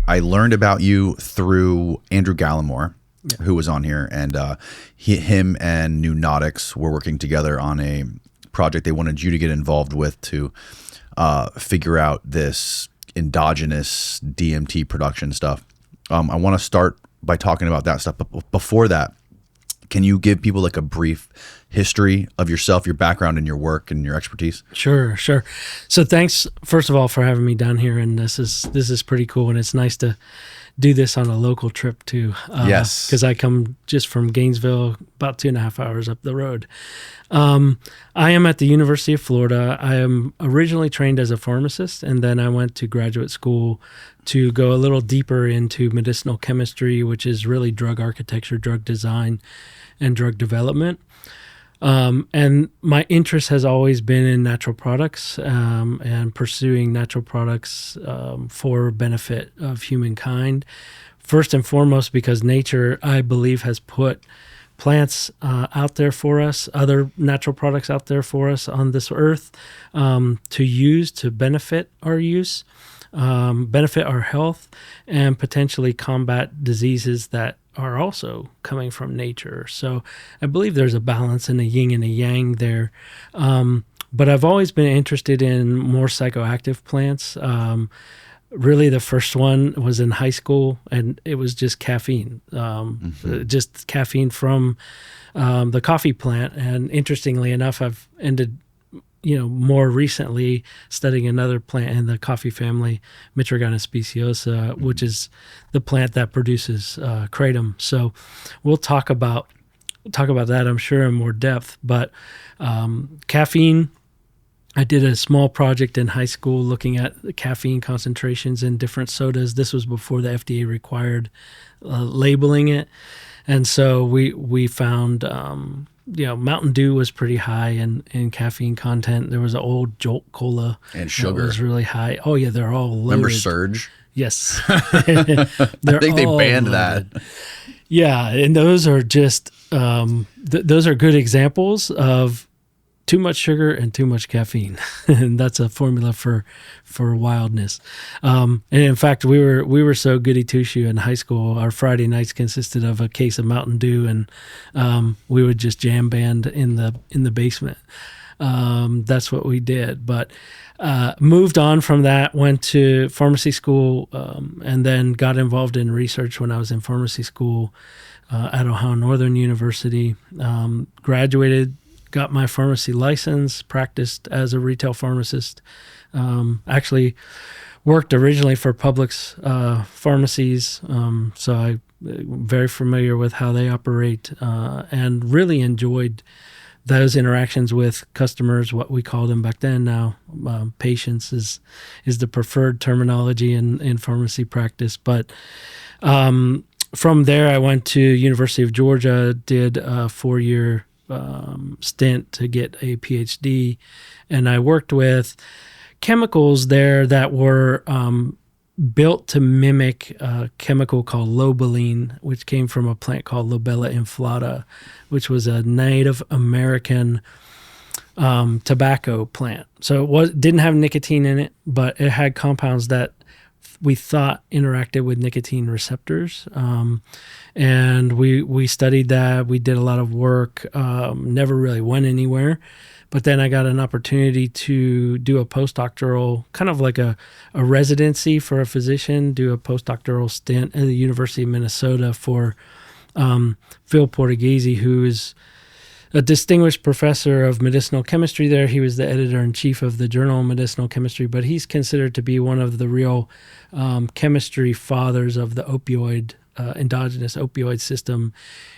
I learned about you through Andrew Gallimore, who was on here, and him and Pneumatics were working together on a project they wanted you to get involved with to figure out this endogenous DMT production stuff. I want to start by talking about that stuff, but before that, can you give people like a brief history of yourself, your background and your work and your expertise? Sure. So thanks, first of all, for having me down here. And this is pretty cool. And it's nice to do this on a local trip too. Yes. Because I come just from Gainesville, about 2.5 hours up the road. I am at the University of Florida. I am originally trained as a pharmacist, and then I went to graduate school to go a little deeper into medicinal chemistry, which is really drug architecture, drug design, and drug development. And my interest has always been in natural products and pursuing natural products for benefit of humankind. First and foremost, because nature, I believe, has put plants out there for us, other natural products out there for us on this earth to use, to benefit our use, benefit our health, and potentially combat diseases that are also coming from nature. So I believe there's a balance and a yin and a yang there. But I've always been interested in more psychoactive plants. Really, the first one was in high school, and it was just caffeine, just caffeine from the coffee plant. And interestingly enough, I've ended more recently studying another plant in the coffee family, Mitragonus speciosa, which is the plant that produces Kratom. So we'll talk about that, I'm sure, in more depth. But caffeine, I did a small project in high school looking at the caffeine concentrations in different sodas. This was before the FDA required labeling it. And so we found Mountain Dew was pretty high in caffeine content. There was an old Jolt Cola. And sugar. That was really high. Oh, yeah, they're all loaded. Remember Surge? Yes. I think they banned loaded. That. Yeah, and those are just, those are good examples of too much sugar and too much caffeine. And that's a formula for wildness. And in fact, we were so goody two-shoe in high school. Our Friday nights consisted of a case of Mountain Dew, and we would just jam band in the basement. That's what we did. But moved on from that, went to pharmacy school, and then got involved in research when I was in pharmacy school at Ohio Northern University. Graduated, got my pharmacy license, practiced as a retail pharmacist. Actually worked originally for Publix pharmacies, so I'm very familiar with how they operate, and really enjoyed those interactions with customers, what we called them back then. Now patients is the preferred terminology in pharmacy practice. But from there, I went to University of Georgia, did a 4-year stint to get a PhD, and I worked with chemicals there that were built to mimic a chemical called lobeline, which came from a plant called Lobella inflata, which was a Native American tobacco plant. So it didn't have nicotine in it, but it had compounds that we thought interacted with nicotine receptors. And we studied that. We did a lot of work, never really went anywhere. But then I got an opportunity to do a postdoctoral, kind of like a residency for a physician, do a postdoctoral stint at the University of Minnesota for Phil Portuguese, who is a distinguished professor of medicinal chemistry there. He was the editor-in-chief of the Journal of Medicinal Chemistry, but he's considered to be one of the real chemistry fathers of the endogenous opioid system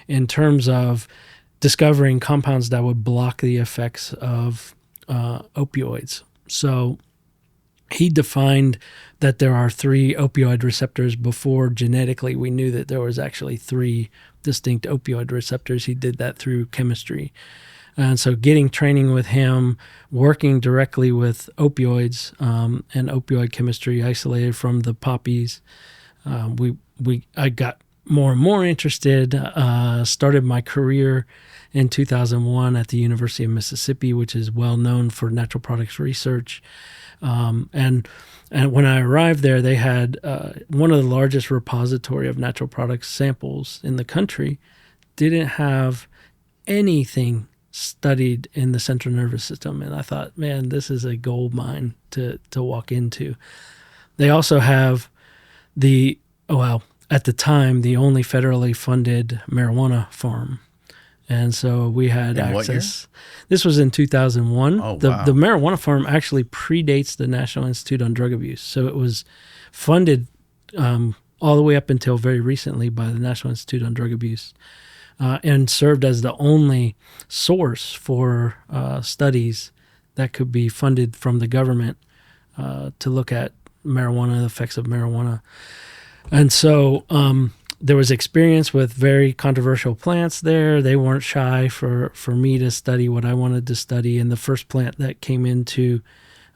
in terms of discovering compounds that would block the effects of opioids. So he defined that there are 3 opioid receptors before genetically we knew that there was actually 3 distinct opioid receptors. He did that through chemistry. And so getting training with him, working directly with opioids and opioid chemistry isolated from the poppies, I got more and more interested. Started my career in 2001 at the University of Mississippi, which is well known for natural products research. And when I arrived there, they had one of the largest repository of natural products samples in the country. Didn't have anything studied in the central nervous system. And I thought, man, this is a gold mine to walk into. They also have at the time, the only federally funded marijuana farm. And so we had In what year? access. This was in 2001. Oh, the, wow. the marijuana farm actually predates the National Institute on Drug Abuse. So it was funded all the way up until very recently by the National Institute on Drug Abuse, and served as the only source for studies that could be funded from the government to look at marijuana, the effects of marijuana. And so there was experience with very controversial plants there. They weren't shy for me to study what I wanted to study. And the first plant that came into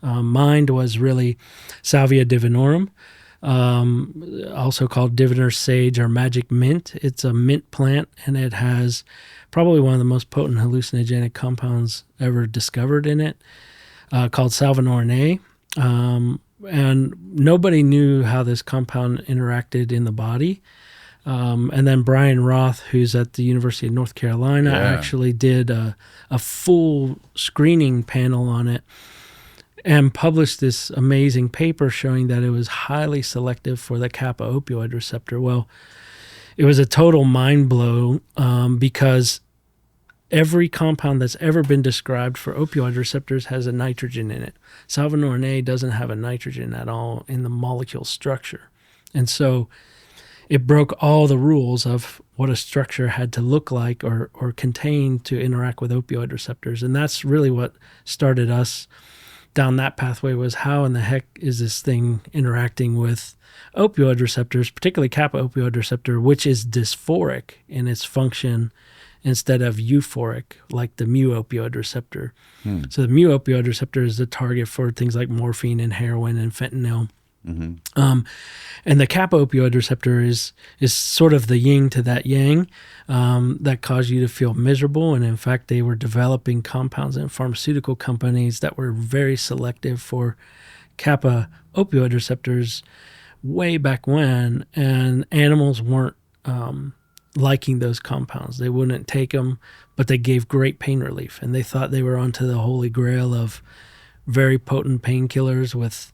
mind was really Salvia divinorum, also called diviner sage or magic mint. It's a mint plant, and it has probably one of the most potent hallucinogenic compounds ever discovered in it, called salvinorin A. And nobody knew how this compound interacted in the body. And then Brian Roth, who's at the University of North Carolina, actually did a full screening panel on it and published this amazing paper showing that it was highly selective for the kappa opioid receptor. Well, it was a total mind blow because every compound that's ever been described for opioid receptors has a nitrogen in it. Salvinorin A doesn't have a nitrogen at all in the molecule structure. And so it broke all the rules of what a structure had to look like or contain to interact with opioid receptors. And that's really what started us down that pathway, was how in the heck is this thing interacting with opioid receptors, particularly kappa opioid receptor, which is dysphoric in its function instead of euphoric, like the mu opioid receptor. So the mu opioid receptor is the target for things like morphine and heroin and fentanyl. And the kappa opioid receptor is sort of the yin to that yang that cause you to feel miserable. And in fact, they were developing compounds in pharmaceutical companies that were very selective for kappa opioid receptors way back when, and animals weren't liking those compounds. They wouldn't take them, but they gave great pain relief. And they thought they were onto the holy grail of very potent painkillers with,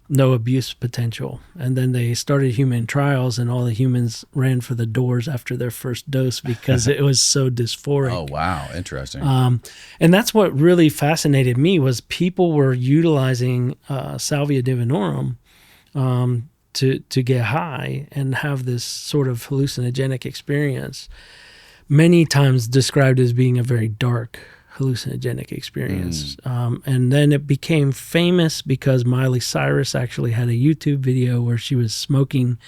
no abuse potential. And then they started human trials, and all the humans ran for the doors after their first dose because it was so dysphoric. Oh, wow. Interesting. And that's what really fascinated me, was people were utilizing Salvia divinorum to get high and have this sort of hallucinogenic experience, many times described as being a very dark hallucinogenic experience. And then it became famous because Miley Cyrus actually had a YouTube video where she was smoking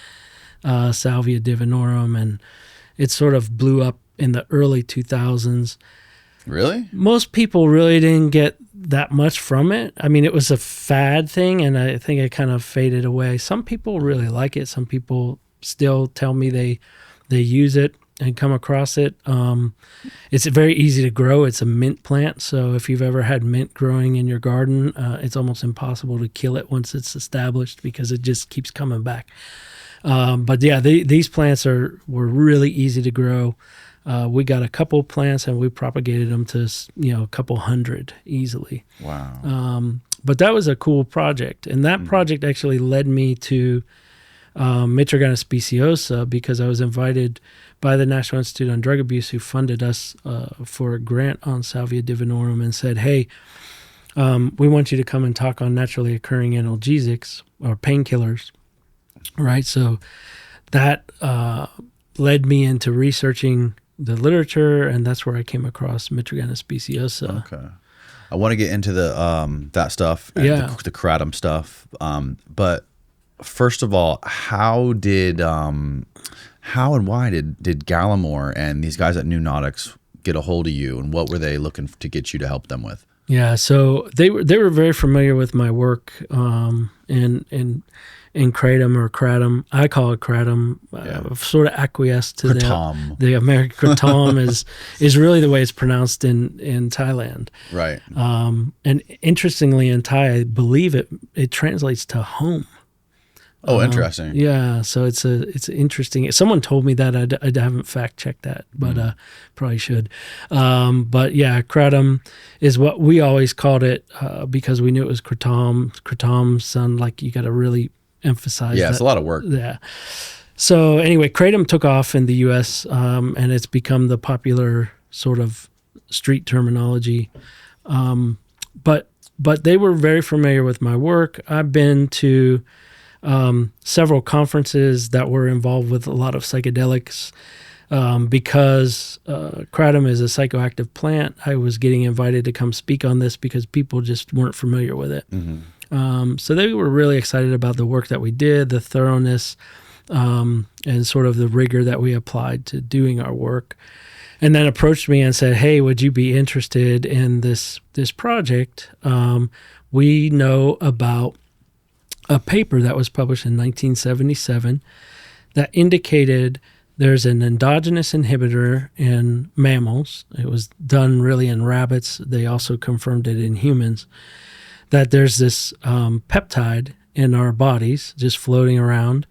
Salvia divinorum, and it sort of blew up in the early 2000s. Really? Most people really didn't get that much from it. I mean, it was a fad thing, and I think it kind of faded away. Some people really like it. Some people still tell me they use it and come across it. It's very easy to grow. It's a mint plant, so if you've ever had mint growing in your garden, it's almost impossible to kill it once it's established because it just keeps coming back. But yeah, these plants were really easy to grow. We got a couple plants and we propagated them to a couple hundred easily. Wow. But that was a cool project, and that project actually led me to Mitragana speciosa, because I was invited by the National Institute on Drug Abuse, who funded us for a grant on Salvia divinorum, and said, hey, we want you to come and talk on naturally occurring analgesics or painkillers, right? So that led me into researching the literature, and that's where I came across Mitragana speciosa. Okay. I want to get into the that stuff, and the kratom stuff. But first of all, how and why did Gallimore and these guys at New Nautics get a hold of you, and what were they looking to get you to help them with? Yeah, so they were very familiar with my work in in Kratom or Kratom. I call it Kratom. I've sort of acquiesced to the American Kratom is really the way it's pronounced in Thailand. Right. And interestingly, in Thai, I believe it translates to home. Oh, interesting. Yeah, so it's interesting. Someone told me that. I haven't fact checked that, but probably should. But yeah, Kratom is what we always called it because we knew it was Kratom. Kratom sound like you got to really emphasize. Yeah, it's a lot of work. Yeah. So anyway, Kratom took off in the U.S. And it's become the popular sort of street terminology. But they were very familiar with my work. I've been to several conferences that were involved with a lot of psychedelics because Kratom is a psychoactive plant. I was getting invited to come speak on this because people just weren't familiar with it. Mm-hmm. So they were really excited about the work that we did, the thoroughness, and sort of the rigor that we applied to doing our work. And then approached me and said, "Hey, would you be interested in this project? We know about a paper that was published in 1977 that indicated there's an endogenous inhibitor in mammals. It was done really in rabbits. They also confirmed it in humans, that there's this peptide in our bodies just floating around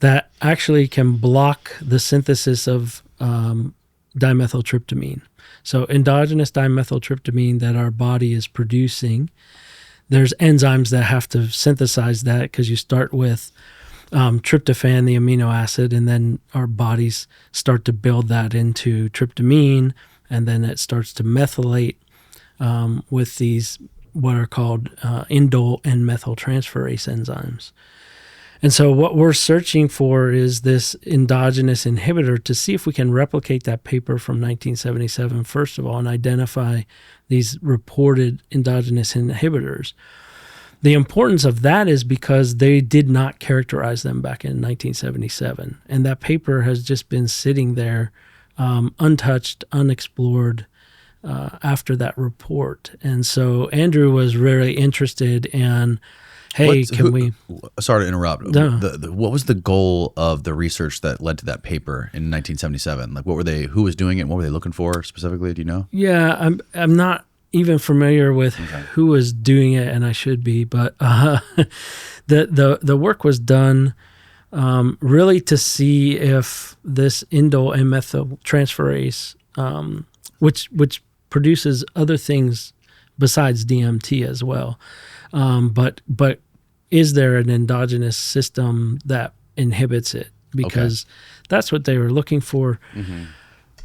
that actually can block the synthesis of dimethyltryptamine. So endogenous dimethyltryptamine that our body is producing, there's enzymes that have to synthesize that because you start with tryptophan, the amino acid, and then our bodies start to build that into tryptamine, and then it starts to methylate with these what are called indole and methyltransferase enzymes. And so what we're searching for is this endogenous inhibitor to see if we can replicate that paper from 1977, first of all, and identify these reported endogenous inhibitors. The importance of that is because they did not characterize them back in 1977. And that paper has just been sitting there untouched, unexplored after that report. And so Andrew was really interested in, hey, sorry to interrupt. No. What was the goal of the research that led to that paper in 1977? Like, who was doing it and what were they looking for specifically? Do you know? Yeah, I'm not even familiar with who was doing it, and I should be, but the work was done really to see if this indole and methyltransferase, which produces other things besides DMT as well, but is there an endogenous system that inhibits it? Because that's what they were looking for. Mm-hmm.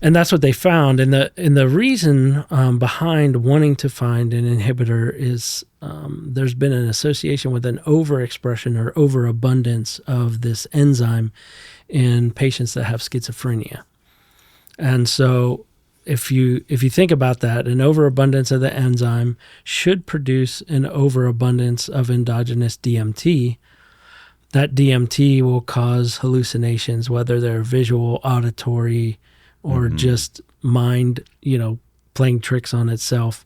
And that's what they found. And the reason behind wanting to find an inhibitor is there's been an association with an overexpression or overabundance of this enzyme in patients that have schizophrenia. And so if you think about that, an overabundance of the enzyme should produce an overabundance of endogenous DMT. That DMT will cause hallucinations, whether they're visual, auditory, or just mind, playing tricks on itself,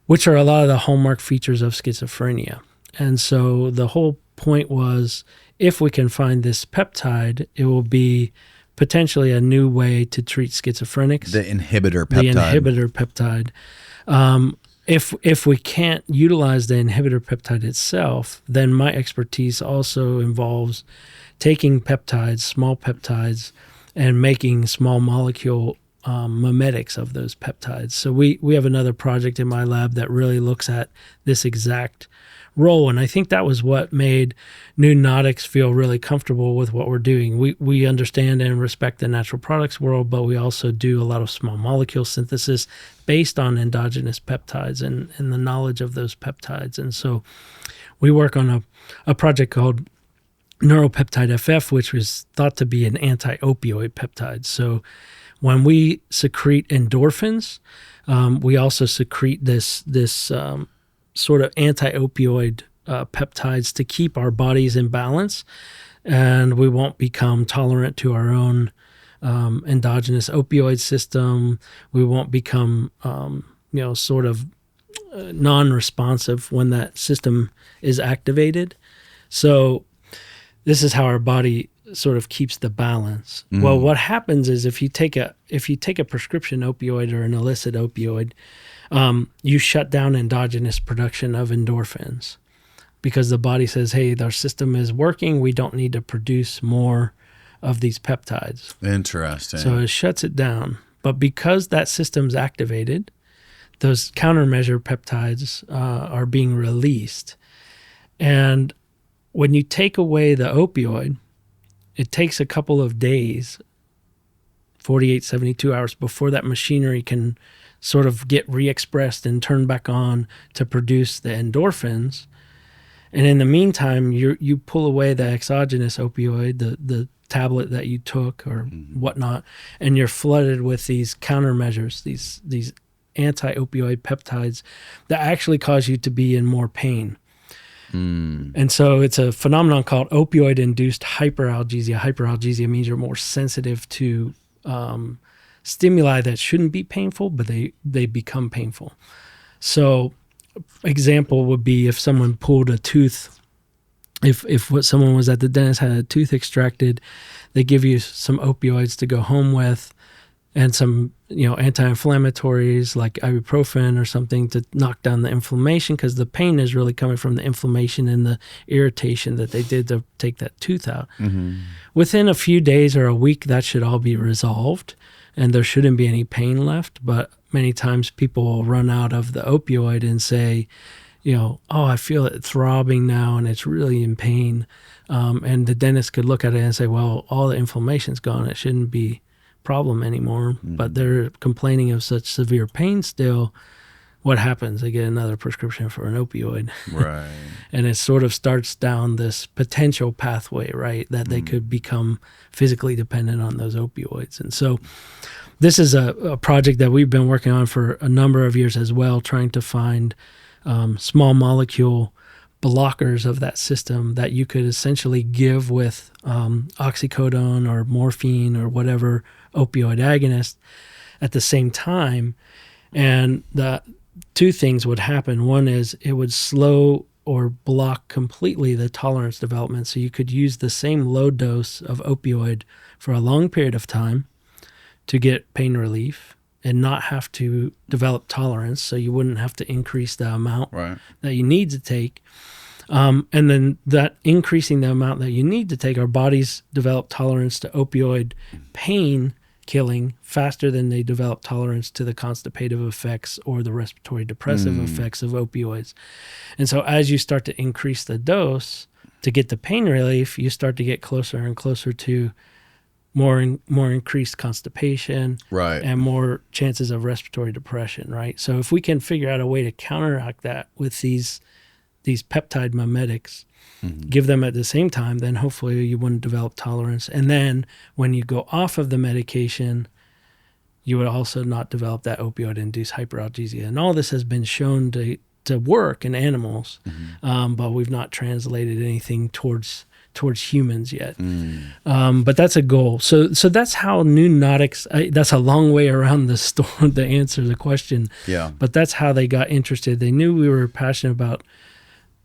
which are a lot of the hallmark features of schizophrenia. And so the whole point was, if we can find this peptide, it will be potentially a new way to treat schizophrenics. The inhibitor peptide. The inhibitor peptide. If we can't utilize the inhibitor peptide itself, then my expertise also involves taking peptides, small peptides, and making small molecule mimetics of those peptides. So we have another project in my lab that really looks at this exact role. And I think that was what made Nunautics feel really comfortable with what we're doing. We understand and respect the natural products world, but we also do a lot of small molecule synthesis based on endogenous peptides and the knowledge of those peptides. And so we work on a project called Neuropeptide FF, which was thought to be an anti-opioid peptide. So when we secrete endorphins, we also secrete this sort of anti-opioid peptides to keep our bodies in balance, and we won't become tolerant to our own endogenous opioid system. We won't become, sort of non-responsive when that system is activated. So this is how our body sort of keeps the balance. Well, what happens is if you take a prescription opioid or an illicit opioid, you shut down endogenous production of endorphins because the body says, hey, our system is working. We don't need to produce more of these peptides. Interesting. So it shuts it down. But because that system's activated, those countermeasure peptides are being released. And when you take away the opioid, it takes a couple of days, 48, 72 hours before that machinery can sort of get re-expressed and turned back on to produce the endorphins. And in the meantime, you pull away the exogenous opioid, the tablet that you took or whatnot, and you're flooded with these countermeasures, these anti-opioid peptides that actually cause you to be in more pain. And so it's a phenomenon called opioid-induced hyperalgesia. Hyperalgesia means you're more sensitive to stimuli that shouldn't be painful, but they become painful. So example would be if someone pulled a tooth, if what someone was at the dentist had a tooth extracted, they give you some opioids to go home with and some, anti-inflammatories like ibuprofen or something to knock down the inflammation, because the pain is really coming from the inflammation and the irritation that they did to take that tooth out. Within a few days or a week, that should all be resolved and there shouldn't be any pain left. But many times people will run out of the opioid and say, I feel it throbbing now and it's really in pain. And the dentist could look at it and say, well, all the inflammation's gone. It shouldn't be problem anymore, but they're complaining of such severe pain still. What happens? They get another prescription for an opioid. Right. And it sort of starts down this potential pathway, right? That they could become physically dependent on those opioids. And so this is a project that we've been working on for a number of years as well, trying to find small molecule blockers of that system that you could essentially give with oxycodone or morphine or whatever opioid agonist at the same time. And the two things would happen. One is it would slow or block completely the tolerance development. So you could use the same low dose of opioid for a long period of time to get pain relief and not have to develop tolerance. So you wouldn't have to increase the amount that you need to take. And then that increasing the amount that you need to take, our bodies develop tolerance to opioid pain killing faster than they develop tolerance to the constipative effects or the respiratory depressive effects of opioids. And so as you start to increase the dose to get the pain relief, you start to get closer and closer to more increased constipation and more chances of respiratory depression, right? So if we can figure out a way to counteract that with these peptide mimetics, give them at the same time, then hopefully you wouldn't develop tolerance. And then when you go off of the medication, you would also not develop that opioid-induced hyperalgesia. And all this has been shown to work in animals, but we've not translated anything towards humans yet. But that's a goal. So that's how New Nautics, that's a long way around the story to answer the question. Yeah. But that's how they got interested. They knew we were passionate about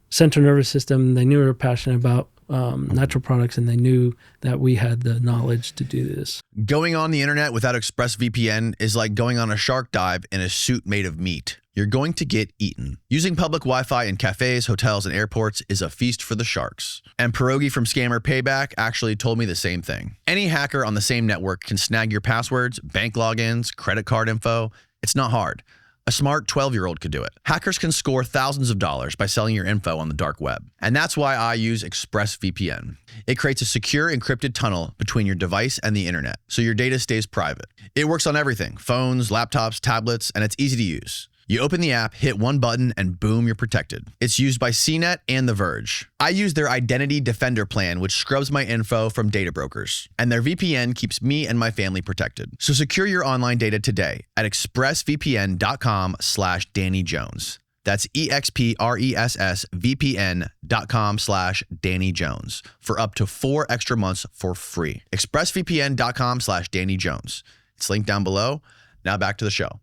central nervous system. They knew we were passionate about natural products, and they knew that we had the knowledge to do this. Going on the internet without ExpressVPN is like going on a shark dive in a suit made of meat. You're going to get eaten. Using public Wi-Fi in cafes, hotels, and airports is a feast for the sharks. And Pierogi from Scammer Payback actually told me the same thing. Any hacker on the same network can snag your passwords, bank logins, credit card info. It's not hard. A smart 12-year-old could do it. Hackers can score thousands of dollars by selling your info on the dark web. And that's why I use ExpressVPN. It creates a secure encrypted tunnel between your device and the internet, so your data stays private. It works on everything, phones, laptops, tablets, and it's easy to use. You open the app, hit one button, and boom, you're protected. It's used by CNET and The Verge. I use their Identity Defender plan, which scrubs my info from data brokers. And their VPN keeps me and my family protected. So secure your online data today at expressvpn.com/Danny Jones. That's expressvpn.com/Danny Jones for up to 4 extra months for free. expressvpn.com/Danny Jones. It's linked down below. Now back to the show.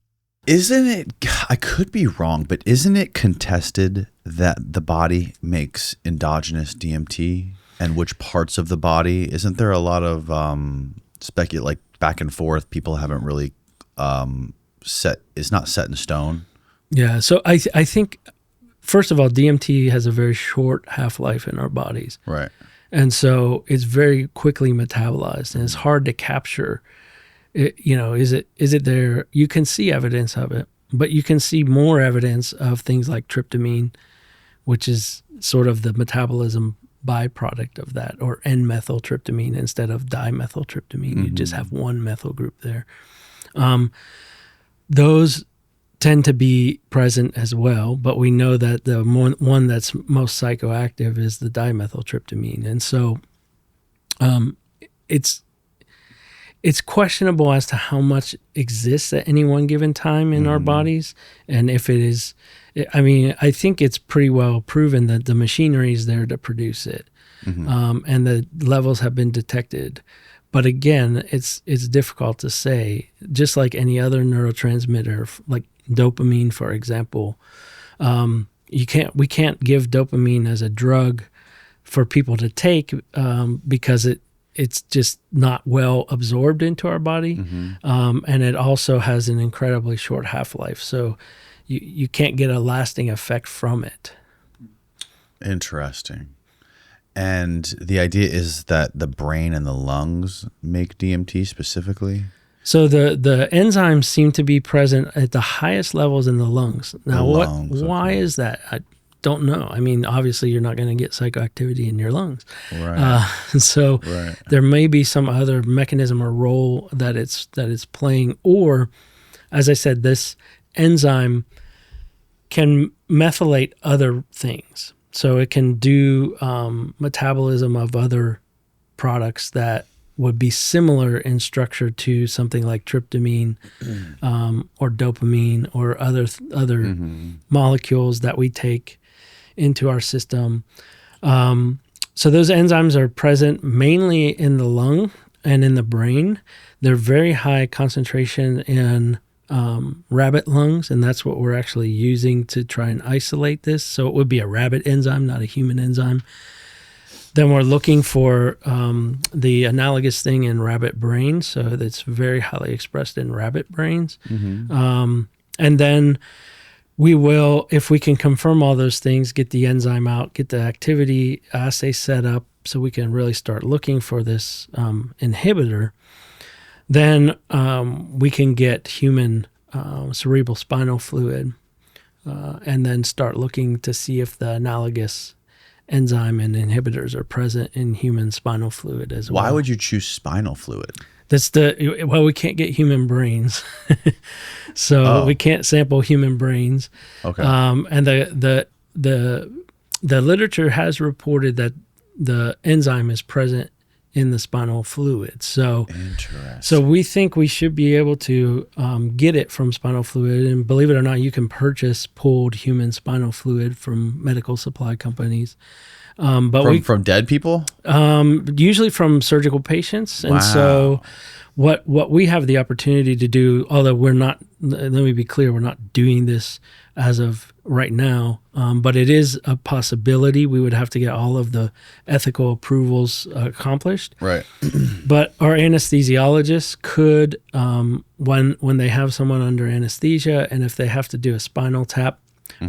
Isn't it, I could be wrong, but isn't it contested that the body makes endogenous DMT and which parts of the body? Isn't there a lot of like back and forth? People haven't really it's not set in stone. Yeah. So I think, first of all, DMT has a very short half-life in our bodies. Right. And so it's very quickly metabolized, and it's hard to capture. Is it there? You can see evidence of it, but you can see more evidence of things like tryptamine, which is sort of the metabolism byproduct of that, or N-methyltryptamine instead of dimethyltryptamine. You just have one methyl group there. Those tend to be present as well, but we know that the one that's most psychoactive is the dimethyltryptamine. And so it's questionable as to how much exists at any one given time in our bodies. And if it is, I think it's pretty well proven that the machinery is there to produce it. And the levels have been detected. But again, it's difficult to say. Just like any other neurotransmitter, like dopamine, for example, we can't give dopamine as a drug for people to take because it's just not well absorbed into our body, and it also has an incredibly short half-life. So you can't get a lasting effect from it. Interesting. And the idea is that the brain and the lungs make DMT specifically? So the enzymes seem to be present at the highest levels in the lungs. Now, why is that? I don't know. Obviously, you're not going to get psychoactivity in your lungs. Right. So there may be some other mechanism or role that it's playing. Or, as I said, this enzyme can methylate other things. So it can do metabolism of other products that would be similar in structure to something like tryptamine or dopamine or other molecules that we take into our system. So those enzymes are present mainly in the lung and in the brain. They're very high concentration in rabbit lungs, and that's what we're actually using to try and isolate this. So it would be a rabbit enzyme, not a human enzyme. Then we're looking for the analogous thing in rabbit brains, so that's very highly expressed in rabbit brains. And then we will, if we can confirm all those things, get the enzyme out, get the activity assay set up so we can really start looking for this inhibitor, then we can get human cerebral spinal fluid and then start looking to see if the analogous enzyme and inhibitors are present in human spinal fluid as well. Why would you choose spinal fluid? We can't get human brains. So we can't sample human brains. Okay. And the literature has reported that the enzyme is present in the spinal fluid. So, interesting. So we think we should be able to get it from spinal fluid. And believe it or not, you can purchase pooled human spinal fluid from medical supply companies. But from dead people? Usually from surgical patients. And Wow. so what we have the opportunity to do, although we're not, let me be clear, we're not doing this as of right now, but it is a possibility. We would have to get all of the ethical approvals accomplished. Right. But our anesthesiologists could, when they have someone under anesthesia, and if they have to do a spinal tap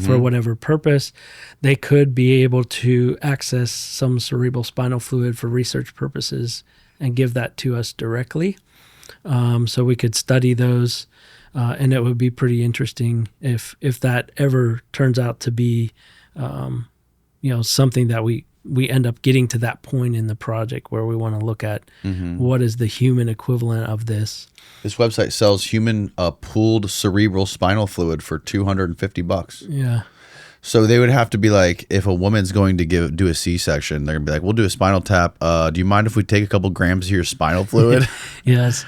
for whatever purpose, they could be able to access some cerebral spinal fluid for research purposes and give that to us directly. So we could study those. And it would be pretty interesting if that ever turns out to be, something that we end up getting to that point in the project where we want to look at what is the human equivalent of this. This website sells human pooled cerebral spinal fluid for $250. Yeah. So they would have to be like, if a woman's going to do a C-section, they're gonna be like, "We'll do a spinal tap. Do you mind if we take a couple grams of your spinal fluid?" Yes.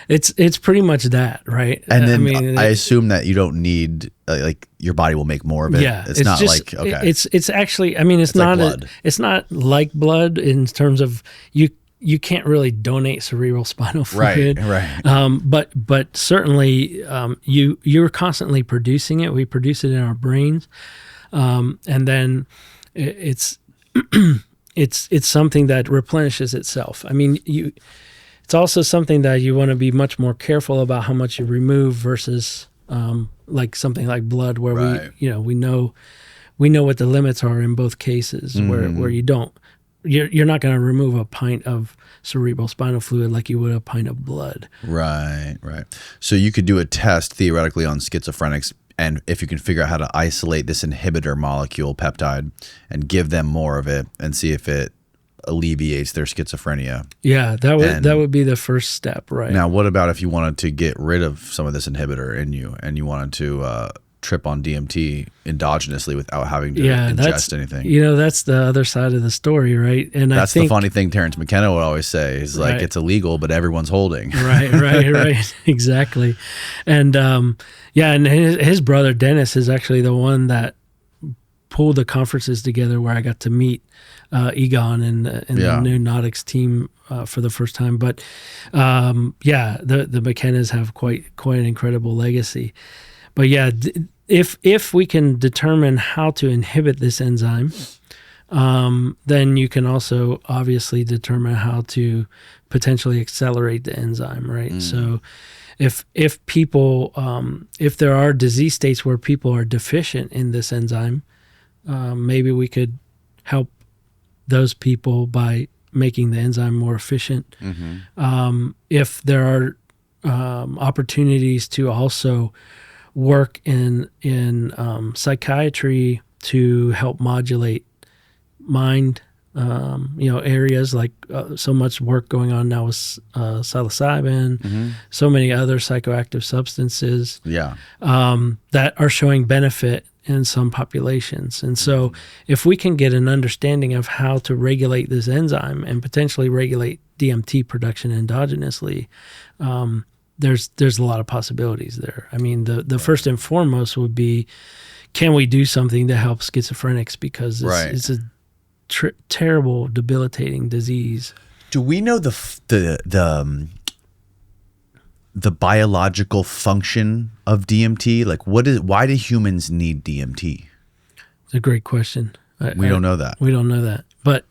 It's pretty much that, right? And then I assume that you don't need like your body will make more of it. Yeah, it's not just, like okay. It's actually, it's not like blood. It's not like blood in terms of you can't really donate cerebral spinal fluid, right? But certainly you're constantly producing it. We produce it in our brains, and then it's it's something that replenishes itself. I mean, it's also something that you want to be much more careful about how much you remove versus like something like blood, where Right. we know what the limits are in both cases, where you're not going to remove a pint of cerebral spinal fluid like you would a pint of blood. Right. So you could do a test theoretically on schizophrenics, and if you can figure out how to isolate this inhibitor molecule peptide and give them more of it and see if it alleviates their schizophrenia. Yeah, that would be the first step, right? Now, what about if you wanted to get rid of some of this inhibitor in you and you wanted to trip on DMT endogenously without having to ingest anything? That's the other side of the story, right? And that's the funny thing Terrence McKenna would always say is like, it's illegal, but everyone's holding. Right. Exactly. And and his brother Dennis is actually the one that pulled the conferences together where I got to meet Egon and the new Nautics team for the first time. But the McKennas have quite an incredible legacy. But if we can determine how to inhibit this enzyme, then you can also obviously determine how to potentially accelerate the enzyme, right? So if people, if there are disease states where people are deficient in this enzyme, maybe we could help those people by making the enzyme more efficient. If there are opportunities to also work in psychiatry to help modulate mind, areas like so much work going on now with psilocybin, so many other psychoactive substances that are showing benefit in some populations. And so if we can get an understanding of how to regulate this enzyme and potentially regulate DMT production endogenously, there's a lot of possibilities there. I mean, the first and foremost would be, can we do something to help schizophrenics, because it's a terrible, debilitating disease. Do we know the biological function of DMT? Like, why do humans need DMT? It's a great question. We don't know that. We don't know that. But,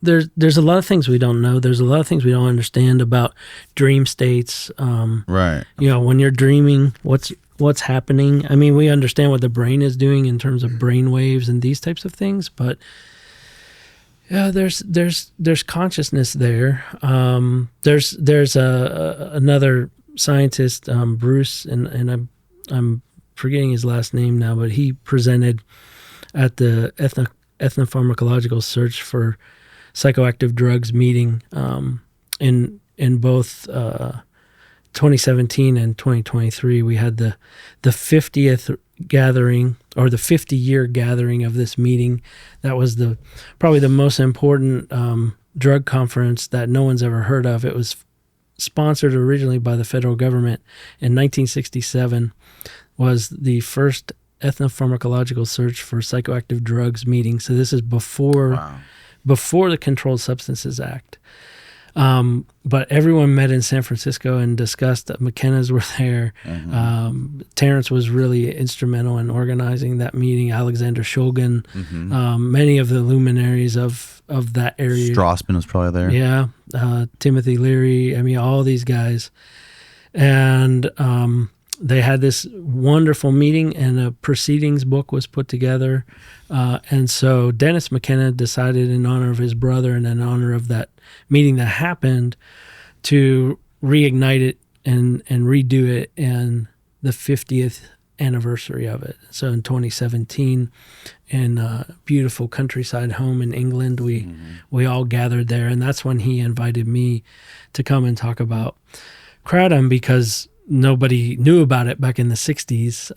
there's a lot of things we don't know. There's a lot of things we don't understand about dream states. Right. When you're dreaming, what's happening. I mean, we understand what the brain is doing in terms of brain waves and these types of things, but there's consciousness there. There's another scientist, Bruce, and I'm forgetting his last name now, but he presented at the Ethnopharmacological Search for Psychoactive Drugs meeting in both 2017 and 2023. We had the 50th gathering, or the 50-year gathering of this meeting. That was probably the most important drug conference that no one's ever heard of. It was sponsored originally by the federal government in 1967, was the first ethnopharmacological search for psychoactive drugs meeting. So this is before the Controlled Substances Act. But everyone met in San Francisco and discussed that. McKenna's were there. Terrence was really instrumental in organizing that meeting. Alexander Shulgin, many of the luminaries of that area. Strassman was probably there. Yeah, Timothy Leary. I mean, all these guys. And they had this wonderful meeting, and a proceedings book was put together. And so Dennis McKenna decided, in honor of his brother and in honor of that meeting that happened, to reignite it and redo it in the 50th anniversary of it. So in 2017, in a beautiful countryside home in England, we all gathered there, and that's when he invited me to come and talk about Kratom, because nobody knew about it back in the 60s.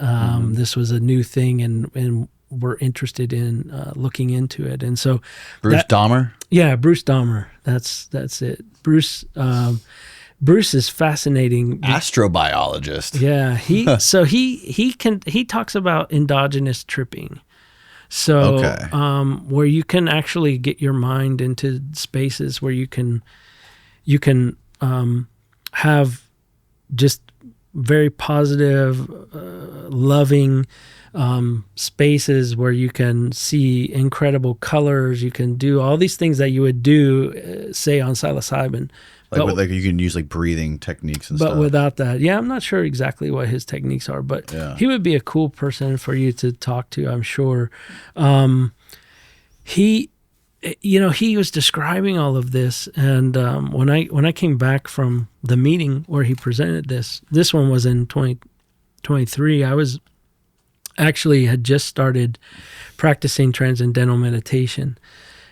This was a new thing, and we're interested in looking into it. And so Bruce Dahmer? Yeah, Bruce Dahmer. That's it. Bruce is fascinating. Astrobiologist. Yeah, he talks about endogenous tripping. So where you can actually get your mind into spaces where you can have just very positive, loving spaces where you can see incredible colors. You can do all these things that you would do, say, on psilocybin. Like you can use like breathing techniques and stuff. But without that, I'm not sure exactly what his techniques are, but he would be a cool person for you to talk to, I'm sure. He was describing all of this, and when I came back from the meeting where he presented this one was in 2023. I was actually had just started practicing transcendental meditation.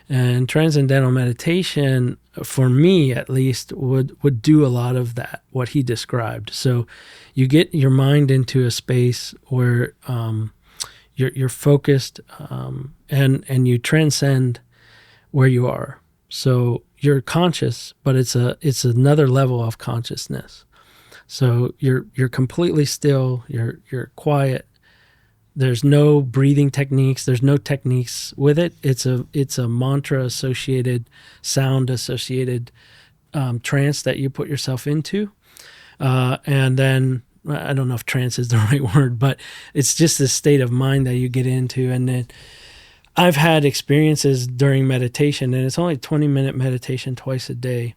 And transcendental meditation, for me at least, would do a lot of that, what he described. So you get your mind into a space where you're focused and you transcend where you are. So you're conscious, but it's another level of consciousness. So you're completely still, you're quiet. There's no breathing techniques. There's no techniques with it. It's a mantra associated, sound associated trance that you put yourself into. And then, I don't know if trance is the right word, but it's just this state of mind that you get into. And then I've had experiences during meditation, and it's only 20-minute meditation twice a day.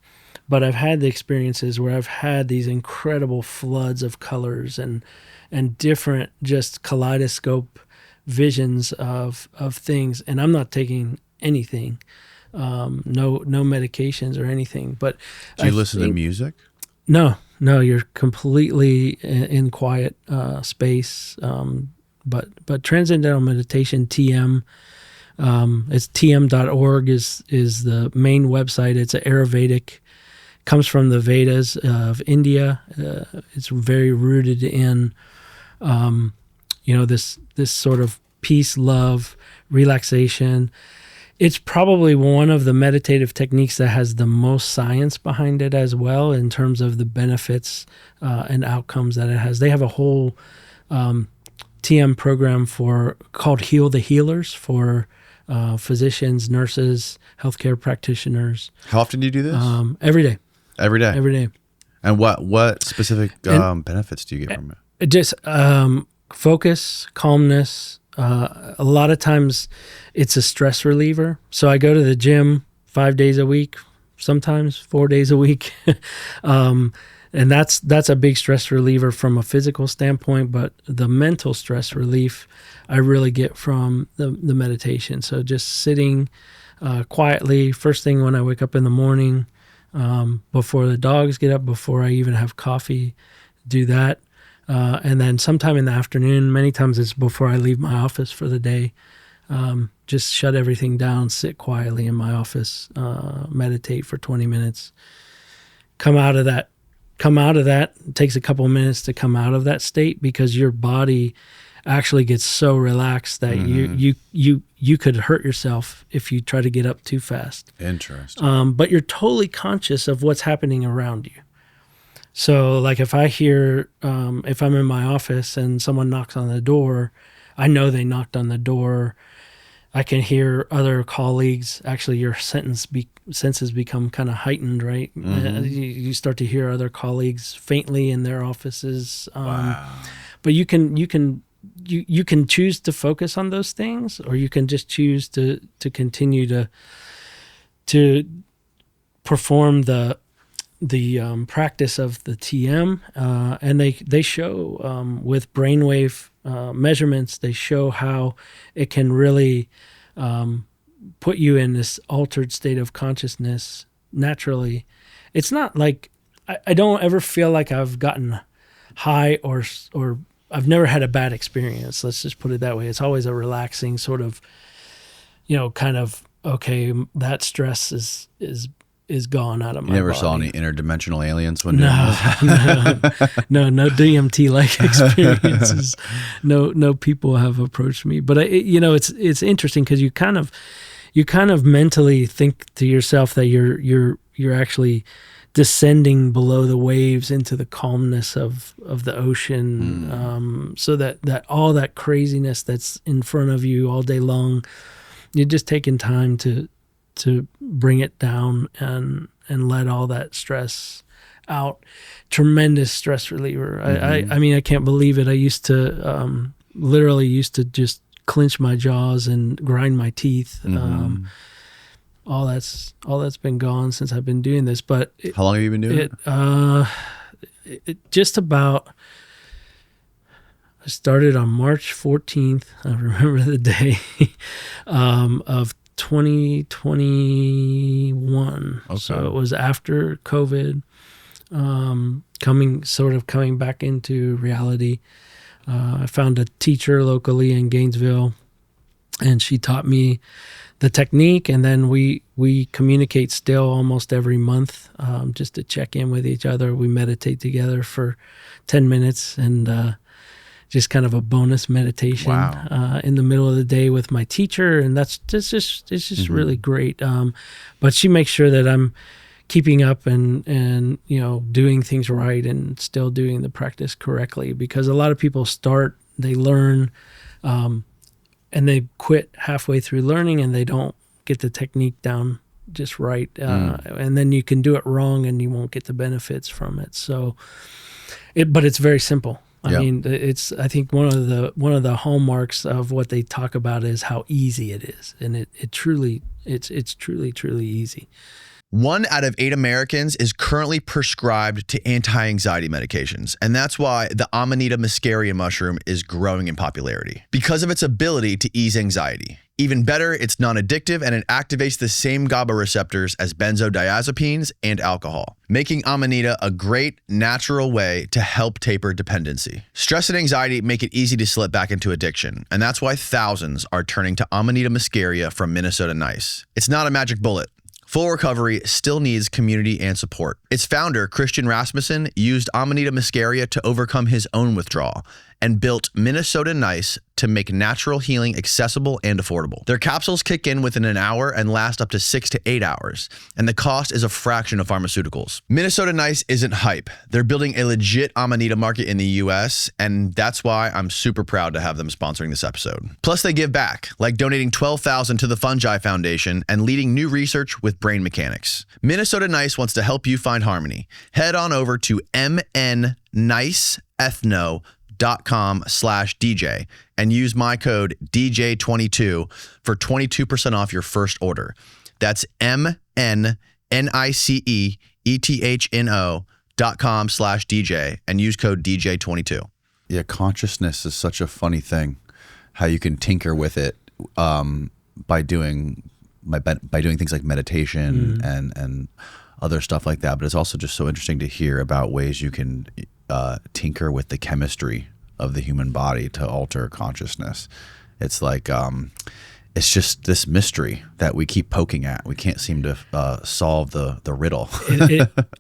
But I've had the experiences where I've had these incredible floods of colors and different just kaleidoscope visions of things. And I'm not taking anything, no medications or anything. But do you listen to music? No, you're completely in quiet space. But Transcendental Meditation, TM, it's tm.org is the main website. It's an Ayurvedic, comes from the Vedas of India. It's very rooted in this sort of peace, love, relaxation. It's probably one of the meditative techniques that has the most science behind it as well, in terms of the benefits and outcomes that it has. They have a whole TM program called Heal the Healers for physicians, nurses, healthcare practitioners. How often do you do this? Every day. Every day. Every day. And what specific benefits do you get from it? Just focus, calmness. A lot of times it's a stress reliever. So I go to the gym 5 days a week, sometimes 4 days a week. And that's a big stress reliever from a physical standpoint, but the mental stress relief I really get from the meditation. So just sitting quietly, first thing when I wake up in the morning, before the dogs get up, before I even have coffee, do that. And then sometime in the afternoon, many times it's before I leave my office for the day, just shut everything down, sit quietly in my office, meditate for 20 minutes, come out of that. It takes a couple of minutes to come out of that state, because your body actually gets so relaxed that you could hurt yourself if you try to get up too fast. Interesting. But you're totally conscious of what's happening around you. So like if I hear, if I'm in my office and someone knocks on the door, I know they knocked on the door. I can hear other colleagues. Actually, your senses become kind of heightened, right? Mm-hmm. You start to hear other colleagues faintly in their offices. Wow. But you can choose to focus on those things, or you can just choose to continue to perform the practice of the TM, and they show with brainwave measurements, they show how it can really put you in this altered state of consciousness naturally. It's not like I don't ever feel like I've gotten high or I've never had a bad experience. Let's just put it that way. It's always a relaxing sort of, kind of, okay, that stress is gone out of my body. You never saw any interdimensional aliens when no DMT-like experiences. No people have approached me, but it's interesting because you kind of mentally think to yourself that you're actually descending below the waves into the calmness of the ocean, so that all that craziness that's in front of you all day long, you're just taking time to bring it down and let all that stress out. Tremendous stress reliever. I mean, I can't believe it. I used to literally used to just clench my jaws and grind my teeth. All that's been gone since I've been doing this. But how long have you been doing it? It just about. I started on March 14th. I remember the day of 2021. Okay. So it was after COVID, coming back into reality. I found a teacher locally in Gainesville, and she taught me the technique. And then we communicate still almost every month, just to check in with each other. We meditate together for 10 minutes and just kind of a bonus meditation in the middle of the day with my teacher. And it's just really great. But she makes sure that I'm keeping up and doing things right and still doing the practice correctly, because a lot of people they learn, and they quit halfway through learning and they don't get the technique down just right. And then you can do it wrong and you won't get the benefits from it. So but it's very simple. I mean, I think one of the hallmarks of what they talk about is how easy it is. And it's truly easy. 1 out of 8 Americans is currently prescribed to anti-anxiety medications, and that's why the Amanita muscaria mushroom is growing in popularity, because of its ability to ease anxiety. Even better, it's non-addictive and it activates the same GABA receptors as benzodiazepines and alcohol, making Amanita a great natural way to help taper dependency. Stress and anxiety make it easy to slip back into addiction, and that's why thousands are turning to Amanita muscaria from Minnesota Nice. It's not a magic bullet. Full recovery still needs community and support. Its founder, Christian Rasmussen, used Amanita muscaria to overcome his own withdrawal and built Minnesota Nice to make natural healing accessible and affordable. Their capsules kick in within an hour and last up to 6 to 8 hours, and the cost is a fraction of pharmaceuticals. Minnesota Nice isn't hype. They're building a legit Amanita market in the US, and that's why I'm super proud to have them sponsoring this episode. Plus, they give back, like donating $12,000 to the Fungi Foundation and leading new research with brain mechanics. Minnesota Nice wants to help you find harmony. Head on over to mnniceethno.com/DJ and use my code DJ22 for 22% off your first order. That's mnniceethno.com/DJ and use code DJ22. Yeah, consciousness is such a funny thing. How you can tinker with it by doing things like meditation and other stuff like that. But it's also just so interesting to hear about ways you can tinker with the chemistry of the human body to alter consciousness. It's like it's just this mystery that we keep poking at. We can't seem to solve the riddle.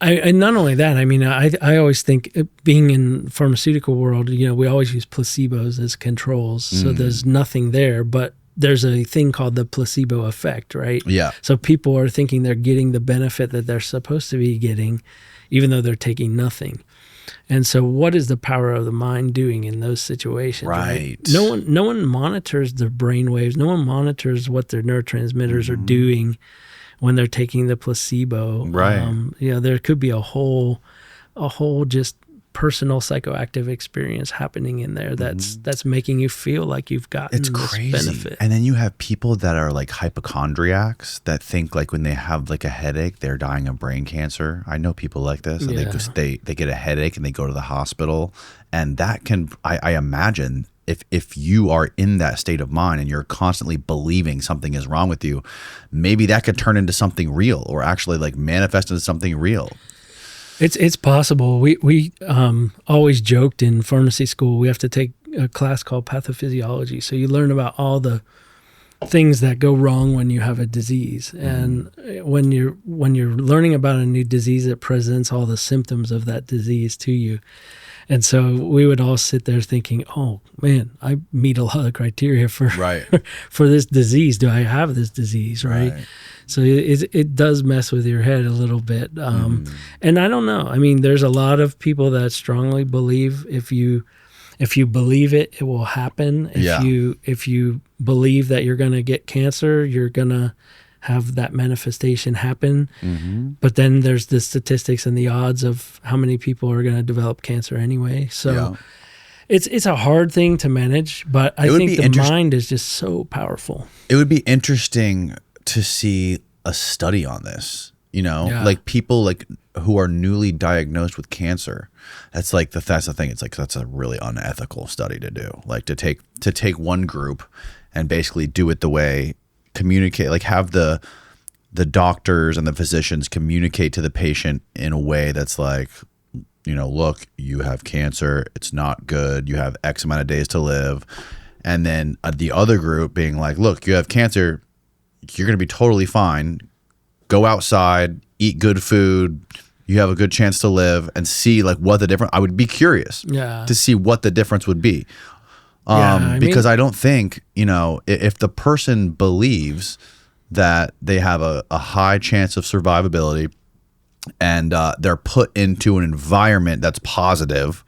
And not only that, I mean, I always think, being in pharmaceutical world, we always use placebos as controls. So there's nothing there, but there's a thing called the placebo effect, right? Yeah. So people are thinking they're getting the benefit that they're supposed to be getting, even though they're taking nothing. And so what is the power of the mind doing in those situations? Right. No one monitors their brain waves. No one monitors what their neurotransmitters are doing when they're taking the placebo. Right. There could be a whole just personal psychoactive experience happening in there that's making you feel like you've gotten this benefit. And then you have people that are like hypochondriacs that think like when they have like a headache, they're dying of brain cancer. I know people like this. And they get a headache and they go to the hospital. And that can, I imagine, if you are in that state of mind and you're constantly believing something is wrong with you, maybe that could turn into something real or actually like manifest into something real. It's possible. We always joked in pharmacy school, we have to take a class called pathophysiology. So you learn about all the things that go wrong when you have a disease. And when you're learning about a new disease, it presents all the symptoms of that disease to you. And so we would all sit there thinking, oh man, I meet a lot of criteria for for this disease. Do I have this disease, right? So it does mess with your head a little bit. And I don't know. I mean, there's a lot of people that strongly believe if you believe it, it will happen. If you believe that you're going to get cancer, you're going to have that manifestation happen. But then there's the statistics and the odds of how many people are going to develop cancer anyway. So it's a hard thing to manage, but I think the mind is just so powerful. It would be interesting to see a study on this, like people like who are newly diagnosed with cancer. That's like that's the thing. It's like that's a really unethical study to do. Like to take one group and basically do it the way communicate, like have the doctors and the physicians communicate to the patient in a way that's like, look, you have cancer. It's not good. You have X amount of days to live. And then the other group being like, look, you have cancer. You're going to be totally fine. Go outside, eat good food. You have a good chance to live, and see like what the difference. I would be curious to see what the difference would be. Because I don't think, if the person believes that they have a high chance of survivability, and they're put into an environment that's positive,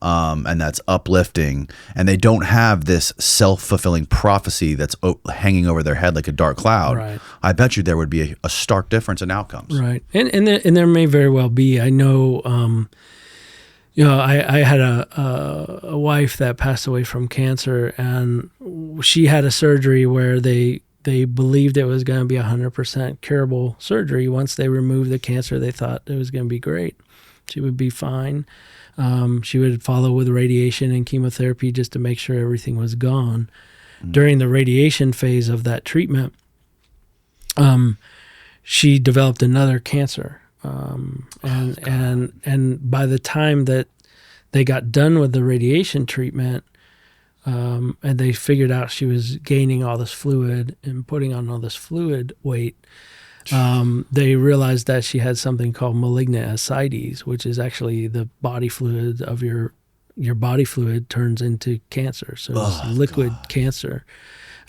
and that's uplifting, and they don't have this self-fulfilling prophecy that's hanging over their head like a dark cloud, right. I bet you there would be a stark difference in outcomes. Right. And there may very well be. I know, I had a wife that passed away from cancer, and she had a surgery where they believed it was going to be 100% curable surgery. Once they removed the cancer, they thought it was going to be great. She would be fine. She would follow with radiation and chemotherapy just to make sure everything was gone. Mm-hmm. During the radiation phase of that treatment, she developed another cancer. And by the time that they got done with the radiation treatment, and they figured out she was gaining all this fluid and putting on all this fluid weight, they realized that she had something called malignant ascites, which is actually the body fluid of your body fluid turns into cancer. So it's liquid cancer.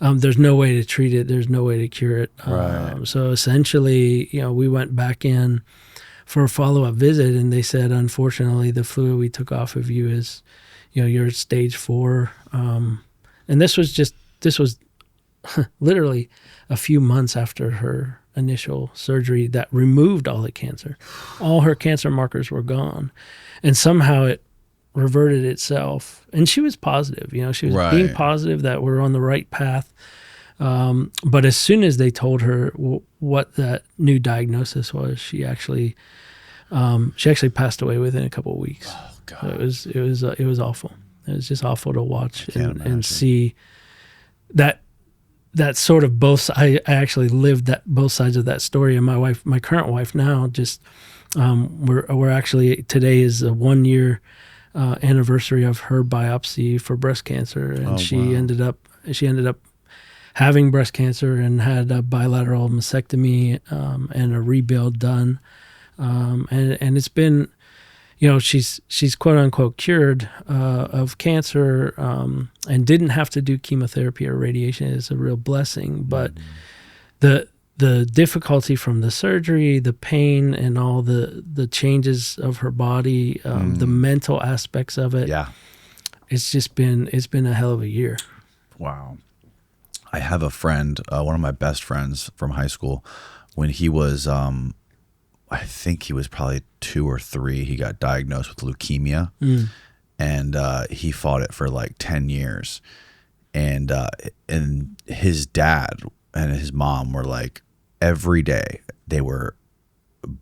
There's no way to treat it. There's no way to cure it. Right. So essentially, we went back in for a follow-up visit, and they said, unfortunately, the fluid we took off of you is, you're stage 4. And this was literally a few months after her initial surgery that removed all the cancer. All her cancer markers were gone, and somehow it reverted itself. And she was positive, she was being positive that we're on the right path. But as soon as they told her what that new diagnosis was, she actually passed away within a couple of weeks. Oh God! It was awful. It was just awful to watch and see that sort of both. I actually lived both sides of that story. And my current wife now, just we're actually, today is a 1 year anniversary of her biopsy for breast cancer, and she ended up having breast cancer and had a bilateral mastectomy and a rebuild done, and it's been, she's quote unquote cured of cancer, and didn't have to do chemotherapy or radiation. It's a real blessing, but the difficulty from the surgery, the pain, and all the changes of her body, the mental aspects of it. Yeah, it's been a hell of a year. Wow. I have a friend, one of my best friends from high school. When he was, I think he was probably 2 or 3, he got diagnosed with leukemia, and he fought it for like 10 years. And his dad and his mom were like, every day they were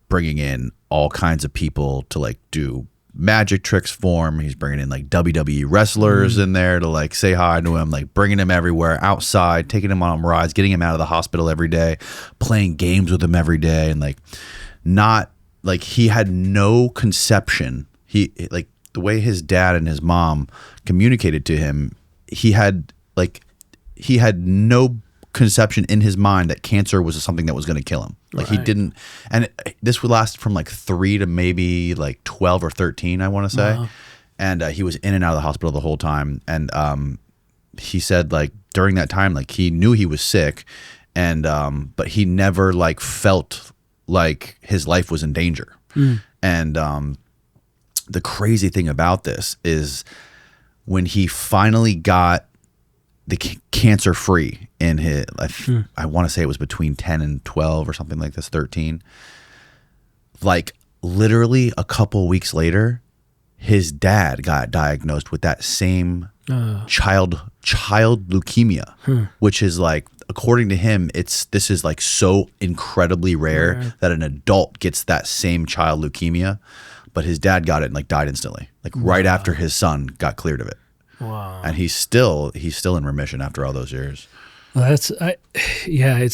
bringing in all kinds of people to like do magic tricks for him. He's bringing in like WWE wrestlers in there to like say hi to him, like bringing him everywhere, outside, taking him on rides, getting him out of the hospital every day, playing games with him every day. And like, not like, he had no conception. He, like, the way his dad and his mom communicated to him, he had no conception in his mind that cancer was something that was going to kill him. Like he didn't, and this would last from like 3 to maybe like 12 or 13, I want to say. Wow. And he was in and out of the hospital the whole time. And he said like during that time, like he knew he was sick, and but he never like felt like his life was in danger. And the crazy thing about this is when he finally got the cancer free in his, I want to say it was between 10 and 12 or something like this, 13. Like literally a couple weeks later, his dad got diagnosed with that same child leukemia, which is like, according to him, this is like so incredibly rare that an adult gets that same child leukemia, but his dad got it and like died instantly, like right after his son got cleared of it. Wow. And he's still in remission after all those years. Well, it's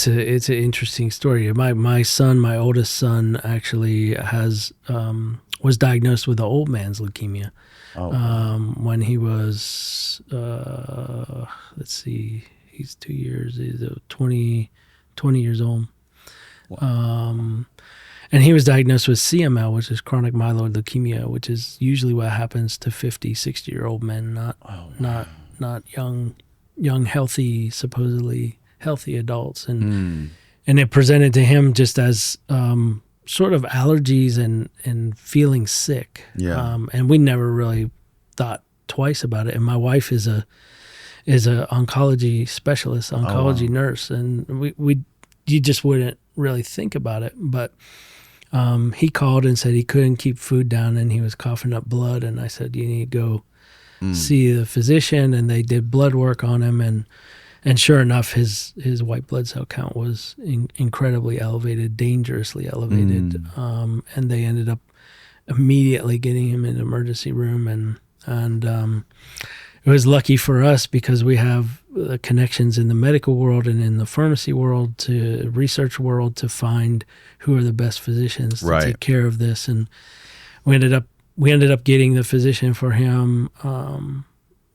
an interesting story. My oldest son actually was diagnosed with the old man's leukemia. When he was, let's see, he's 2 years, he's 20 years old. Wow. And he was diagnosed with CML, which is chronic myeloid leukemia, which is usually what happens to 50, 60-year-old men, not young, healthy, supposedly healthy adults. And it presented to him just as sort of allergies and feeling sick. Yeah. And we never really thought twice about it. And my wife is a oncology specialist, nurse, and you just wouldn't really think about it. But he called and said he couldn't keep food down and he was coughing up blood. And I said, you need to go see the physician. And they did blood work on him. And sure enough, his white blood cell count was incredibly elevated, dangerously elevated. And they ended up immediately getting him in the emergency room. And it was lucky for us because we have connections in the medical world and in the pharmacy world to research world to find who are the best physicians to take care of this. And we ended up getting the physician for him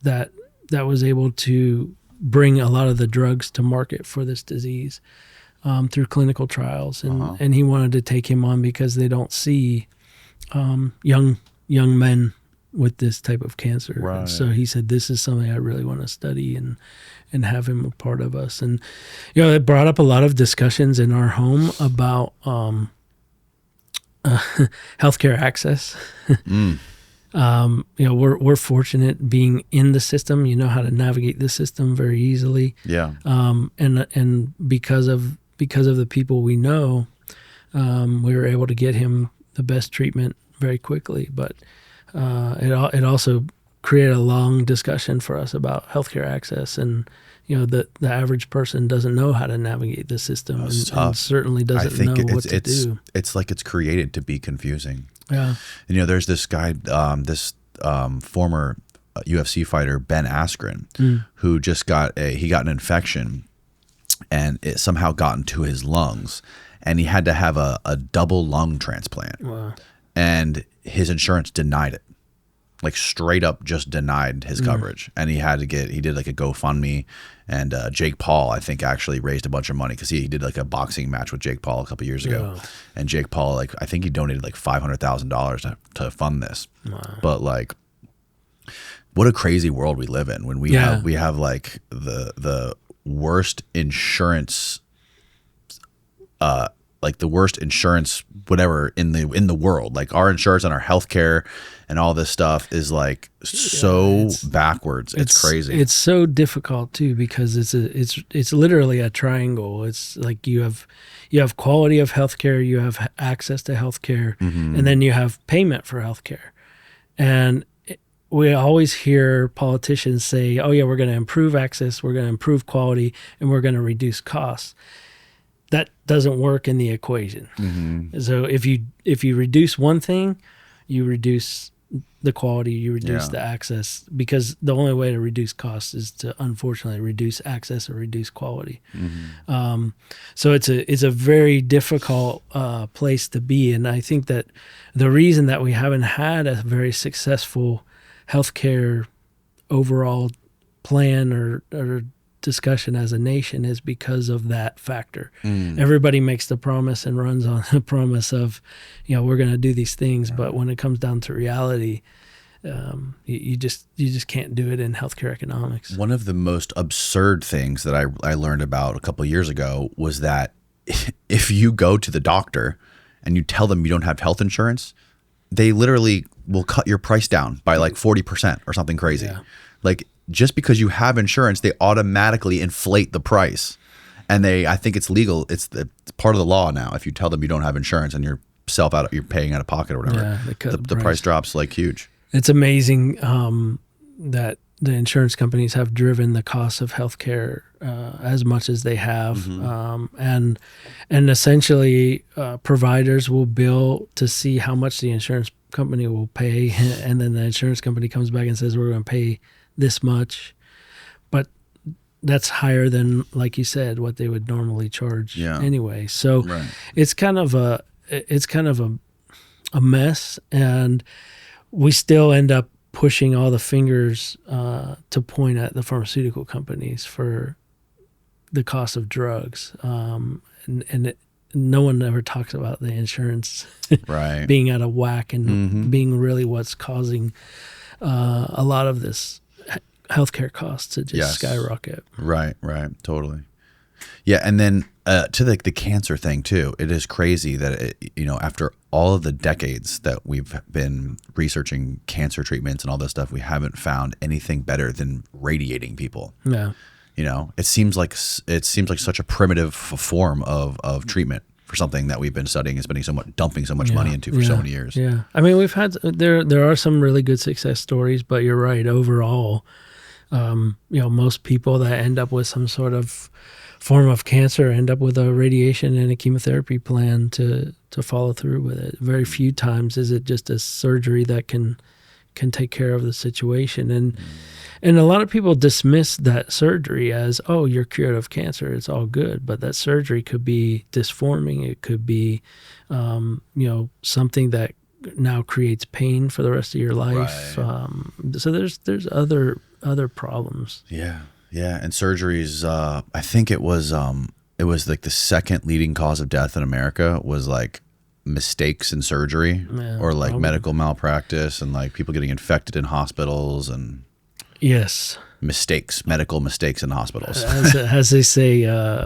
that was able to bring a lot of the drugs to market for this disease through clinical trials. And he wanted to take him on because they don't see young men with this type of cancer. Right. And so he said, this is something I really want to study and have him a part of us. And, it brought up a lot of discussions in our home about healthcare access. We're fortunate being in the system, how to navigate the system very easily. Yeah. And because of the people we know, we were able to get him the best treatment very quickly. But it also created a long discussion for us about healthcare access, and the average person doesn't know how to navigate the system, and certainly doesn't know what to do. It's like it's created to be confusing. Yeah, and there's this guy, former UFC fighter Ben Askren, who just got an infection, and it somehow got into his lungs, and he had to have a double lung transplant. Wow. And his insurance denied it, like straight up just denied his coverage. And he did like a GoFundMe, and Jake Paul, I think, actually raised a bunch of money because he did like a boxing match with Jake Paul a couple years ago. And Jake Paul, I think he donated like $500,000 to fund this. Wow. But like, what a crazy world we live in when we have like the worst insurance, like the worst insurance, whatever in the world. Like our insurance and our healthcare and all this stuff is like so backwards. It's crazy. It's so difficult too because it's literally a triangle. It's like you have quality of healthcare, you have access to healthcare, and then you have payment for healthcare. And we always hear politicians say, "Oh yeah, we're going to improve access, we're going to improve quality, and we're going to reduce costs." That doesn't work in the equation. So if you reduce one thing, you reduce the quality, you reduce the access, because the only way to reduce costs is to unfortunately reduce access or reduce quality. So it's a very difficult place to be, and I think that the reason that we haven't had a very successful healthcare overall plan or discussion as a nation is because of that factor. Everybody makes the promise and runs on the promise of, we're going to do these things, but when it comes down to reality, you just can't do it in healthcare economics. One of the most absurd things that I learned about a couple of years ago was that if you go to the doctor and you tell them you don't have health insurance, they literally will cut your price down by like 40% or something crazy. Like, just because you have insurance, they automatically inflate the price. And I think it's legal. It's part of the law now. If you tell them you don't have insurance and you're paying out of pocket or whatever, the price drops like huge. It's amazing that the insurance companies have driven the cost of healthcare as much as they have, and essentially providers will bill to see how much the insurance company will pay, and then the insurance company comes back and says we're going to pay this much, but that's higher than, like you said, what they would normally charge anyway. So it's kind of a mess, and we still end up pushing all the fingers to point at the pharmaceutical companies for the cost of drugs, and no one ever talks about the insurance being out of whack and being really what's causing a lot of this healthcare costs to just skyrocket. Right, totally. Yeah, and then to the cancer thing too, it is crazy that after all of the decades that we've been researching cancer treatments and all this stuff, we haven't found anything better than radiating people. Yeah, it seems like such a primitive form of treatment for something that we've been studying and dumping so much money into for so many years. Yeah, I mean, we've had there are some really good success stories, but you're right. Overall, most people that end up with some sort of form of cancer end up with a radiation and a chemotherapy plan to follow through with it. Very few times is it just a surgery that can take care of the situation. And a lot of people dismiss that surgery as, oh, you're cured of cancer, it's all good. But that surgery could be disforming. It could be, something that now creates pain for the rest of your life. Right. So there's other problems. Yeah. Yeah, and surgeries. I think it was like the second leading cause of death in America was like mistakes in surgery or like probably medical malpractice and like people getting infected in hospitals and medical mistakes in hospitals. As they say,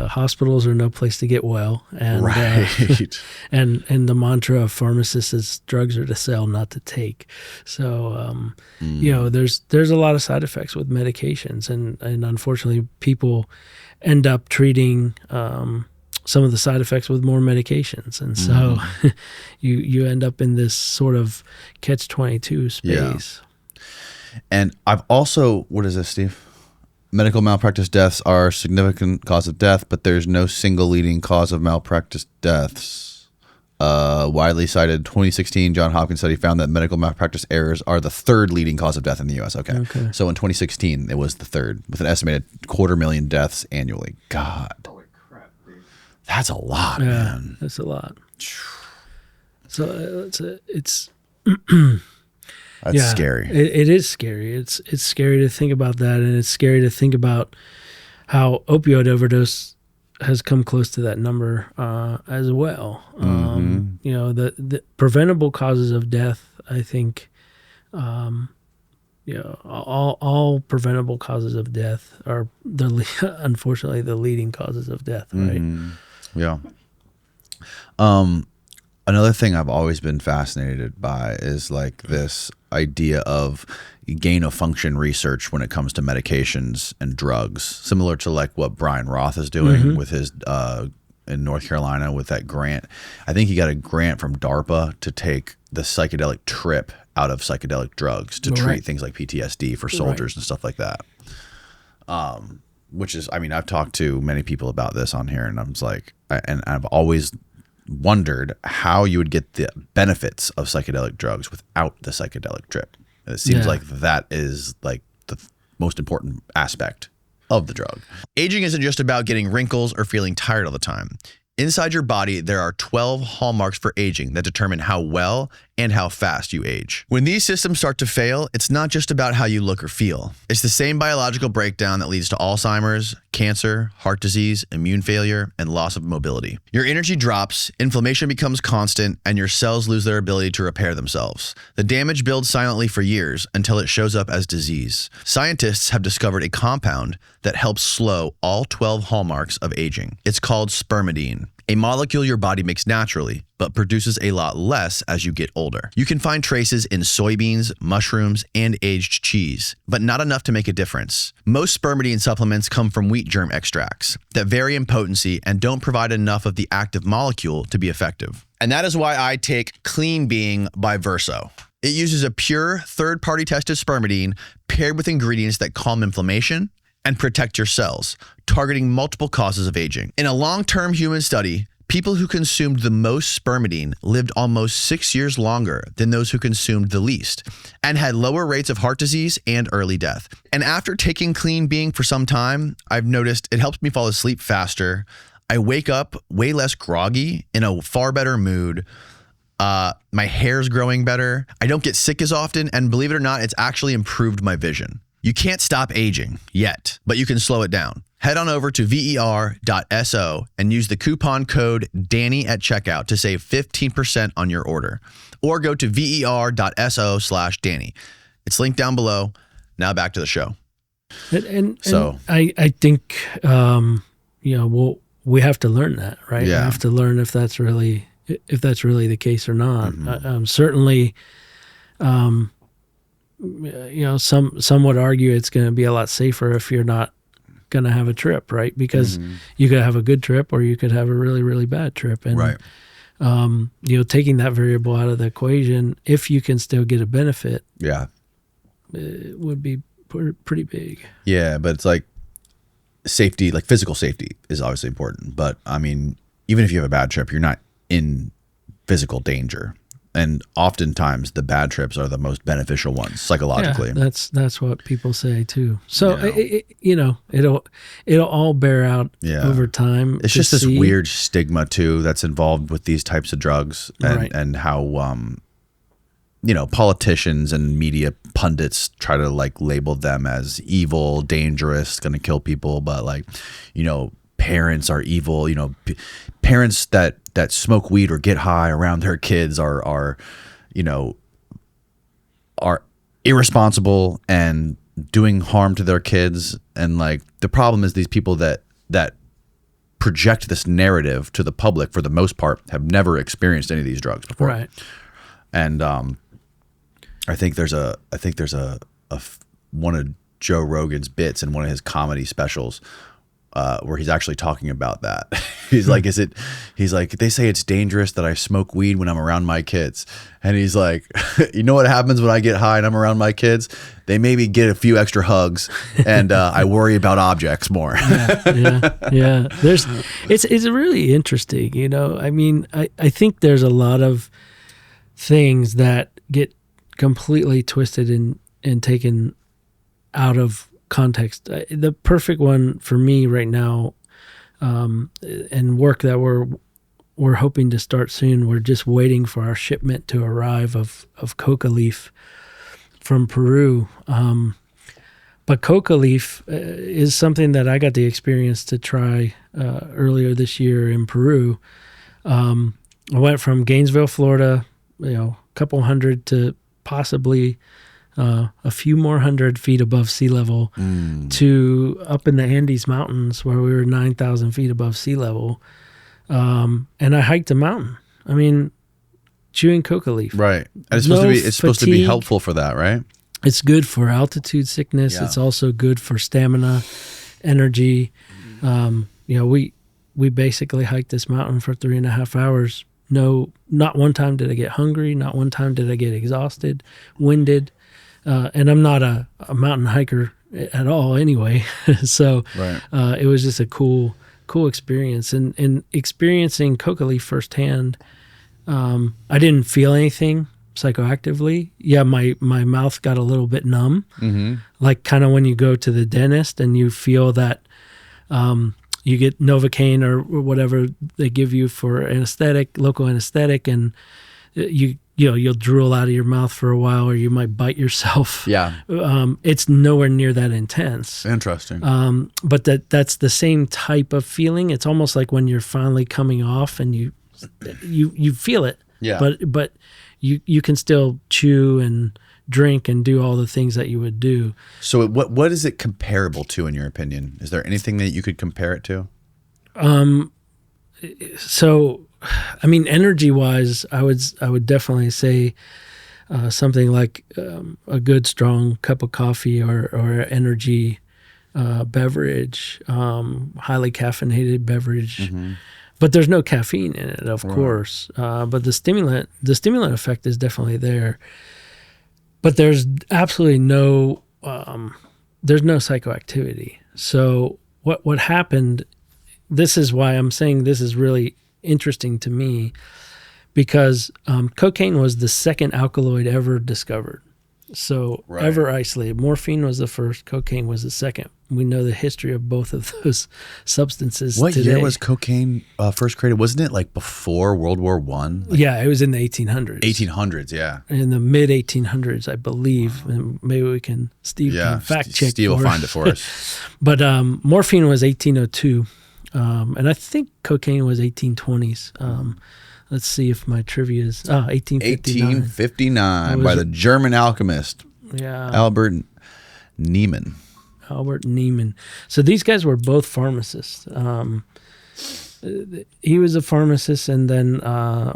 hospitals are no place to get well, and and the mantra of pharmacists is drugs are to sell, not to take. So there's a lot of side effects with medications, and unfortunately people end up treating some of the side effects with more medications, and so you end up in this sort of catch-22 space. Yeah. And I've also, what is this, Steve? Medical malpractice deaths are a significant cause of death, but there's no single leading cause of malpractice deaths. Widely cited 2016 Johns Hopkins study found that medical malpractice errors are the third leading cause of death in the U.S. Okay. So in 2016, it was the third, with an estimated 250,000 deaths annually. God. Holy crap, dude. That's a lot, man. That's a lot. So it's That's scary. It is scary. It's scary to think about that, and it's scary to think about how opioid overdose has come close to that number as well. The preventable causes of death, I think, all preventable causes of death are unfortunately the leading causes of death, right? Yeah. Another thing I've always been fascinated by is like this idea of gain of function research when it comes to medications and drugs, similar to like what Brian Roth is doing with his in North Carolina with that grant. I think he got a grant from DARPA to take the psychedelic trip out of psychedelic drugs to treat things like PTSD for soldiers and stuff like that. Which is, I mean, I've talked to many people about this on here, and I'm just like, and I've always wondered how you would get the benefits of psychedelic drugs without the psychedelic trip. And it seems like that is like the most important aspect of the drug. Aging isn't just about getting wrinkles or feeling tired all the time. Inside your body, there are 12 hallmarks for aging that determine how well and how fast you age. When these systems start to fail, it's not just about how you look or feel. It's the same biological breakdown that leads to Alzheimer's, cancer, heart disease, immune failure, and loss of mobility. Your energy drops, inflammation becomes constant, and your cells lose their ability to repair themselves. The damage builds silently for years until it shows up as disease. Scientists have discovered a compound that helps slow all 12 hallmarks of aging. It's called spermidine, a molecule your body makes naturally, but produces a lot less as you get older. You can find traces in soybeans, mushrooms, and aged cheese, but not enough to make a difference. Most spermidine supplements come from wheat germ extracts that vary in potency and don't provide enough of the active molecule to be effective. And that is why I take Clean Being by Verso. It uses a pure, third-party tested spermidine paired with ingredients that calm inflammation and protect your cells, targeting multiple causes of aging. In a long-term human study, people who consumed the most spermidine lived almost 6 years longer than those who consumed the least and had lower rates of heart disease and early death. And after taking Clean Being for some time, I've noticed it helps me fall asleep faster. I wake up way less groggy, in a far better mood. My hair's growing better. I don't get sick as often. And believe it or not, it's actually improved my vision. You can't stop aging yet, but you can slow it down. Head on over to ver.so and use the coupon code Danny at checkout to save 15% on your order. Or go to ver.so/Danny. It's linked down below. Now back to the show. And I think, we have to learn that, right? Yeah. We have to learn if that's really the case or not. Certainly, some would argue it's going to be a lot safer if you're not going to have a trip, right? Because you could have a good trip or you could have a really, really bad trip. And, right. Taking that variable out of the equation, if you can still get a benefit, it would be pretty big. Yeah, but it's like safety, like physical safety is obviously important. But I mean, even if you have a bad trip, you're not in physical danger. And oftentimes the bad trips are the most beneficial ones psychologically. Yeah, that's what people say too. So it'll all bear out over time. It's just this weird stigma too that's involved with these types of drugs, and how politicians and media pundits try to like label them as evil, dangerous, going to kill people, but parents are evil. Parents that smoke weed or get high around their kids are irresponsible and doing harm to their kids. And like the problem is these people that project this narrative to the public, for the most part, have never experienced any of these drugs before. Right. And I think there's one of Joe Rogan's bits in one of his comedy specials where he's actually talking about that. He's like, they say it's dangerous that I smoke weed when I'm around my kids. And he's like, you know what happens when I get high and I'm around my kids? They maybe get a few extra hugs and I worry about objects more. Yeah. It's really interesting. I mean, I think there's a lot of things that get completely twisted and taken out of context. The perfect one for me right now, and work that we're hoping to start soon. We're just waiting for our shipment to arrive of coca leaf from Peru. But coca leaf is something that I got the experience to try earlier this year in Peru. I went from Gainesville, Florida, a couple hundred to possibly a few more 100 feet above sea level to up in the Andes Mountains where we were 9,000 feet above sea level. And I hiked a mountain. I mean, chewing coca leaf. Right. And it's supposed to be helpful for that, right? It's good for altitude sickness. Yeah. It's also good for stamina, energy. We basically hiked this mountain for 3.5 hours. No, not one time did I get hungry. Not one time did I get exhausted, winded. And I'm not a mountain hiker at all anyway. So it was just a cool experience. And experiencing coca leaf firsthand, I didn't feel anything psychoactively. Yeah, my mouth got a little bit numb. Mm-hmm. Like kind of when you go to the dentist and you feel that you get Novocaine or whatever they give you for anesthetic, local anesthetic, and you'll drool out of your mouth for a while, or you might bite yourself. Yeah. It's nowhere near that intense. Interesting. But that's the same type of feeling. It's almost like when you're finally coming off and you feel it. Yeah. But you can still chew and drink and do all the things that you would do. So what is it comparable to, in your opinion? Is there anything that you could compare it to? So, I mean, energy-wise, I would definitely say something like a good strong cup of coffee or energy beverage, highly caffeinated beverage. Mm-hmm. But there's no caffeine in it, of course. But the stimulant effect is definitely there. but there's absolutely no there's no psychoactivity. So what happened? This is why I'm saying this is really interesting to me, because cocaine was the second alkaloid ever discovered. So ever isolated. Morphine was the first, cocaine was the second. We know the history of both of those substances. What today. year was cocaine first created? Wasn't it like before World War I? Yeah, it was in the 1800s. 1800s, yeah. In the mid 1800s, I believe. And maybe we can, Steve can fact check. Steve will find it for us. But morphine was 1802. And I think cocaine was 1820s. Let's see if my trivia is 1859. 1859 by the German alchemist Albert Niemann. Albert Niemann. So these guys were both pharmacists. He was a pharmacist, and then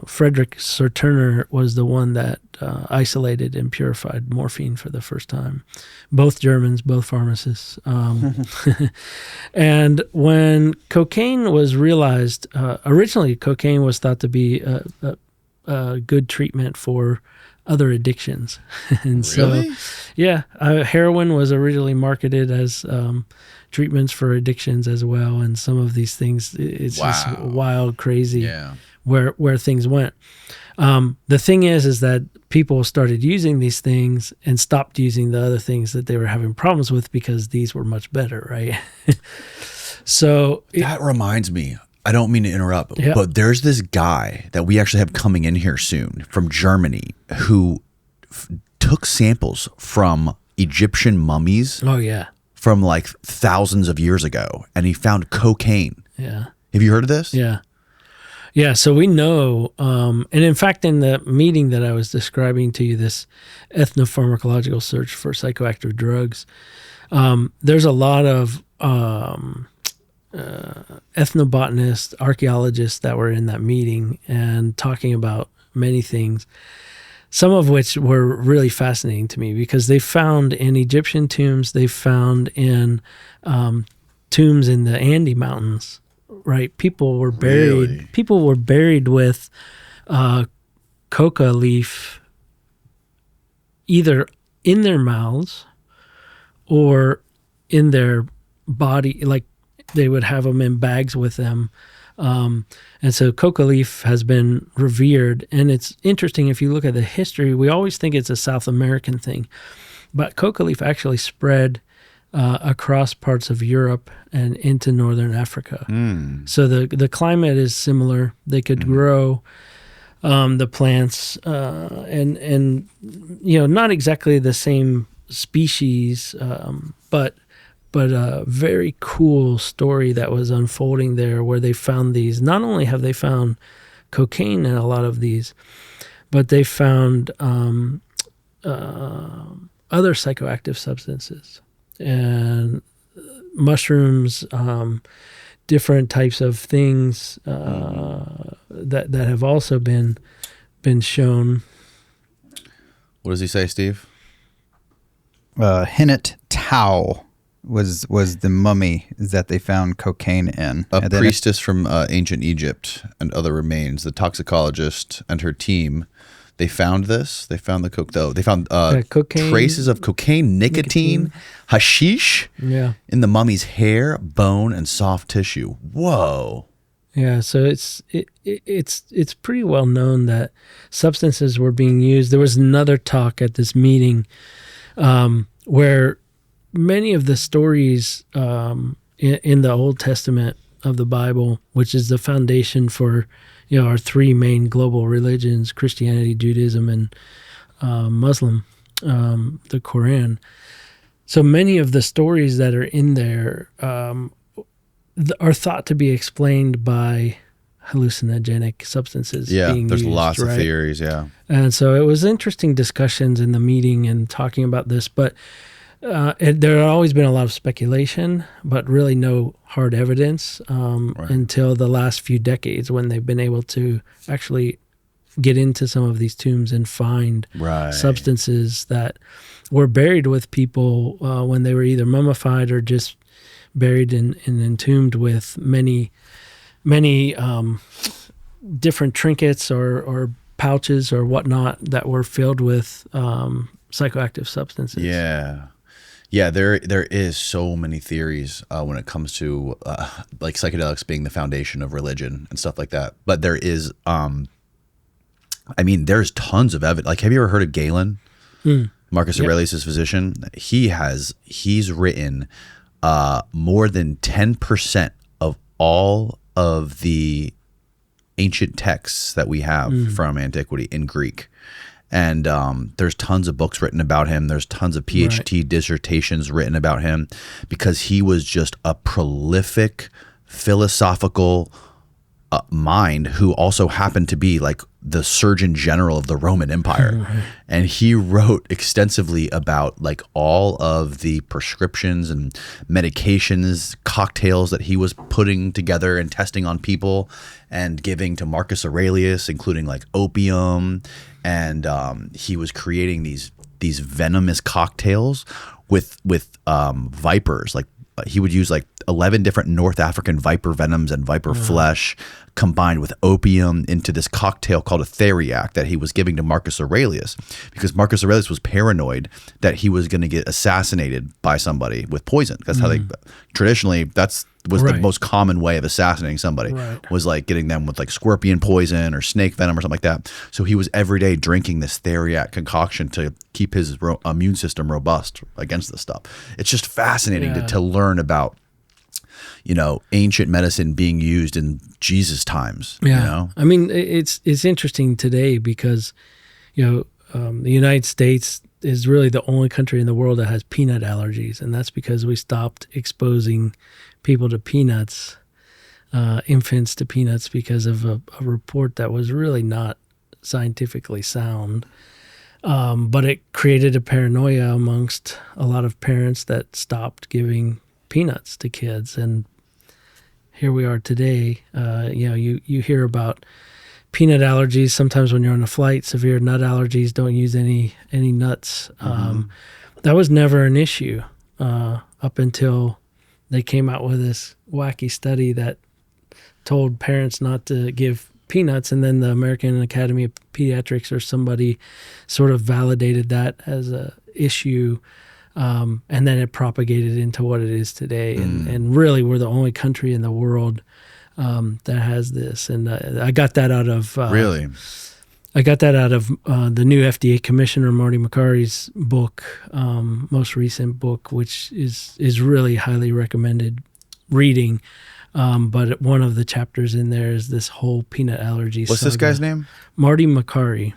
Frederick Serturner was the one that isolated and purified morphine for the first time. Both Germans, both pharmacists. And when cocaine was realized, originally cocaine was thought to be a good treatment for other addictions. And really? So, heroin was originally marketed as treatments for addictions as well, and some of these things, it's just wild, crazy where things went. The thing is that people started using these things and stopped using the other things that they were having problems with because these were much better, right? So that reminds me, I don't mean to interrupt, but there's this guy that we actually have coming in here soon from Germany who took samples from Egyptian mummies. Oh, yeah. From like thousands of years ago, and he found cocaine. Yeah. Have you heard of this? Yeah. Yeah, so we know, and in fact, in the meeting that I was describing to you, this ethnopharmacological search for psychoactive drugs, there's a lot of ethnobotanists, archaeologists that were in that meeting and talking about many things, some of which were really fascinating to me because they found in Egyptian tombs, they found in tombs in the Andes Mountains, right? People were buried with coca leaf either in their mouths or in their body, like they would have them in bags with them. And so coca leaf has been revered. And it's interesting, if you look at the history, we always think it's a South American thing. But coca leaf actually spread across parts of Europe and into northern Africa. So the climate is similar. They could grow the plants and you know, not exactly the same species, but a very cool story that was unfolding there where they found these. Not only have they found cocaine in a lot of these, but they found other psychoactive substances and mushrooms, different types of things that have also been shown. What does he say, Steve? Hinnet Tau was the mummy that they found cocaine in. A priestess from ancient Egypt and other remains. The toxicologist and her team, they found this. They found the coke, though. They found cocaine, traces of cocaine, nicotine, hashish in the mummy's hair, bone, and soft tissue. Whoa. Yeah, so it's pretty well known that substances were being used. There was another talk at this meeting where many of the stories in the Old Testament of the Bible, which is the foundation for, you know, our three main global religions, Christianity, Judaism, and Muslim, the Quran. So many of the stories that are in there are thought to be explained by hallucinogenic substances being there's used, lots right? of theories, And so it was interesting discussions in the meeting and talking about this, but there had always been a lot of speculation, but really no hard evidence until the last few decades when they've been able to actually get into some of these tombs and find substances that were buried with people when they were either mummified or just buried and entombed with many different trinkets or pouches or whatnot that were filled with psychoactive substances. Yeah. Yeah, there is so many theories when it comes to like psychedelics being the foundation of religion and stuff like that. But there is, there's tons of evidence. Like, have you ever heard of Galen? Marcus Aurelius' physician? He's written more than 10% of all of the ancient texts that we have from antiquity in Greek. And there's tons of books written about him. There's tons of PhD dissertations written about him because he was just a prolific philosophical mind who also happened to be like the Surgeon General of the Roman Empire. And he wrote extensively about like all of the prescriptions and medications, cocktails that he was putting together and testing on people and giving to Marcus Aurelius, including like opium. And he was creating these venomous cocktails with vipers. Like he would use like 11 different North African viper venoms and viper flesh combined with opium into this cocktail called a theriac that he was giving to Marcus Aurelius, because Marcus Aurelius was paranoid that he was going to get assassinated by somebody with poison. That's how they traditionally, was the most common way of assassinating somebody, was like getting them with like scorpion poison or snake venom or something like that. So he was every day drinking this theriac concoction to keep his immune system robust against this stuff. It's just fascinating to learn about, you know, ancient medicine being used in Jesus times. Yeah. You know? I mean, it's interesting today because, you know, the United States is really the only country in the world that has peanut allergies. And that's because we stopped exposing people to peanuts, infants to peanuts, because of a report that was really not scientifically sound. But it created a paranoia amongst a lot of parents that stopped giving peanuts to kids. And here we are today. You know, you hear about peanut allergies sometimes when you're on a flight, severe nut allergies, don't use any nuts. That was never an issue up until they came out with this wacky study that told parents not to give peanuts, and then the American Academy of Pediatrics or somebody sort of validated that as a issue. And then it propagated into what it is today. And really, we're the only country in the world that has this. And I got that out of Really? I got that out of the new FDA Commissioner Marty McCurdy's book, most recent book, which is really highly recommended reading. But one of the chapters in there is this whole peanut allergy. What's this guy's name? Marty McCurdy.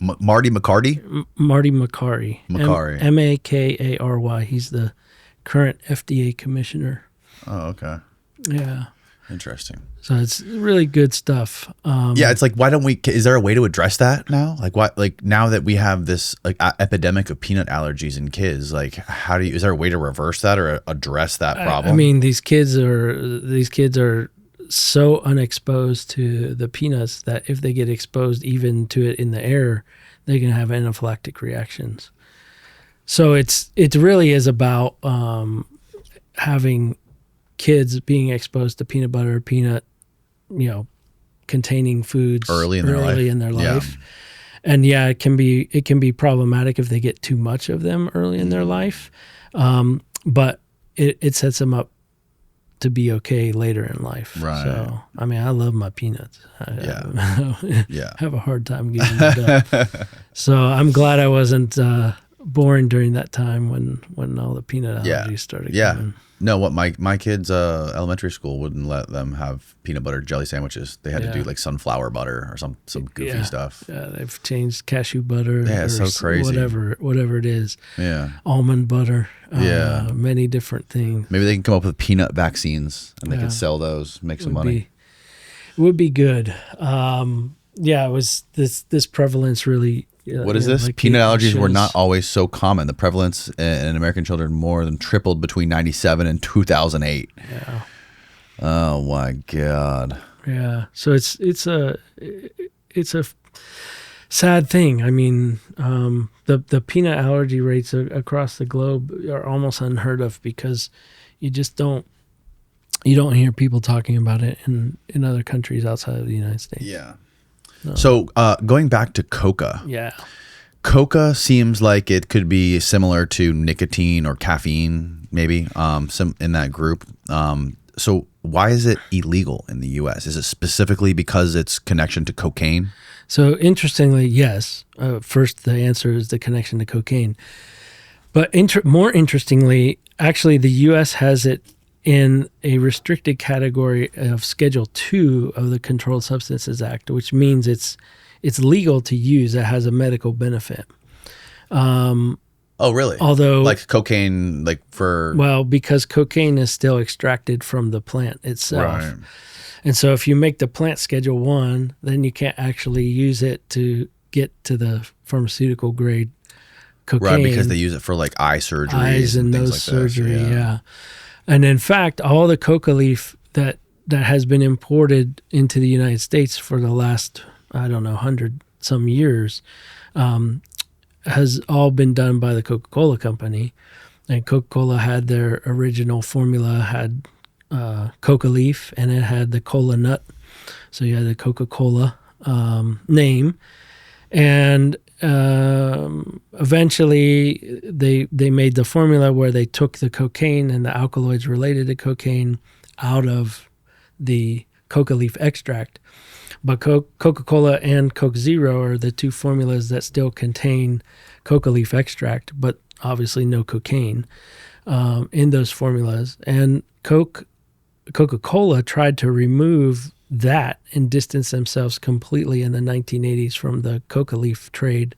Marty McCarty? Marty McCurdy. McCurdy. McCary. He's the current FDA commissioner. Oh, okay. Yeah. Interesting. So it's really good stuff. Yeah, it's like, why don't we? Is there a way to address that now? Like, what? Like now that we have this like epidemic of peanut allergies in kids, like, how do you? Is there a way to reverse that or address that problem? I mean, these kids are so unexposed to the peanuts that if they get exposed even to it in the air, they can have anaphylactic reactions. So it really is about having kids being exposed to peanut butter, peanut, containing foods early in their life. And yeah, it can be problematic if they get too much of them early in their life. But it sets them up to be okay later in life. Right. So, I mean, I love my peanuts. I have a hard time getting it up. So I'm glad I wasn't born during that time when all the peanut allergies started coming. No, what my kids' elementary school wouldn't let them have peanut butter jelly sandwiches. They had to do like sunflower butter or some goofy stuff. Yeah, they've changed cashew butter. Yeah, it's so crazy. Whatever it is. Yeah. Almond butter. Many different things. Maybe they can come up with peanut vaccines and they can sell those, make some money. Would be good. It was this prevalence really. What is this? Like peanut allergies were not always so common. The prevalence in American children more than tripled between 1997 and 2008. Yeah. Oh my God. Yeah. So it's a sad thing. I mean, the peanut allergy rates across the globe are almost unheard of because you don't hear people talking about it in other countries outside of the United States. Yeah. So going back to coca. Yeah. Coca seems like it could be similar to nicotine or caffeine, maybe, some in that group. So why is it illegal in the U.S.? Is it specifically because its connection to cocaine? So interestingly, yes. First, the answer is the connection to cocaine. But more interestingly, actually, the U.S. has it in a restricted category of Schedule 2 of the Controlled Substances Act, which means it's legal to use. It has a medical benefit. Oh, really? Although, like cocaine, like for... Well, because cocaine is still extracted from the plant itself. Right. And so if you make the plant Schedule 1, then you can't actually use it to get to the pharmaceutical grade cocaine. Right, because they use it for like eye surgeries. Eyes and things nose like surgery, that. yeah. And in fact, all the coca leaf that has been imported into the United States for the last, 100 some years, has all been done by the Coca-Cola company. And Coca-Cola had their original formula, had coca leaf, and it had the cola nut. So you had the Coca-Cola name. And eventually they made the formula where they took the cocaine and the alkaloids related to cocaine out of the coca leaf extract. But Coca-Cola and Coke Zero are the two formulas that still contain coca leaf extract, but obviously no cocaine in those formulas. And Coca-Cola tried to remove that and distance themselves completely in the 1980s from the coca leaf trade.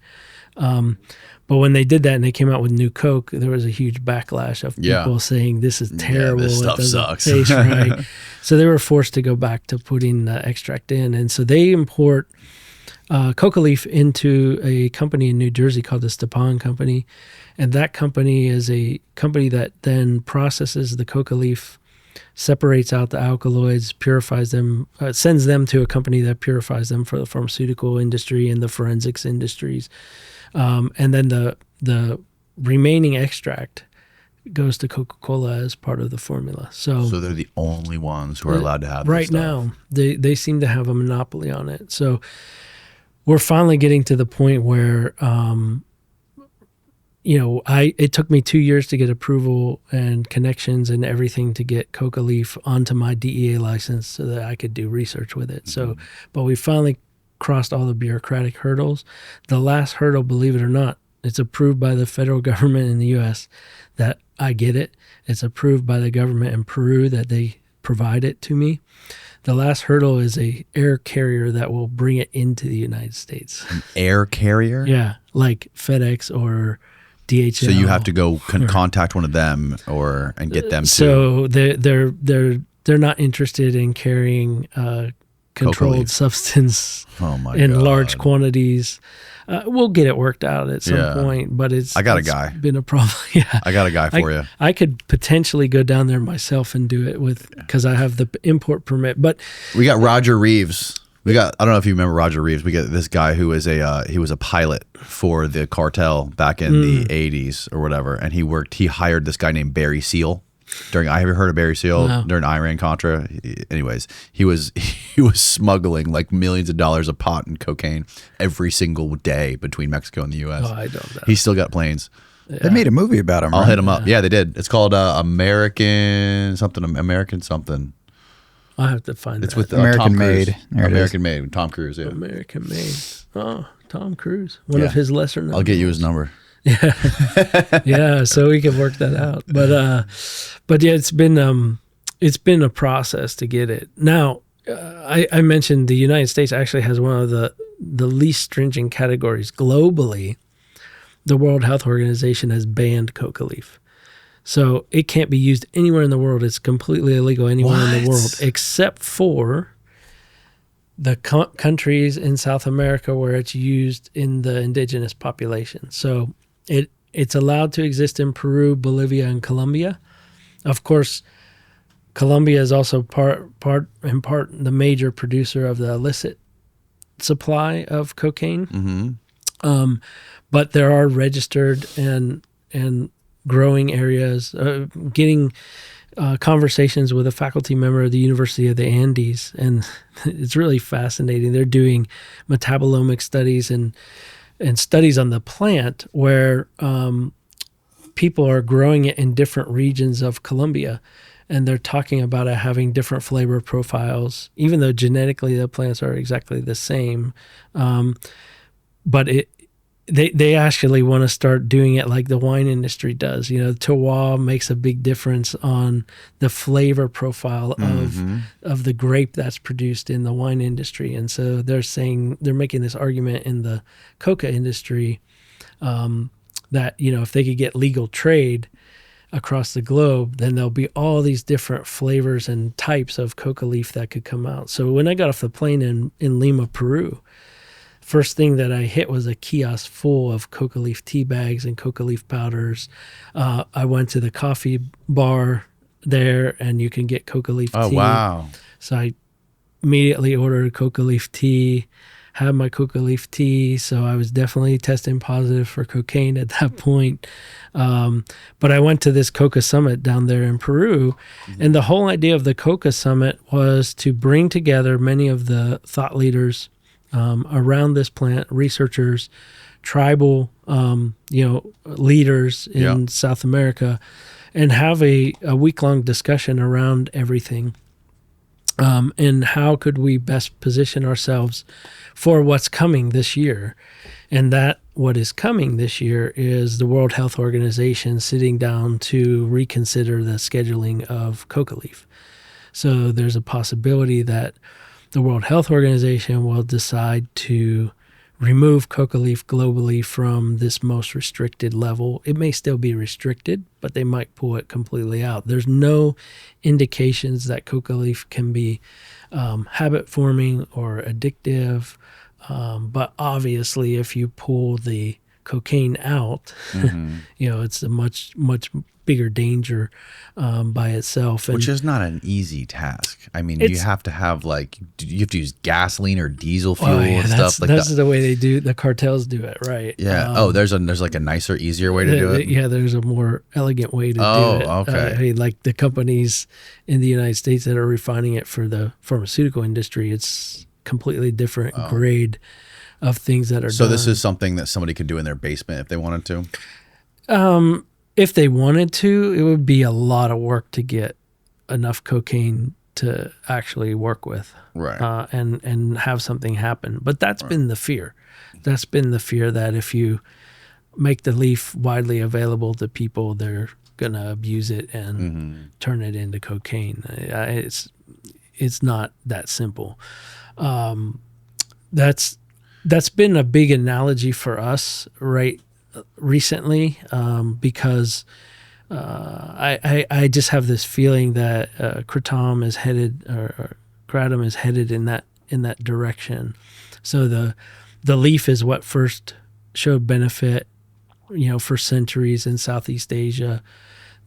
But when they did that and they came out with new Coke, there was a huge backlash of people saying this is terrible. Yeah, this stuff it doesn't sucks. taste right. So they were forced to go back to putting the extract in. And so they import coca leaf into a company in New Jersey called the Stepan Company. And that company is a company that then processes the coca leaf, separates out the alkaloids, purifies them, sends them to a company that purifies them for the pharmaceutical industry and the forensics industries. And then the remaining extract goes to Coca-Cola as part of the formula. So they're the only ones who are allowed to have this right stuff. now. They seem to have a monopoly on it. So we're finally getting to the point where it took me 2 years to get approval and connections and everything to get coca leaf onto my DEA license so that I could do research with it. So, but we finally crossed all the bureaucratic hurdles. The last hurdle, believe it or not, it's approved by the federal government in the U.S. that I get it. It's approved by the government in Peru that they provide it to me. The last hurdle is a air carrier that will bring it into the United States. An air carrier? Yeah, like FedEx or DHL. So you have to go contact one of them and get them to. So they're not interested in carrying controlled substance in large quantities. We'll get it worked out at some point, but I got a guy. Been a problem. Yeah, I got a guy for you. I could potentially go down there myself and do it because I have the import permit. But we got Roger Reeves. I don't know if you remember Roger Reeves. We got this guy who was he was a pilot for the cartel back in the 80s or whatever, and he hired this guy named Barry Seal. Have you ever heard of Barry Seal during Iran-Contra? Anyways, he was smuggling like millions of dollars of pot and cocaine every single day between Mexico and the U.S. Oh, I don't know. He's still got planes. Yeah. They made a movie about him. I'll hit him up. Yeah, they did. It's called American something. I'll have to find It's that. with American Tom Made. Cruise. American Made with Tom Cruise. Yeah. American Made. Oh, Tom Cruise. One of his lesser known. I'll get you his number. Yeah, so we can work that out. But yeah, it's been a process to get it. Now, I mentioned the United States actually has one of the least stringent categories globally. The World Health Organization has banned coca leaf. So it can't be used anywhere in the world. It's completely illegal anywhere in the world except for the countries in South America where it's used in the indigenous population. So it's allowed to exist in Peru, Bolivia, and Colombia. Of course, Colombia is also part the major producer of the illicit supply of cocaine. Mm-hmm. But there are registered and growing areas. Getting conversations with a faculty member of the University of the Andes, and it's really fascinating. They're doing metabolomic studies and and studies on the plant where people are growing it in different regions of Colombia, and they're talking about it having different flavor profiles, even though genetically the plants are exactly the same. But they actually want to start doing it like the wine industry does. You know, terroir makes a big difference on the flavor profile of the grape that's produced in the wine industry. And so they're making this argument in the coca industry that, you know, if they could get legal trade across the globe, then there'll be all these different flavors and types of coca leaf that could come out. So when I got off the plane in Lima, Peru, first thing that I hit was a kiosk full of coca leaf tea bags and coca leaf powders. I went to the coffee bar there, and you can get coca leaf tea. Oh, wow. So I immediately ordered coca leaf tea, had my coca leaf tea. So I was definitely testing positive for cocaine at that point. But I went to this coca summit down there in Peru. And the whole idea of the coca summit was to bring together many of the thought leaders around this plant, researchers, tribal, leaders in South America, and have a week-long discussion around everything. And how could we best position ourselves for what's coming this year? And that what is coming this year is the World Health Organization sitting down to reconsider the scheduling of coca leaf. So there's a possibility that the World Health Organization will decide to remove coca leaf globally from this most restricted level. It may still be restricted, but they might pull it completely out. There's no indications that coca leaf can be habit forming or addictive. But obviously, if you pull the cocaine out, it's a much, much bigger danger by itself. Which is not an easy task. I mean, you have to have you have to use gasoline or diesel fuel and stuff like that. That's the way they do. The cartels do it, right? Yeah. There's like a nicer, easier way to do it. Yeah, there's a more elegant way to do it. Okay. I mean, like the companies in the United States that are refining it for the pharmaceutical industry, it's completely different grade of things that are So done. this is something that somebody could do in their basement if they wanted to? If they wanted to, it would be a lot of work to get enough cocaine to actually work with, right? And have something happen. But that's been the fear. That's been the fear that if you make the leaf widely available to people, they're gonna abuse it and turn it into cocaine. It's not that simple. That's been a big analogy for us, right? Recently, because I just have this feeling that Kratom is headed in that direction. So the leaf is what first showed benefit, for centuries in Southeast Asia.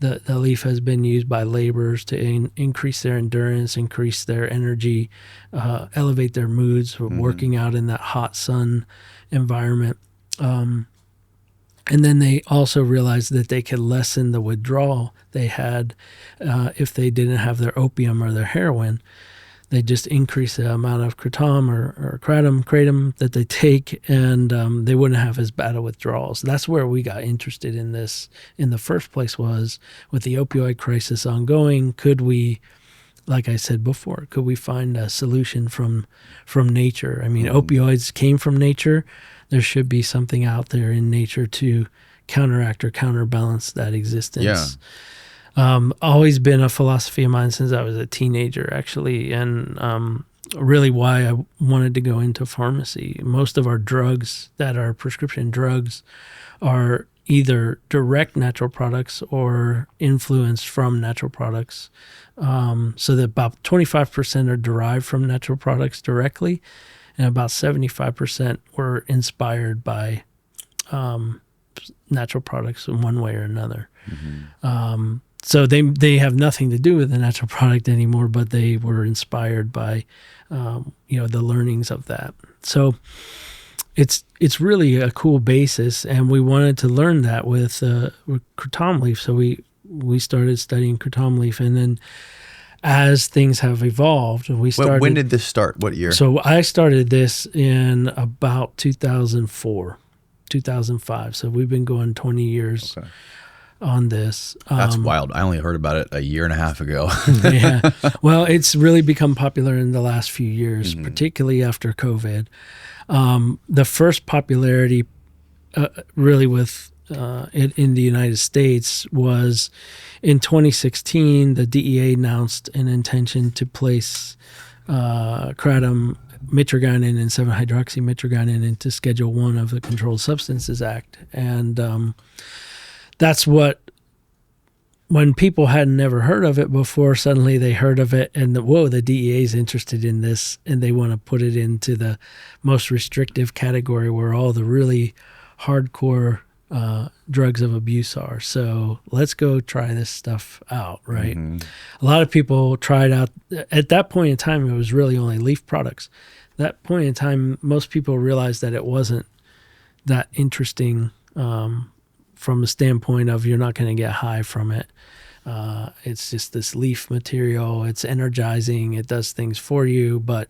The leaf has been used by laborers to increase their endurance, increase their energy, elevate their moods for working out in that hot sun environment. And then they also realized that they could lessen the withdrawal they had if they didn't have their opium or their heroin. They just increase the amount of kratom or kratom that they take, and they wouldn't have as bad of withdrawals. That's where we got interested in this in the first place, was with the opioid crisis ongoing. Could we, like I said before, could we find a solution from nature? I mean, opioids came from nature. There should be something out there in nature to counteract or counterbalance that existence. Yeah. Always been a philosophy of mine since I was a teenager, actually, and really why I wanted to go into pharmacy. Most of our drugs that are prescription drugs are either direct natural products or influenced from natural products. So that about 25% are derived from natural products directly, and about 75% were inspired by natural products in one way or another. So they have nothing to do with the natural product anymore, but they were inspired by the learnings of that. So it's really a cool basis, and we wanted to learn that with kratom leaf. So we started studying kratom leaf, and then as things have evolved, we started. When did this start? What year? So I started this in about 2004. 2005. So we've been going 20 years on this. That's wild. I only heard about it a year and a half ago. Yeah. Well, it's really become popular in the last few years, particularly after COVID. The first popularity really with it in the United States was in 2016. The DEA announced an intention to place kratom, mitragynine, and 7-hydroxymitragynine into Schedule 1 of the Controlled Substances Act. And that's what, when people had never heard of it before, suddenly they heard of it and the DEA is interested in this and they want to put it into the most restrictive category where all the really hardcore drugs of abuse are. So let's go try this stuff out, right? A lot of people tried out. At that point in time, it was really only leaf products. That point in time, most people realized that it wasn't that interesting from the standpoint of you're not going to get high from it. It's just this leaf material. It's energizing. It does things for you, but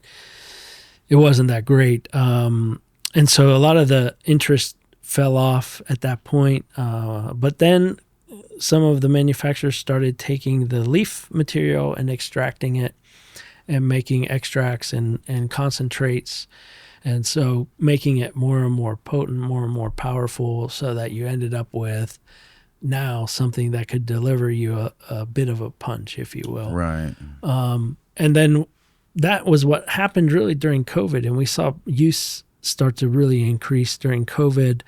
it wasn't that great. And so a lot of the interest fell off at that point. But then some of the manufacturers started taking the leaf material and extracting it and making extracts and concentrates. And so making it more and more potent, more and more powerful, so that you ended up with now something that could deliver you a bit of a punch, if you will. Right. And then that was what happened really during COVID. And we saw use start to really increase during COVID.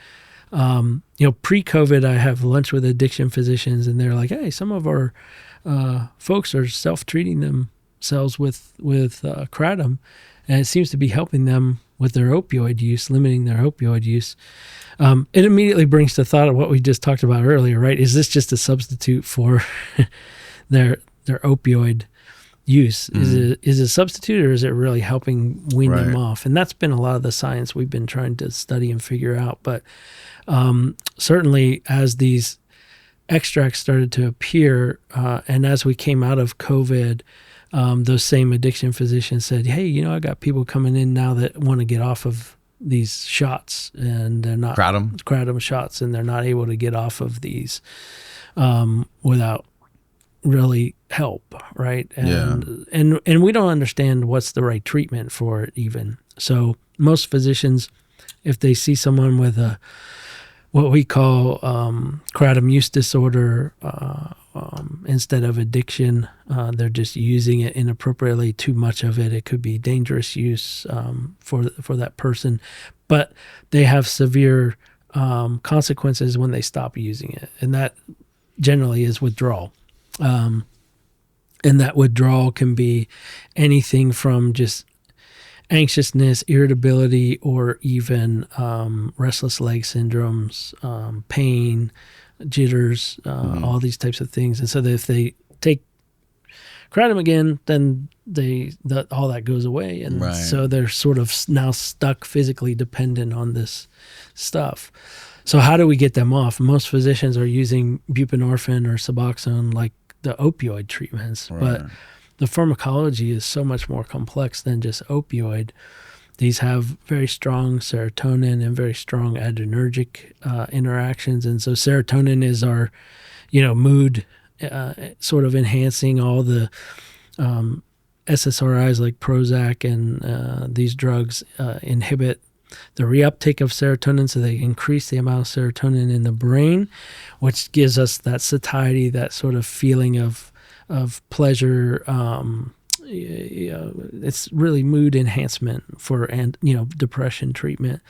Pre-COVID, I have lunch with addiction physicians, and they're like, hey, some of our folks are self-treating themselves with kratom, and it seems to be helping them with their opioid use, limiting their opioid use. It immediately brings to thought of what we just talked about earlier, right? Is this just a substitute for their opioid use? Is it a substitute, or is it really helping wean them off? And that's been a lot of the science we've been trying to study and figure out. But certainly as these extracts started to appear, and as we came out of COVID, those same addiction physicians said, hey, I got people coming in now that want to get off of these shots, and they're not kratom shots, and they're not able to get off of these without really help, right? And we don't understand what's the right treatment for it even. So most physicians, if they see someone with what we call kratom use disorder, instead of addiction, they're just using it inappropriately, too much of it. It could be dangerous use for that person, but they have severe consequences when they stop using it, and that generally is withdrawal. And that withdrawal can be anything from just anxiousness, irritability, or even restless leg syndromes, pain, jitters, all these types of things. And so that if they take kratom again, then all that goes away. And so they're sort of now stuck physically dependent on this stuff. So how do we get them off? Most physicians are using buprenorphine or Suboxone, like the opioid treatments, but the pharmacology is so much more complex than just opioid. These have very strong serotonin and very strong adrenergic interactions. And so serotonin is our, mood sort of enhancing. All the SSRIs like Prozac and these drugs inhibit the reuptake of serotonin, so they increase the amount of serotonin in the brain, which gives us that satiety, that sort of feeling of pleasure. It's really mood enhancement for depression treatment.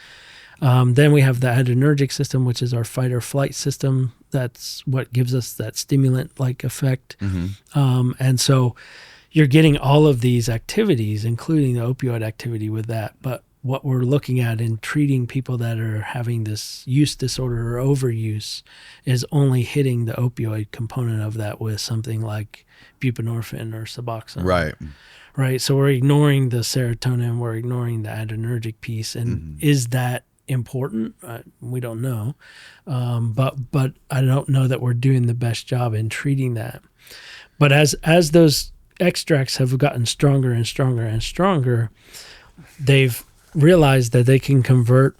Then we have the adrenergic system, which is our fight or flight system. That's what gives us that stimulant-like effect. And so you're getting all of these activities, including the opioid activity with that. But what we're looking at in treating people that are having this use disorder or overuse is only hitting the opioid component of that with something like buprenorphine or Suboxone. Right. So we're ignoring the serotonin, we're ignoring the adrenergic piece. And is that important? We don't know. But I don't know that we're doing the best job in treating that. But as those extracts have gotten stronger and stronger and stronger, they've realized that they can convert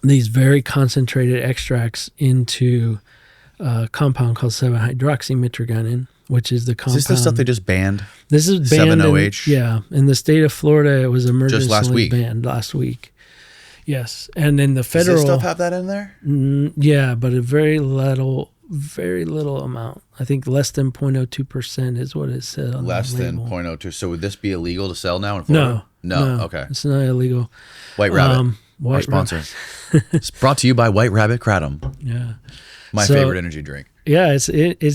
these very concentrated extracts into a compound called 7-hydroxymitragynine, which is the compound. Is this the stuff they just banned? This is banned 7-OH? in the state of Florida. It was Just last emergency week. banned last week. Yes, and in the federal. Does this stuff have that in there? Yeah, but a very little amount. I think less than 0.02% is what it said on Less the than label. 0.02. So would this be illegal to sell now in Florida? No. Okay. It's not illegal. White Rabbit, our White sponsor. It's brought to you by White Rabbit Kratom, Yeah. my favorite energy drink. Yeah, it's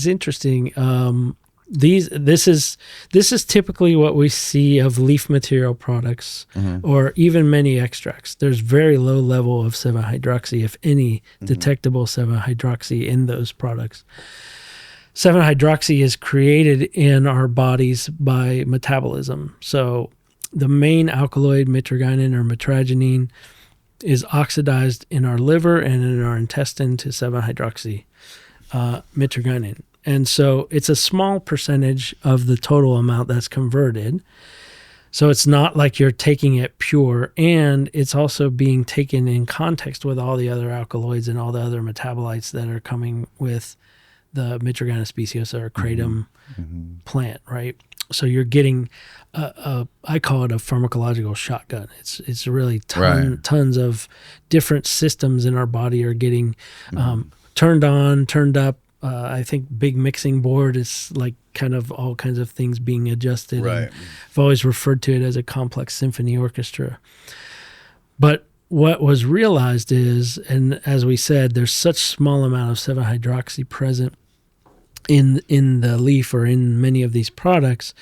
interesting. This is typically what we see of leaf material products, or even many extracts. There's very low level of 7-hydroxy, if any, detectable 7-hydroxy in those products. 7-hydroxy is created in our bodies by metabolism. So the main alkaloid, mitragynine or mitragynine, is oxidized in our liver and in our intestine to 7-hydroxy mitragynine. And so it's a small percentage of the total amount that's converted. So it's not like you're taking it pure, and it's also being taken in context with all the other alkaloids and all the other metabolites that are coming with the mitragynous speciosa or kratom plant, right? So you're getting, I call it a pharmacological shotgun. It's really tons of different systems in our body are getting turned on, turned up. I think big mixing board is like kind of all kinds of things being adjusted. Right. I've always referred to it as a complex symphony orchestra. But what was realized is, and as we said, there's such small amount of 7-hydroxy present in the leaf or in many of these products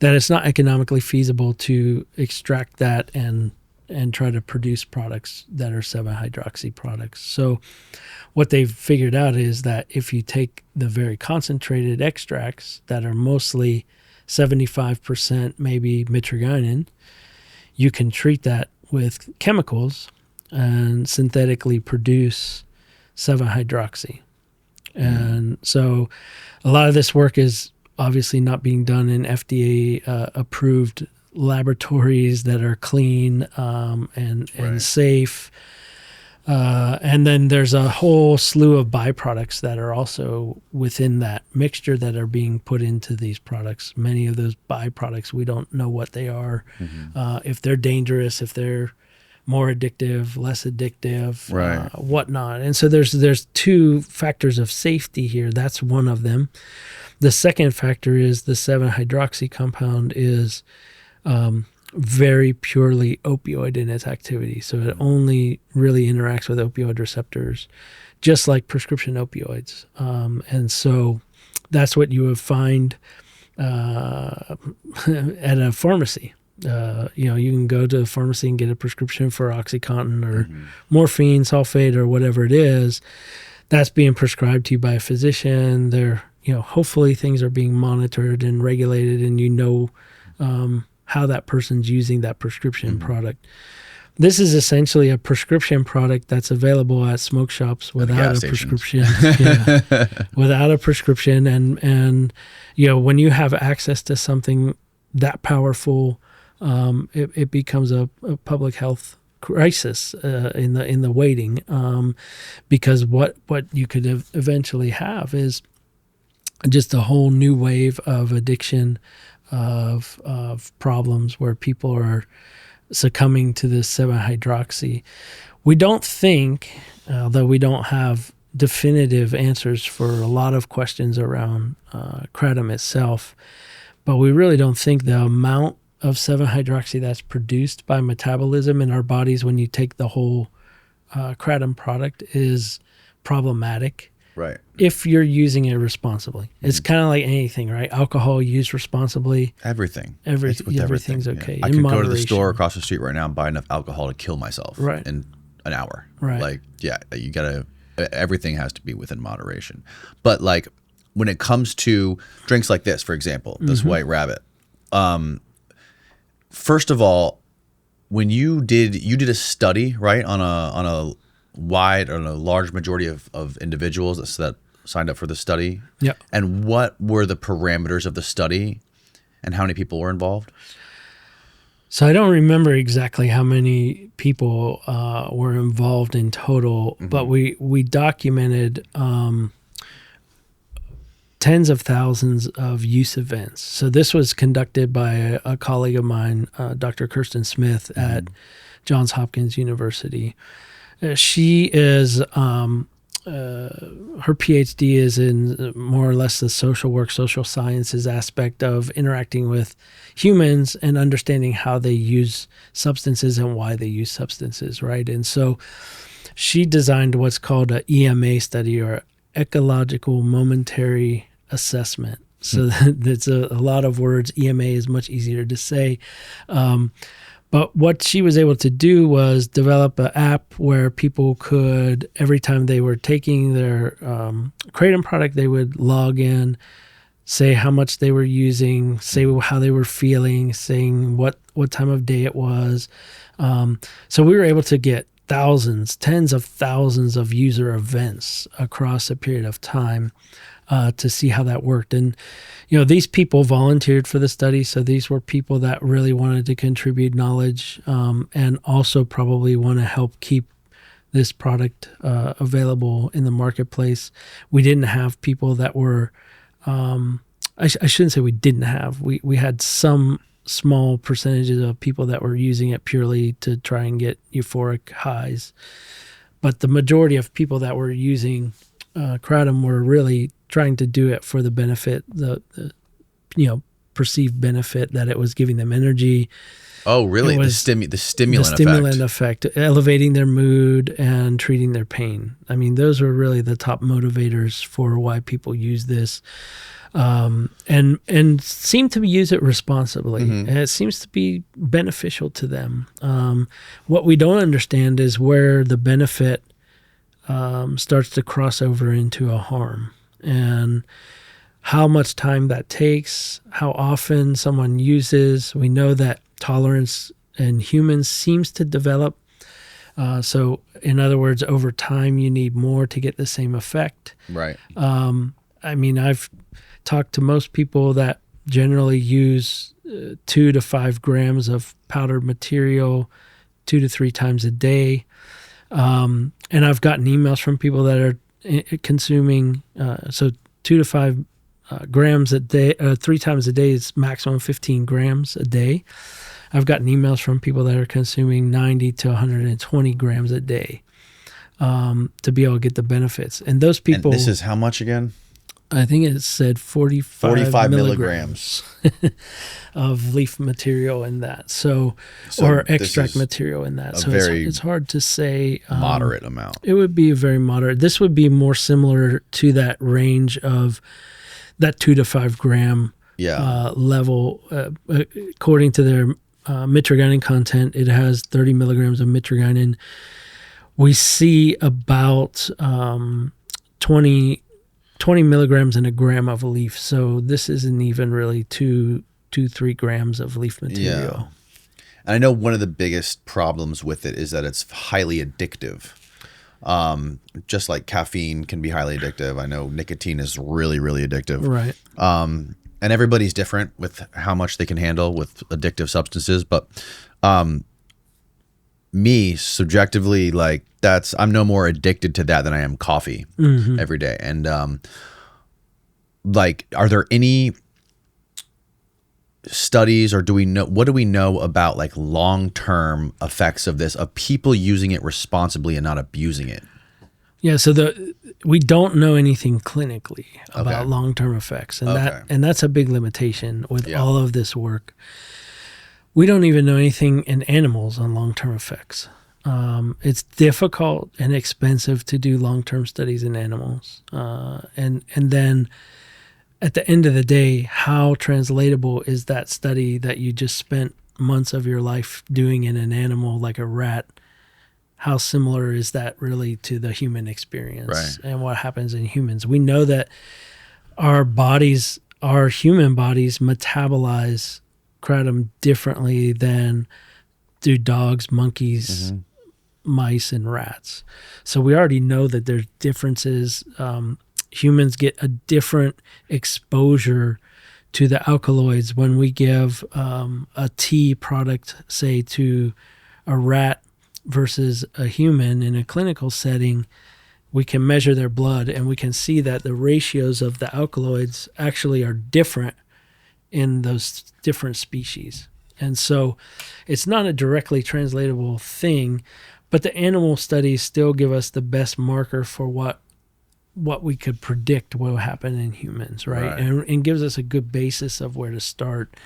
that it's not economically feasible to extract that and try to produce products that are 7-hydroxy products. So what they've figured out is that if you take the very concentrated extracts that are mostly 75% maybe mitragynine, you can treat that with chemicals and synthetically produce 7-hydroxy. And so a lot of this work is obviously not being done in FDA approved laboratories that are clean and safe. And then there's a whole slew of byproducts that are also within that mixture that are being put into these products. Many of those byproducts, we don't know what they are, if they're dangerous, if they're more addictive, less addictive, whatnot. And so there's two factors of safety here. That's one of them. The second factor is the 7-hydroxy compound is very purely opioid in its activity. So it only really interacts with opioid receptors, just like prescription opioids. And so that's what you would find at a pharmacy. You can go to the pharmacy and get a prescription for OxyContin or morphine, sulfate, or whatever it is. That's being prescribed to you by a physician. They're, hopefully things are being monitored and regulated, and how that person's using that prescription product. This is essentially a prescription product that's available at smoke shops without a prescription. Without a prescription, and when you have access to something that powerful, it becomes a public health crisis in the waiting, because what you could eventually have is just a whole new wave of addiction, of problems where people are succumbing to this 7-hydroxy. We don't think, although we don't have definitive answers for a lot of questions around kratom itself, but we really don't think the amount of 7-hydroxy that's produced by metabolism in our bodies when you take the whole kratom product is problematic. Right. If you're using it responsibly. It's kind of like anything, right? Alcohol used responsibly. Everything's Everything's okay. Yeah. I could go to the store across the street right now and buy enough alcohol to kill myself in an hour. Right. You gotta, everything has to be within moderation. But like when it comes to drinks like this, for example, this White Rabbit, first of all, when you did a study, right, on a large majority of individuals that signed up for the study. Yeah. And what were the parameters of the study, and how many people were involved? So I don't remember exactly how many people were involved in total, but we documented tens of thousands of use events. So this was conducted by a colleague of mine, Dr. Kirsten Smith at Johns Hopkins University. She is, her PhD is in more or less the social work, social sciences aspect of interacting with humans and understanding how they use substances and why they use substances, right? And so she designed what's called an EMA study, or ecological momentary assessment. So that's a lot of words. EMA is much easier to say. But what she was able to do was develop an app where people could, every time they were taking their Kratom product, they would log in, say how much they were using, say how they were feeling, saying what time of day it was. So we were able to get thousands, tens of thousands of user events across a period of time to see how that worked. And, these people volunteered for the study. So these were people that really wanted to contribute knowledge and also probably want to help keep this product available in the marketplace. We didn't have people that were, I shouldn't say we didn't have, we had some small percentages of people that were using it purely to try and get euphoric highs. But the majority of people that were using Kratom were really trying to do it for the benefit, the perceived benefit that it was giving them energy. Oh, really? The stimulant effect, elevating their mood and treating their pain. I mean, those were really the top motivators for why people use this, and seem to use it responsibly. And it seems to be beneficial to them. What we don't understand is where the benefit starts to cross over into a harm, and how much time that takes, how often someone uses. We know that tolerance in humans seems to develop. So in other words, over time, you need more to get the same effect. Right. I mean, I've talked to most people that generally use 2 to 5 grams of powdered material 2 to 3 times a day. And I've gotten emails from people that are consuming, so 2 to 5 grams a day, 3 times a day is maximum 15 grams a day. I've gotten emails from people that are consuming 90 to 120 grams a day to be able to get the benefits. And those people... And this is how much again? I think it said 45 milligrams of leaf material in that. So or extract material in that. So it's hard to say. Moderate amount. It would be very moderate. This would be more similar to that range of that 2 to 5 gram level. According to their mitragynine content, it has 30 milligrams of mitragynine. We see about 20 milligrams in a gram of leaf. So this isn't even really 3 grams of leaf material. Yeah. And I know one of the biggest problems with it is that it's highly addictive. Just like caffeine can be highly addictive. I know nicotine is really, really addictive. Right. And everybody's different with how much they can handle with addictive substances. But me, subjectively, like I'm no more addicted to that than I am coffee every day. And like, are there any studies, or what do we know about like long-term effects of this, of people using it responsibly and not abusing it? Yeah, so we don't know anything clinically about long-term effects, and that's a big limitation with all of this work. We don't even know anything in animals on long-term effects. It's difficult and expensive to do long-term studies in animals, and then at the end of the day, how translatable is that study that you just spent months of your life doing in an animal like a rat? How similar is that really to the human experience and what happens in humans? We know that our human bodies metabolize kratom differently than do dogs, monkeys, mice, and rats. So we already know that there's differences. Humans get a different exposure to the alkaloids when we give a tea product, say, to a rat versus a human in a clinical setting. We can measure their blood and we can see that the ratios of the alkaloids actually are different in those different species. And so it's not a directly translatable thing, but the animal studies still give us the best marker for what we could predict will happen in humans, right? And gives us a good basis of where to start.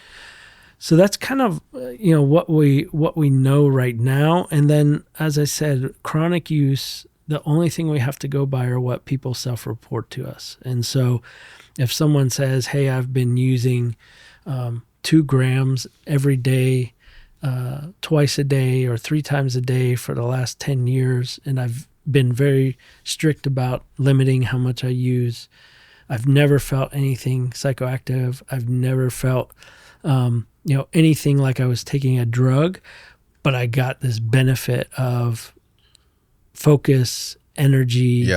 So that's kind of what we know right now. And then, as I said, chronic use, the only thing we have to go by are what people self-report to us. And so if someone says, hey, I've been using 2 grams every day, twice a day or 3 times a day for the last 10 years, and I've been very strict about limiting how much I use. I've never felt anything psychoactive. I've never felt, anything like I was taking a drug, but I got this benefit of focus, energy,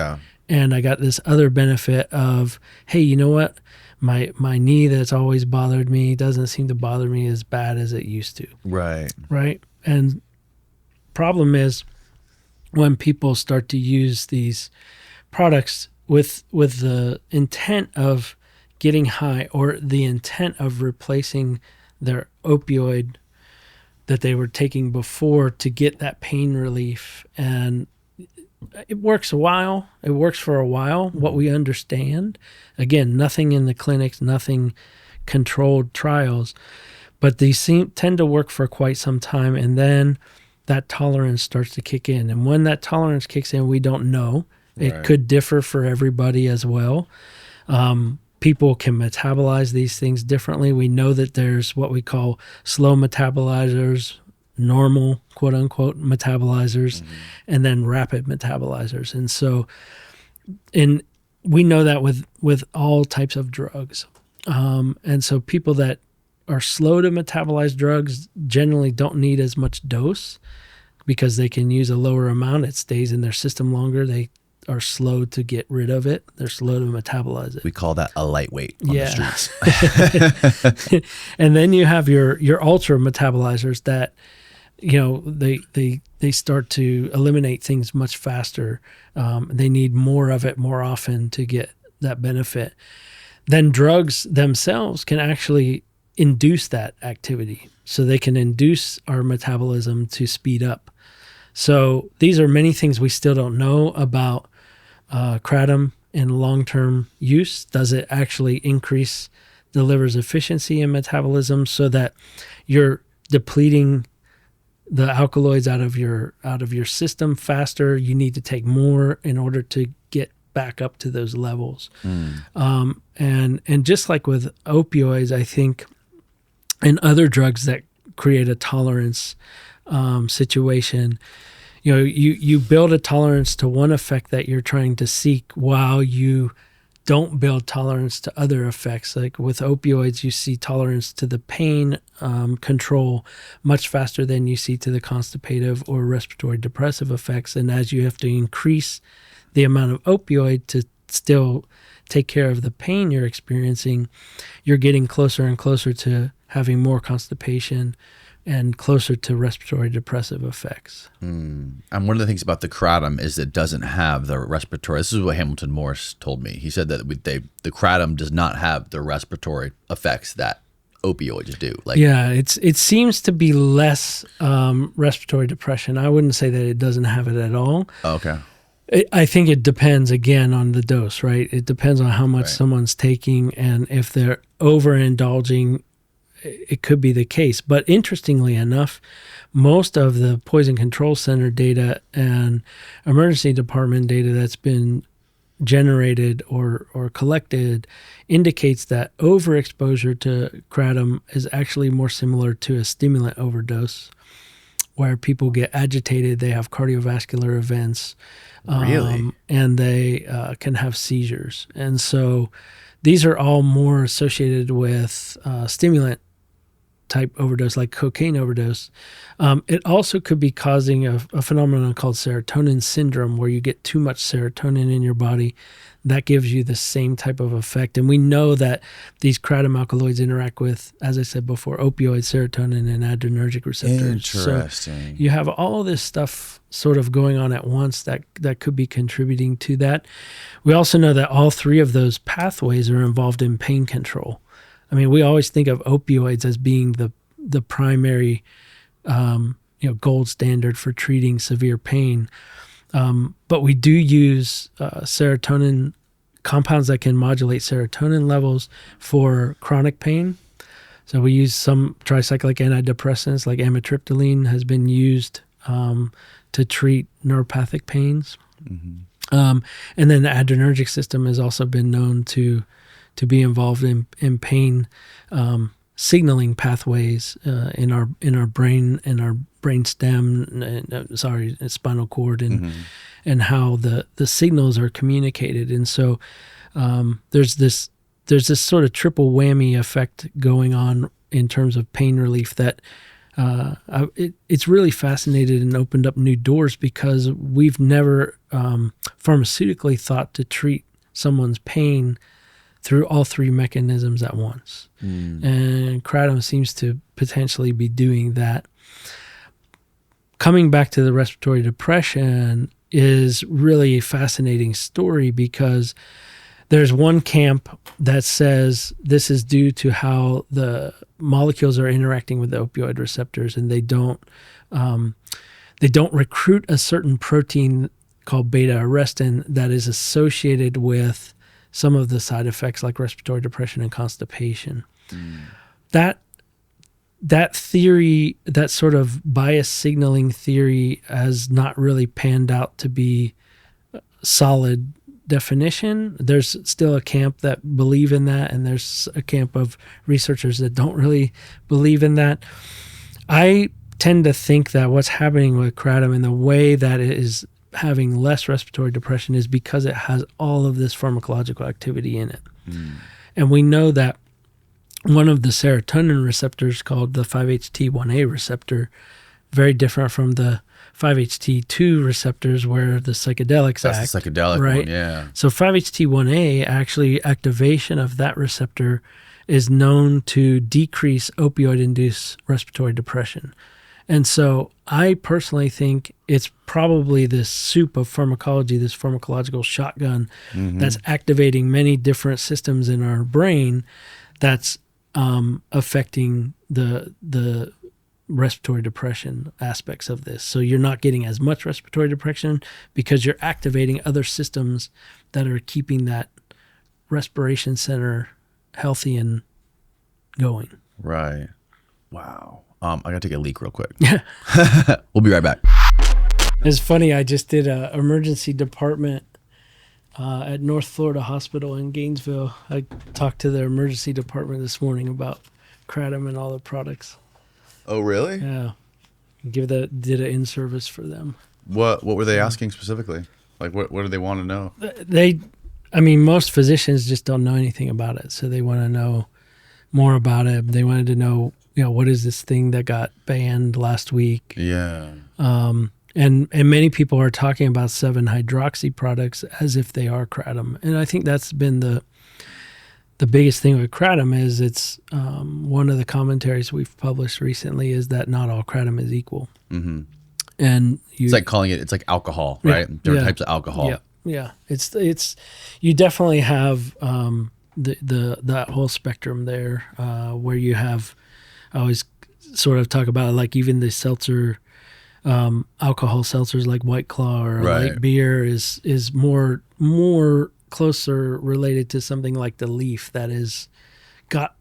and I got this other benefit of, hey, you know what? My knee that's always bothered me doesn't seem to bother me as bad as it used to. Right. And problem is when people start to use these products with the intent of getting high or the intent of replacing their opioid that they were taking before to get that pain relief. And it works a while. It works for a while, what we understand. Again, nothing in the clinics, nothing controlled trials, but these tend to work for quite some time. And then that tolerance starts to kick in. And when that tolerance kicks in, we don't know. It could differ for everybody as well. People can metabolize these things differently. We know that there's what we call slow metabolizers, normal, quote unquote, metabolizers, and then rapid metabolizers. And so, we know that with all types of drugs. And so people that are slow to metabolize drugs generally don't need as much dose because they can use a lower amount. It stays in their system longer. They are slow to get rid of it. They're slow to metabolize it. We call that a lightweight on the streets. And then you have your ultra metabolizers that, they start to eliminate things much faster. They need more of it more often to get that benefit. Then drugs themselves can actually induce that activity. So they can induce our metabolism to speed up. So these are many things we still don't know about kratom in long-term use. Does it actually increase the liver's efficiency and metabolism so that you're depleting the alkaloids out of your system faster? You need to take more in order to get back up to those levels. And just like with opioids, I think, and other drugs that create a tolerance situation, you build a tolerance to one effect that you're trying to seek while you don't build tolerance to other effects. Like with opioids, you see tolerance to the pain control much faster than you see to the constipative or respiratory depressive effects. And as you have to increase the amount of opioid to still take care of the pain you're experiencing, you're getting closer and closer to having more constipation and closer to respiratory depressive effects. And one of the things about the kratom is it doesn't have the respiratory. This is what Hamilton Morris told me. He said that the kratom does not have the respiratory effects that opioids do. It seems to be less respiratory depression. I wouldn't say that it doesn't have it at all. Oh, okay. I think it depends, again, on the dose, right? It depends on how much someone's taking, and if they're overindulging, it could be the case. But interestingly enough, most of the Poison Control Center data and emergency department data that's been generated or collected indicates that overexposure to kratom is actually more similar to a stimulant overdose, where people get agitated, they have cardiovascular events, and they can have seizures. And so these are all more associated with stimulant type overdose, like cocaine overdose. It also could be causing a phenomenon called serotonin syndrome, where you get too much serotonin in your body. That gives you the same type of effect. And we know that these kratom alkaloids interact with, as I said before, opioid, serotonin, and adrenergic receptors. Interesting. So you have all this stuff sort of going on at once that could be contributing to that. We also know that all three of those pathways are involved in pain control. I mean, we always think of opioids as being the primary, gold standard for treating severe pain. But we do use serotonin compounds that can modulate serotonin levels for chronic pain. So we use some tricyclic antidepressants, like amitriptyline has been used to treat neuropathic pains. And then the adrenergic system has also been known to be involved in pain signaling pathways in our brain, in our brain stem, spinal cord, and how the signals are communicated. And so there's this sort of triple whammy effect going on in terms of pain relief that it's really fascinated and opened up new doors, because we've never pharmaceutically thought to treat someone's pain through all three mechanisms at once. And kratom seems to potentially be doing that. Coming back to the respiratory depression is really a fascinating story, because there's one camp that says this is due to how the molecules are interacting with the opioid receptors, and they don't recruit a certain protein called beta-arrestin that is associated with some of the side effects like respiratory depression and constipation. That theory, that sort of bias signaling theory, has not really panned out to be solid definition. There's still a camp that believe in that, and there's a camp of researchers that don't really believe in that. I tend to think that what's happening with kratom and the way that it is having less respiratory depression is because it has all of this pharmacological activity in it. And we know that one of the serotonin receptors, called the 5-HT1A receptor, very different from the 5-HT2 receptors where the psychedelics act. That's the psychedelic right? one, yeah. So 5-HT1A, actually activation of that receptor is known to decrease opioid-induced respiratory depression. And so I personally think it's probably this soup of pharmacology, this pharmacological shotgun that's activating many different systems in our brain that's affecting the respiratory depression aspects of this. So you're not getting as much respiratory depression because you're activating other systems that are keeping that respiration center healthy and going. Right. Wow. I gotta take a leak real quick. We'll be right back. It's funny, I just did a emergency department at North Florida Hospital in Gainesville. I talked to the emergency department this morning about kratom and all the products. Oh, really? Yeah. Did an in-service for them. What were they asking specifically? Like, what do they want to know? Most physicians just don't know anything about it, so they want to know more about it. They wanted to know, what is this thing that got banned last week? Yeah. And many people are talking about 7-hydroxy products as if they are kratom. And I think that's been the biggest thing with kratom is it's one of the commentaries we've published recently is that not all kratom is equal. And it's like calling it's like alcohol, right? Different types of alcohol. Yeah. It's you definitely have that whole spectrum there where you have, I always sort of talk about like even the seltzer, alcohol seltzers like White Claw or light beer is more closer related to something like the leaf that is got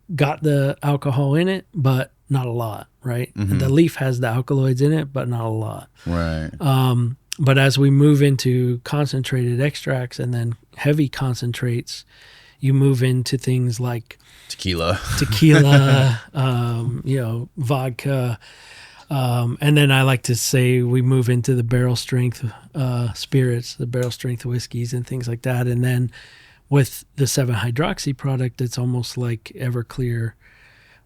the alcohol in it, but not a lot, right? And the leaf has the alkaloids in it, but not a lot. Right. But as we move into concentrated extracts and then heavy concentrates, you move into things like tequila, vodka. And then I like to say we move into the barrel strength spirits, the barrel strength whiskeys and things like that. And then with the 7-hydroxy product, it's almost like Everclear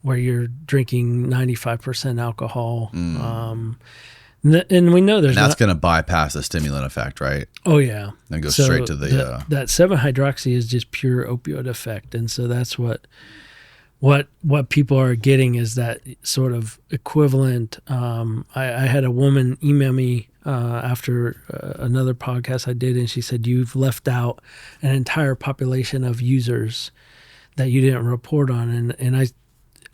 where you're drinking 95% alcohol. And we know there's And that's going to bypass the stimulant effect, right? Oh yeah, And go straight to the that 7-hydroxy is just pure opioid effect, and so that's what people are getting is that sort of equivalent. I had a woman email me after another podcast I did, and she said, "You've left out an entire population of users that you didn't report on," and I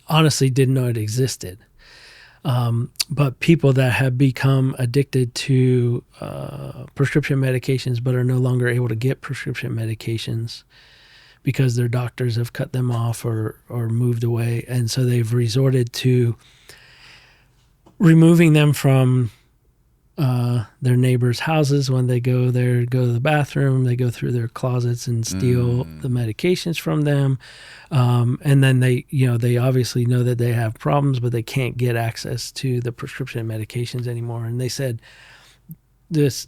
honestly didn't know it existed. But people that have become addicted to prescription medications but are no longer able to get prescription medications because their doctors have cut them off or moved away. And so they've resorted to removing them from their neighbors' houses when they go there, go to the bathroom. They go through their closets and steal the medications from them. And then they obviously know that they have problems, but they can't get access to the prescription medications anymore. And they said these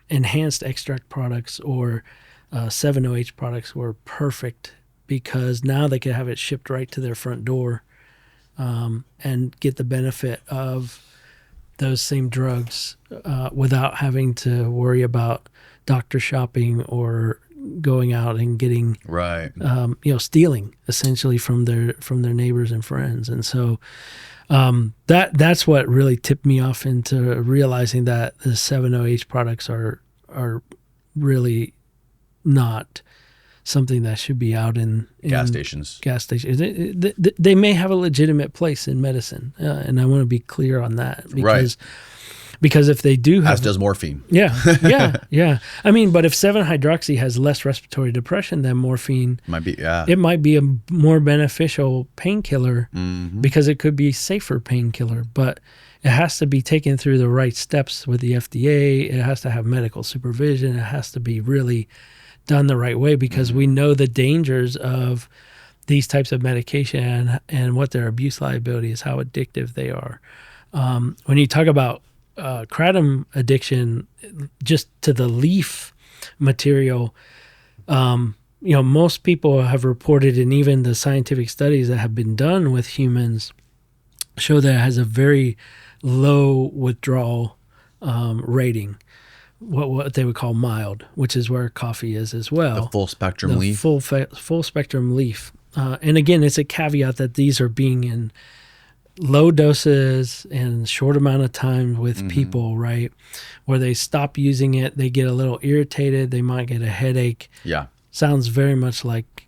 enhanced extract products or 7-OH products were perfect because now they could have it shipped right to their front door and get the benefit of those same drugs without having to worry about doctor shopping or going out and getting stealing essentially from their neighbors and friends. And so that's what really tipped me off into realizing that the 7-OH products are really not something that should be out in gas stations. They may have a legitimate place in medicine, and I want to be clear on that because if they do have, as does morphine. Yeah. I mean, but if 7-hydroxy has less respiratory depression than morphine, it might be a more beneficial painkiller because it could be a safer painkiller, but it has to be taken through the right steps with the FDA. It has to have medical supervision. It has to be really done the right way because we know the dangers of these types of medication and what their abuse liability is, how addictive they are. When you talk about kratom addiction, just to the leaf material, most people have reported, and even the scientific studies that have been done with humans show that it has a very low withdrawal rating. What they would call mild, which is where coffee is as well. The full spectrum leaf. Full spectrum leaf. And again, it's a caveat that these are being in low doses and short amount of time with people, right? Where they stop using it, they get a little irritated, they might get a headache. Yeah. Sounds very much like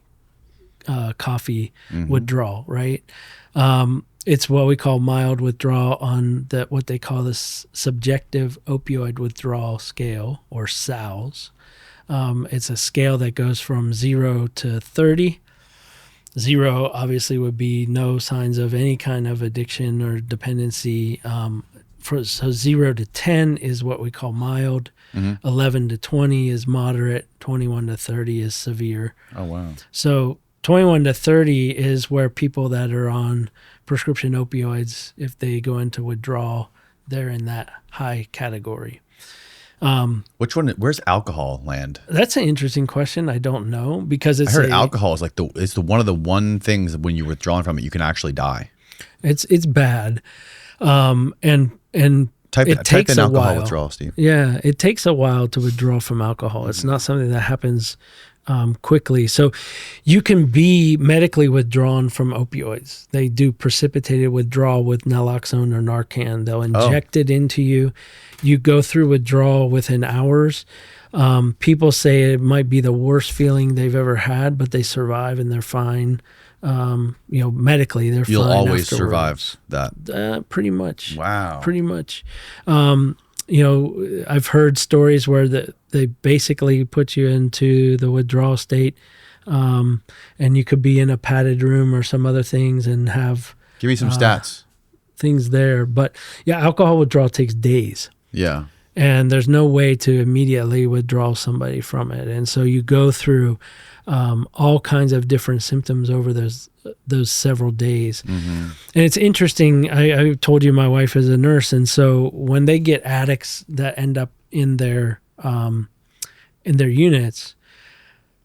coffee withdrawal, right? It's what we call mild withdrawal on what they call this subjective opioid withdrawal scale, or SALS. It's a scale that goes from 0 to 30. 0 obviously would be no signs of any kind of addiction or dependency. So 0 to 10 is what we call mild. 11 to 20 is moderate. 21 to 30 is severe. Oh, wow. So 21 to 30 is where people that are on prescription opioids, if they go into withdrawal, they're in that high category. Which one? Where's alcohol land? That's an interesting question. I don't know because I heard alcohol is like one of the one things when you're withdrawing from it, you can actually die. It's bad, and type takes in a alcohol while. withdrawal, Steve. Yeah, it takes a while to withdraw from alcohol. It's not something that happens quickly. So you can be medically withdrawn from opioids. They do precipitated withdrawal with naloxone or Narcan. They'll inject it into you. You go through withdrawal within hours. People say it might be the worst feeling they've ever had, but they survive and they're fine. Medically, they're You'll fine always afterwards. survive that. Pretty much. Wow. Pretty much. I've heard stories where they basically put you into the withdrawal state, and you could be in a padded room or some other things and have... Give me some stats. Things there. But yeah, alcohol withdrawal takes days. Yeah. And there's no way to immediately withdraw somebody from it. And so you go through all kinds of different symptoms over those several days. And it's interesting. I told you my wife is a nurse, and so when they get addicts that end up in their units,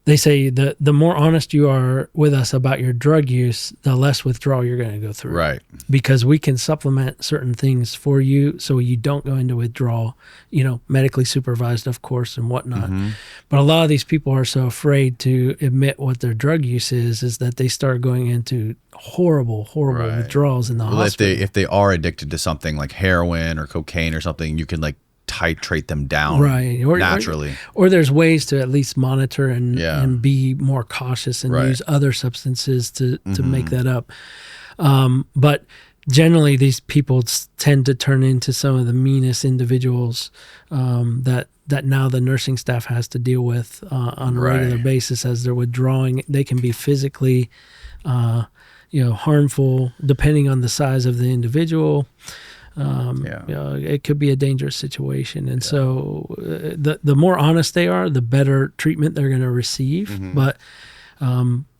they say the more honest you are with us about your drug use, the less withdrawal you're going to go through. Right. Because we can supplement certain things for you so you don't go into withdrawal, medically supervised, of course, and whatnot. But a lot of these people are so afraid to admit what their drug use is that they start going into horrible Right. withdrawals in the hospital. If they are addicted to something like heroin or cocaine or something, you can like titrate them down naturally. Or there's ways to at least monitor and be more cautious and use other substances to make that up. But generally, these people tend to turn into some of the meanest individuals that now the nursing staff has to deal with on a regular basis as they're withdrawing. They can be physically, harmful depending on the size of the individual. It could be a dangerous situation, and so the more honest they are, the better treatment they're going to receive. But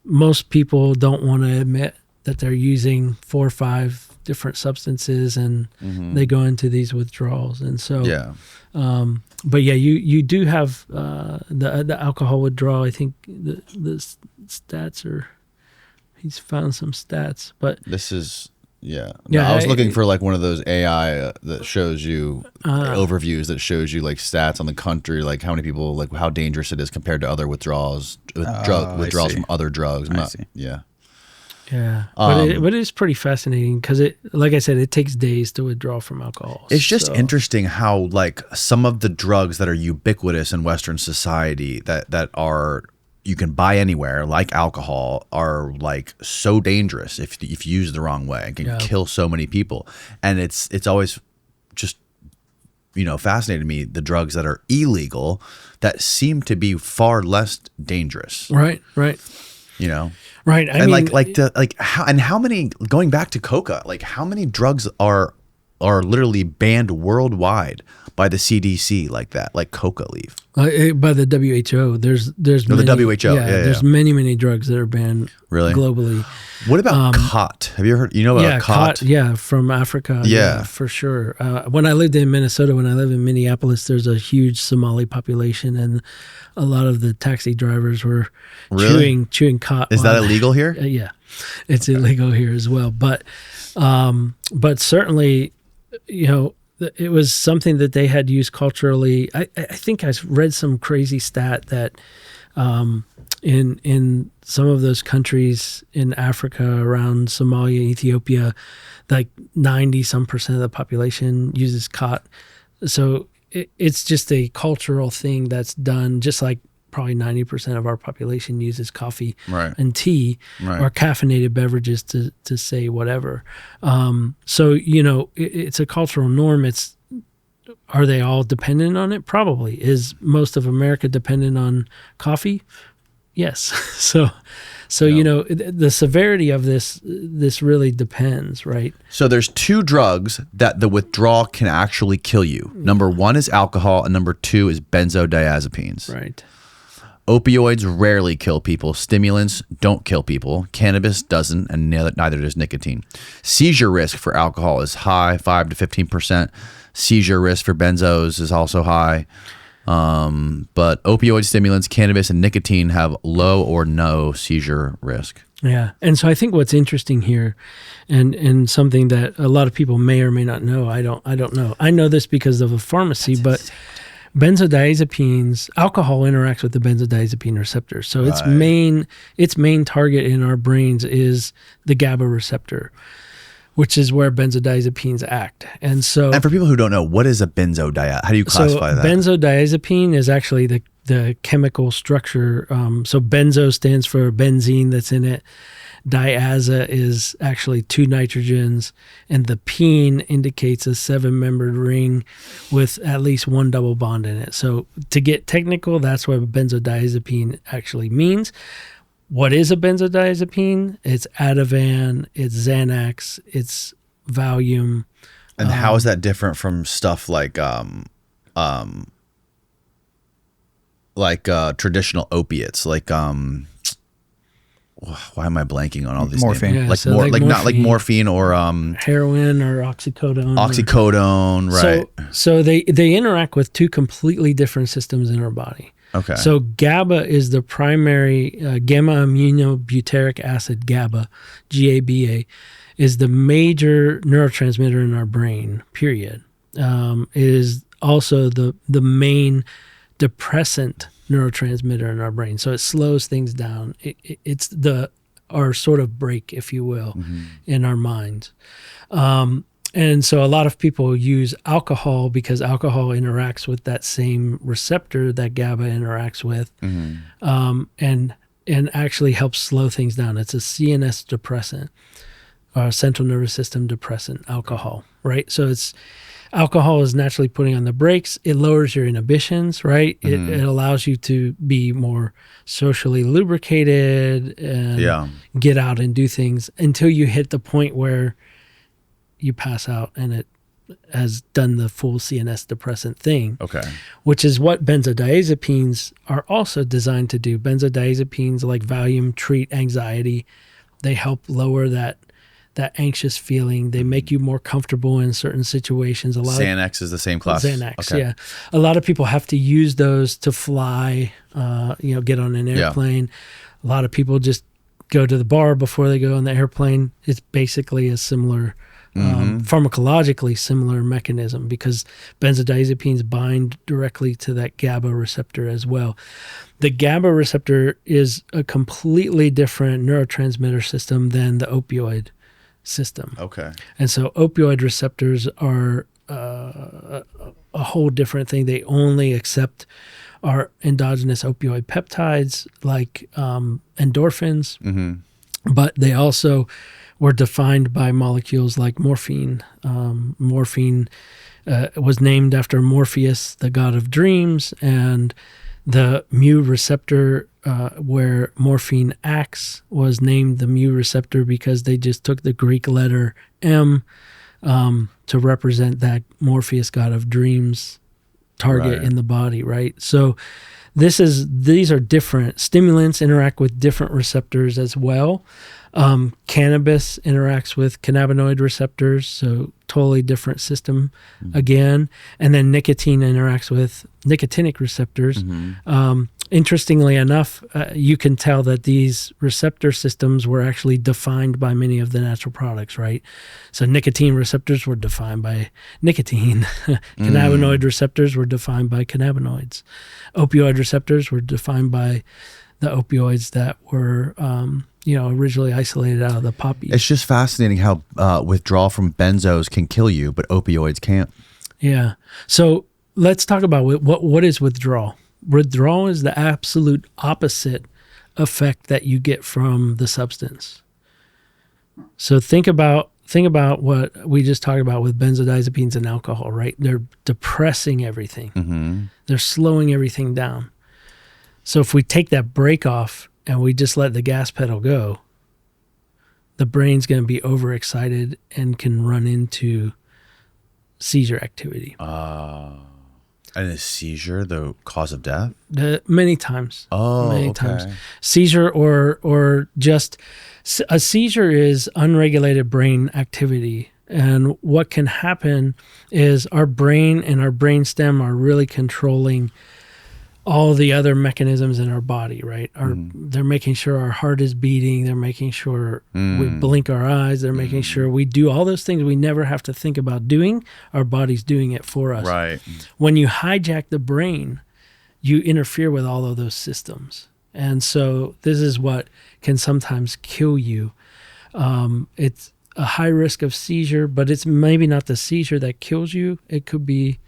most people don't want to admit that they're using 4 or 5 different substances, and they go into these withdrawals. And so, you do have the alcohol withdrawal. I think the stats are. He's found some stats, but this is. I was looking for like one of those AI that shows you overviews that shows you like stats on the country, like how many people, like how dangerous it is compared to other withdrawals from other drugs. Yeah. But it is pretty fascinating because like I said, it takes days to withdraw from alcohol. It's just interesting how like some of the drugs that are ubiquitous in Western society that are you can buy anywhere, like alcohol, are like so dangerous if used the wrong way and can kill so many people. And it's always just fascinated me, the drugs that are illegal that seem to be far less dangerous. Right. Right. How many, going back to coca, like how many drugs are literally banned worldwide by the CDC like that, like coca leaf? By the WHO, there's many, the WHO. There's many drugs that are banned globally. What about khat? Have you heard? About khat? Yeah, from Africa. Yeah, for sure. When I lived in Minnesota, when I lived in Minneapolis, there's a huge Somali population, and a lot of the taxi drivers were chewing khat. Is that illegal here? Yeah, it's illegal here as well. But certainly, it was something that they had used culturally. I think I read some crazy stat that in some of those countries in Africa, around Somalia, Ethiopia, like 90% of the population uses khat. So it's just a cultural thing that's done, just like probably 90% of our population uses coffee and tea or caffeinated beverages to say whatever. So, it's a cultural norm. Are they all dependent on it? Probably. Is most of America dependent on coffee? Yes. So the severity of this really depends, right? So there's 2 drugs that the withdrawal can actually kill you. Number 1 is alcohol, and number 2 is benzodiazepines. Right. Opioids rarely kill people. Stimulants don't kill people. Cannabis doesn't, and neither does nicotine. Seizure risk for alcohol is high, 5 to 15%. Seizure risk for benzos is also high. But opioid stimulants, cannabis, and nicotine have low or no seizure risk. Yeah. And so I think what's interesting here, and something that a lot of people may or may not know, I don't know. I know this because of a pharmacy, but benzodiazepines, alcohol interacts with the benzodiazepine receptor. So its main target in our brains is the GABA receptor, which is where benzodiazepines act. And for people who don't know, what is a benzodiazepine? How do you classify that? Benzodiazepine is actually the chemical structure. So benzo stands for benzene that's in it. Diaza is actually 2 nitrogens, and the pene indicates a 7-membered ring with at least 1 double bond in it. So to get technical, that's what a benzodiazepine actually means. What is a benzodiazepine? It's Ativan, it's Xanax, it's Valium. And how is that different from stuff like traditional opiates, like why am I blanking on all these morphine? Names? Yeah, morphine. Not like morphine or heroin or oxycodone. Oxycodone, right? So they interact with 2 completely different systems in our body. Okay. So GABA is the primary gamma aminobutyric acid, GABA, GABA, is the major neurotransmitter in our brain, period. Is also the main depressant neurotransmitter in our brain. So it slows things down. It's our sort of brake, if you will, in our minds. And so a lot of people use alcohol because alcohol interacts with that same receptor that GABA interacts with, and actually helps slow things down. It's a CNS depressant, or central nervous system depressant, alcohol, right? So alcohol is naturally putting on the brakes. It lowers your inhibitions, right? It allows you to be more socially lubricated and get out and do things until you hit the point where you pass out and it has done the full CNS depressant thing. Okay. Which is what benzodiazepines are also designed to do. Benzodiazepines like Valium treat anxiety. They help lower that anxious feeling. They make you more comfortable in certain situations. Xanax is the same class. Xanax, yeah. A lot of people have to use those to fly, get on an airplane. A lot of people just go to the bar before they go on the airplane. It's basically a similar, pharmacologically similar mechanism because benzodiazepines bind directly to that GABA receptor as well. The GABA receptor is a completely different neurotransmitter system than the opioid system. Okay. And so opioid receptors are a whole different thing. They only accept our endogenous opioid peptides like endorphins, but they also were defined by molecules like morphine. Morphine was named after Morpheus, the god of dreams, and the mu receptor where morphine acts was named the mu receptor because they just took the Greek letter M to represent that Morpheus, god of dreams, target in the body, right? So these are different. Stimulants interact with different receptors as well. Cannabis interacts with cannabinoid receptors, so totally different system again. And then nicotine interacts with nicotinic receptors. Interestingly enough, you can tell that these receptor systems were actually defined by many of the natural products, right? So nicotine receptors were defined by nicotine. Cannabinoid receptors were defined by cannabinoids. Opioid receptors were defined by the opioids that were originally isolated out of the poppy. It's just fascinating how withdrawal from benzos can kill you, but opioids can't. Yeah. So let's talk about what is withdrawal. Withdrawal is the absolute opposite effect that you get from the substance. So think about what we just talked about with benzodiazepines and alcohol, right? They're depressing everything. They're slowing everything down. So if we take that brake off and we just let the gas pedal go, the brain's going to be overexcited and can run into seizure activity. And is seizure the cause of death? Many times. Many times. Seizure or just a seizure is unregulated brain activity. And what can happen is our brain and our brainstem are really controlling all the other mechanisms in our body, right? They're making sure our heart is beating. They're making sure we blink our eyes. They're making sure we do all those things we never have to think about doing. Our body's doing it for us. Right. When you hijack the brain, you interfere with all of those systems. And so this is what can sometimes kill you. It's a high risk of seizure, but it's maybe not the seizure that kills you. It could be,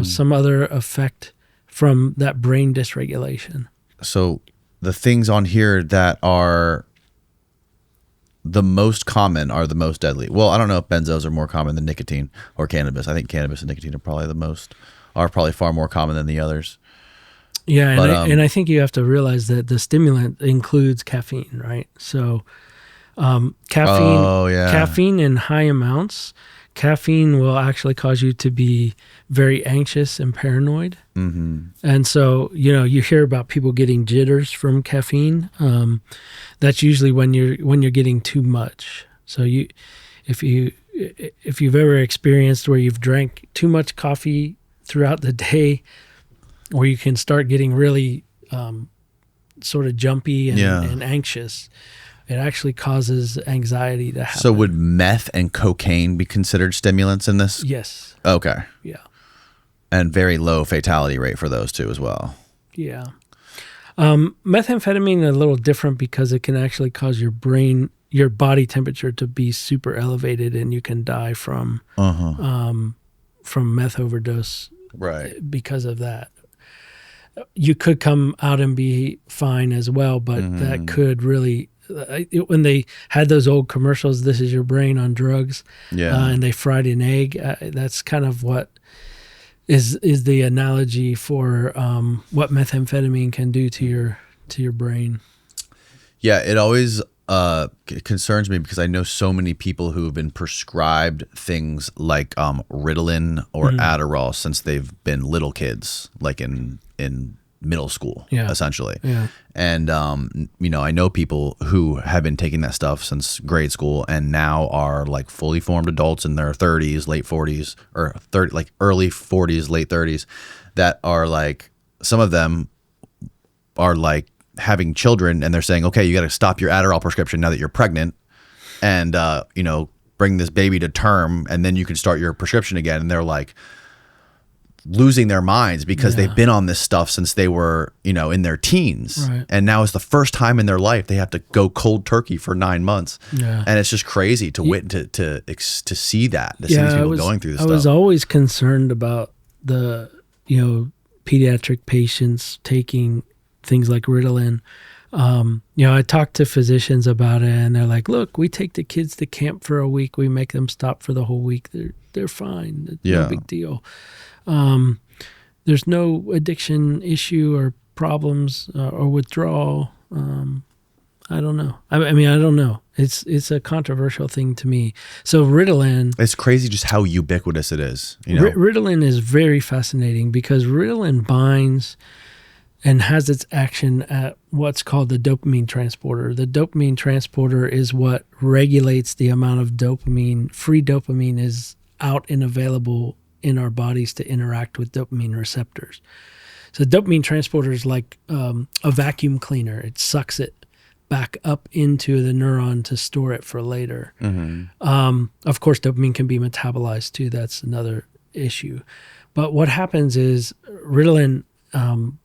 some other effect from that brain dysregulation. So the things on here that are the most common are the most deadly. Well, I don't know if benzos are more common than nicotine or cannabis. I think cannabis and nicotine are probably far more common than the others. Yeah, and I think you have to realize that the stimulant includes caffeine, right? So caffeine in high amounts. Caffeine will actually cause you to be very anxious and paranoid. And so, you hear about people getting jitters from caffeine. That's usually when you're getting too much. So if you've ever experienced where you've drank too much coffee throughout the day, where you can start getting really sort of jumpy and, Yeah. and anxious. It actually causes anxiety to happen. So would meth and cocaine be considered stimulants in this? Yes. Okay. Yeah. And very low fatality rate for those two as well. Yeah. Methamphetamine is a little different because it can actually cause your body temperature to be super elevated, and you can die from meth overdose Right. because of that. You could come out and be fine as well, but that could really, when they had those old commercials, "This is your brain on drugs," and they fried an egg. That's kind of what is the analogy for what methamphetamine can do to your brain. Yeah, it always concerns me because I know so many people who have been prescribed things like Ritalin or Adderall since they've been little kids, like in middle school, essentially. Yeah. And I know people who have been taking that stuff since grade school and now are like fully formed adults in their 30s, late 40s, or early 40s, late 30s, that are like, some of them are like having children, and they're saying, okay, you got to stop your Adderall prescription now that you're pregnant, and bring this baby to term, and then you can start your prescription again. And they're like losing their minds because they've been on this stuff since they were in their teens, Right. and now it's the first time in their life they have to go cold turkey for 9 months. And it's just crazy to to see that, to see these people going through this I stuff. was always concerned about the pediatric patients taking things like Ritalin. I talked to physicians about it, and they're like, "Look, we take the kids to camp for a week. We make them stop for the whole week. They're fine. It's no big deal. There's no addiction issue or problems or withdrawal." I don't know. I don't know. It's a controversial thing to me. So Ritalin. It's crazy just how ubiquitous it is. Ritalin is very fascinating because Ritalin binds and has its action at what's called the dopamine transporter. The dopamine transporter is what regulates the amount of dopamine. Free dopamine is out and available in our bodies to interact with dopamine receptors. So dopamine transporter is like a vacuum cleaner. It sucks it back up into the neuron to store it for later. Of course, dopamine can be metabolized too. That's another issue. But what happens is Ritalin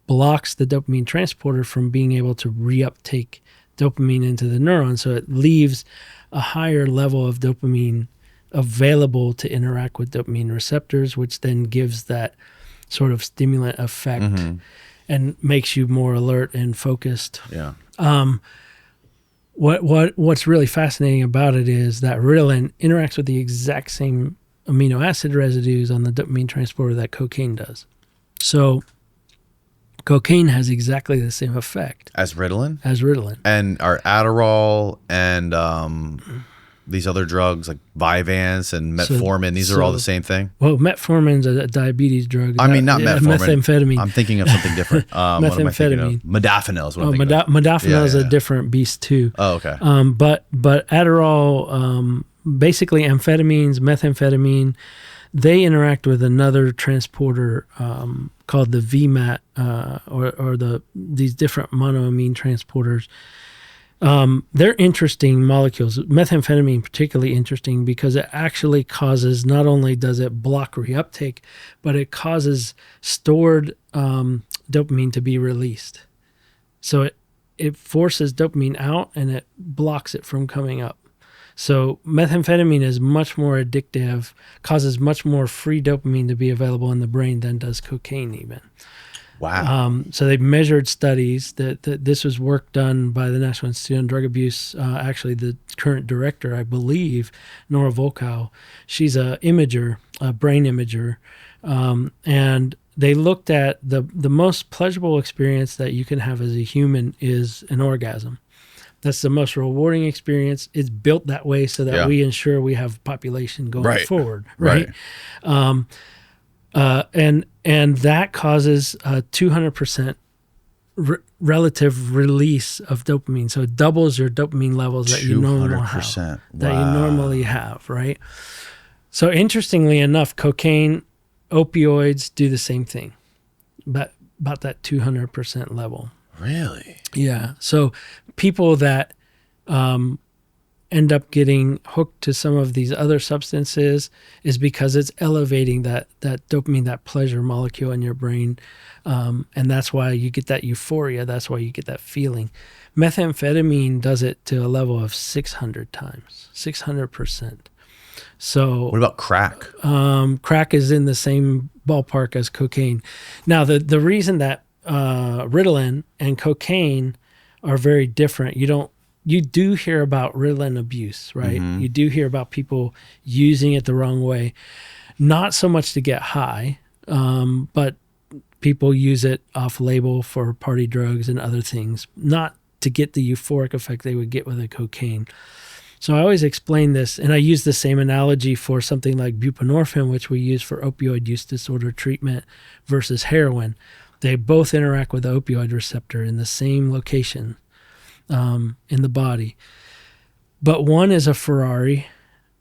blocks the dopamine transporter from being able to reuptake dopamine into the neuron. So it leaves a higher level of dopamine available to interact with dopamine receptors, which then gives that sort of stimulant effect and makes you more alert and focused. Yeah. What's really fascinating about it is that Ritalin interacts with the exact same amino acid residues on the dopamine transporter that cocaine does. So cocaine has exactly the same effect As Ritalin? as Ritalin. And are Adderall and these other drugs like Vyvanse and metformin, these are all the same thing? Well, metformin's a diabetes drug. I mean, not metformin. Methamphetamine. I'm thinking of something different. What am I thinking of? Modafinil is what I'm thinking of. Modafinil is a different beast too. Oh, okay. But Adderall, basically amphetamines, methamphetamine, they interact with another transporter called the VMAT or these different monoamine transporters. They're interesting molecules. Methamphetamine particularly interesting because it actually causes, not only does it block reuptake, but it causes stored dopamine to be released. So it forces dopamine out and it blocks it from coming up. So methamphetamine is much more addictive, causes much more free dopamine to be available in the brain than does cocaine even. Wow. So they measured studies that this was work done by the National Institute on Drug Abuse. Actually, the current director, I believe, Nora Volkow, she's a brain imager. And they looked at the most pleasurable experience that you can have as a human is an orgasm. That's the most rewarding experience. It's built that way so that we ensure we have population going forward, right? And that causes a 200% relative release of dopamine. So it doubles your dopamine levels that you normally have, right? So interestingly enough, cocaine, opioids do the same thing. But about that 200% level. Really? Yeah. So people that end up getting hooked to some of these other substances is because it's elevating that dopamine, that pleasure molecule in your brain. And that's why you get that euphoria. That's why you get that feeling. Methamphetamine does it to a level of 600 times, 600%. So What about crack? crack is in the same ballpark as cocaine. Now, the reason that Ritalin and cocaine are very different, you do hear about Ritalin abuse, right? Mm-hmm. You do hear about people using it the wrong way, not so much to get high, but people use it off label for party drugs and other things, not to get the euphoric effect they would get with a cocaine. So I always explain this, and I use the same analogy for something like buprenorphine, which we use for opioid use disorder treatment, versus heroin. They both interact with the opioid receptor in the same location in the body. But one is a Ferrari,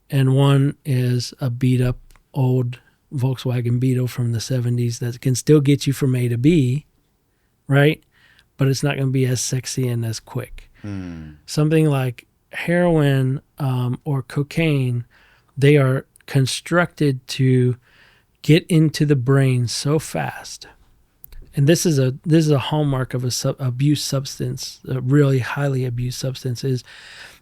and one is a beat-up old Volkswagen Beetle from the 70s that can still get you from A to B, right? But it's not going to be as sexy and as quick. Something like heroin or cocaine, they are constructed to get into the brain so fast. And this is a hallmark of a abuse substance, a really highly abused substance, is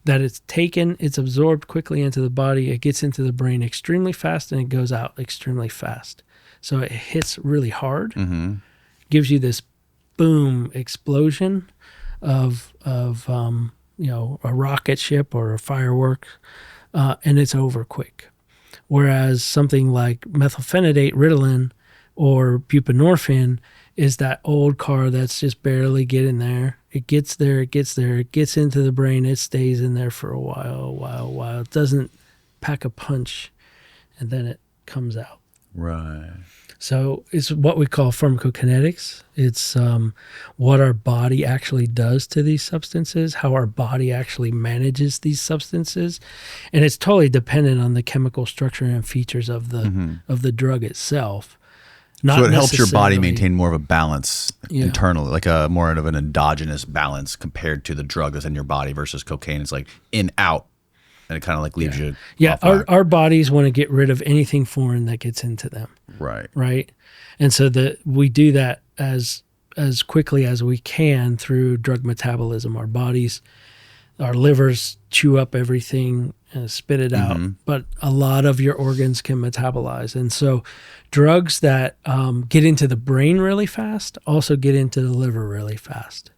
that it's absorbed quickly into the body, it gets into the brain extremely fast, and it goes out extremely fast. So it hits really hard, gives you this boom explosion of a rocket ship or a firework, and it's over quick. Whereas something like methylphenidate, Ritalin, or buprenorphine is that old car that's just barely getting there. It gets there, it gets into the brain, it stays in there for a while. It doesn't pack a punch, and then it comes out. Right. So it's what we call pharmacokinetics. It's what our body actually does to these substances, how our body actually manages these substances, and it's totally dependent on the chemical structure and features of the drug itself. So it helps your body maintain more of a balance internally, like a more of an endogenous balance compared to the drug that's in your body versus cocaine. It's like in, out, and it kind of like leaves you. Yeah, our bodies want to get rid of anything foreign that gets into them. Right. And so we do that as quickly as we can through drug metabolism. Our bodies, our livers chew up everything and spit it out, but a lot of your organs can metabolize. And so drugs that get into the brain really fast also get into the liver really fast.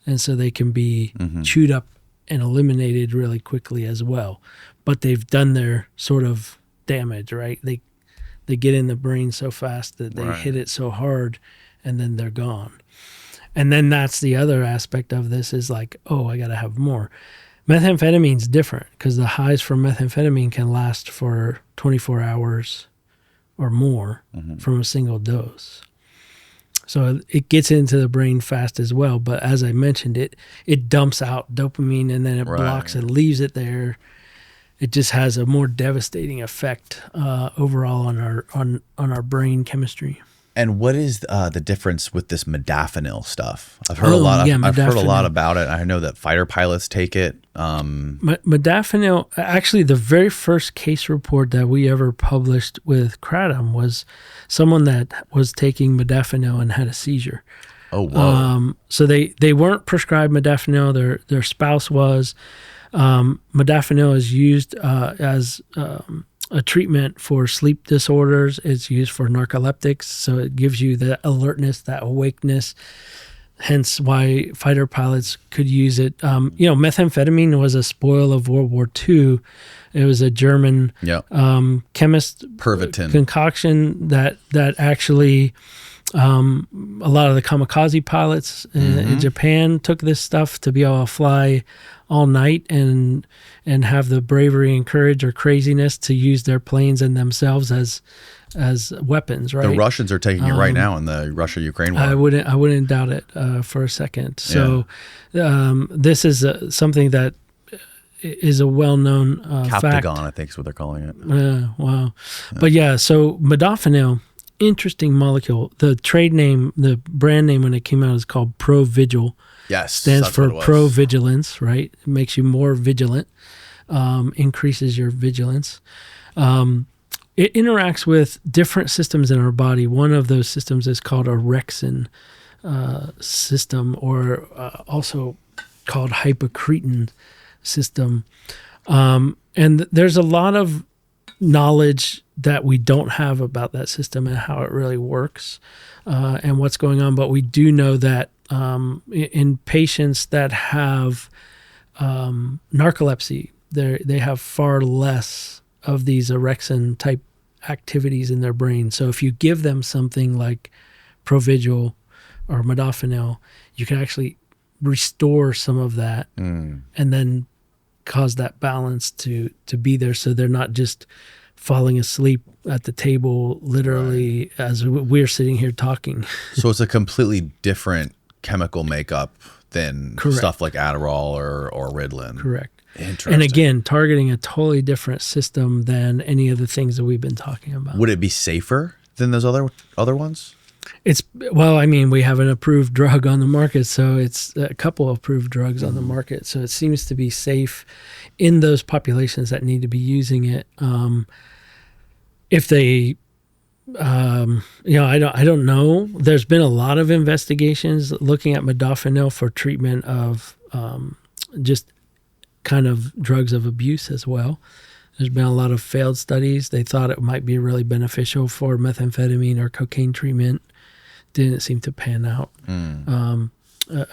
And so they can be chewed up and eliminated really quickly as well. But they've done their sort of damage, right? They get in the brain so fast that they hit it so hard, and then they're gone. And then that's the other aspect of this is like, oh, I got to have more. Methamphetamine's different because the highs from methamphetamine can last for 24 hours or more from a single dose. So it gets into the brain fast as well. But as I mentioned, it dumps out dopamine, and then it blocks it, leaves it there. It just has a more devastating effect overall on our brain chemistry. And what is the difference with this modafinil stuff? I've heard a lot. I've heard a lot about it. I know that fighter pilots take it. Modafinil. Actually, the very first case report that we ever published with Kratom was someone that was taking modafinil and had a seizure. Oh wow! So they weren't prescribed modafinil. Their spouse was. Modafinil is used as a treatment for sleep disorders. It's used for narcoleptics, so it gives you that alertness, that awakeness, hence why fighter pilots could use it. Methamphetamine was a spoil of World War II. It was a German chemist Pervitin concoction that actually a lot of the kamikaze pilots in Japan took this stuff to be able to fly all night and have the bravery and courage or craziness to use their planes and themselves as weapons, right? The Russians are taking it right now in the Russia-Ukraine war. I wouldn't doubt it for a second. So this is something that is a well-known fact. Captagon, I think is what they're calling it. Wow. But so modafinil interesting molecule. The trade name, the brand name when it came out is called Provigil. Yes. Stands that's for what it was. provigilance, right? It makes you more vigilant, increases your vigilance. It interacts with different systems in our body. One of those systems is called a orexin system, or also called hypocretin system. And there's a lot of knowledge that we don't have about that system and how it really works and what's going on. But we do know that in patients that have narcolepsy, they have far less of these orexin type activities in their brain. So if you give them something like Provigil or Modafinil, you can actually restore some of that and then cause that balance to be there, so they're not just falling asleep at the table literally as we're sitting here talking. So it's a completely different chemical makeup than stuff like Adderall or Ritalin. Correct. Interesting. And again, targeting a totally different system than any of the things that we've been talking about. Would it be safer than those other ones? Well, I mean, we have an approved drug on the market, so it's a couple of approved drugs on the market. So it seems to be safe in those populations that need to be using it. If they, I don't know. There's been a lot of investigations looking at modafinil for treatment of just kind of drugs of abuse as well. There's been a lot of failed studies. They thought it might be really beneficial for methamphetamine or cocaine treatment. Didn't seem to pan out.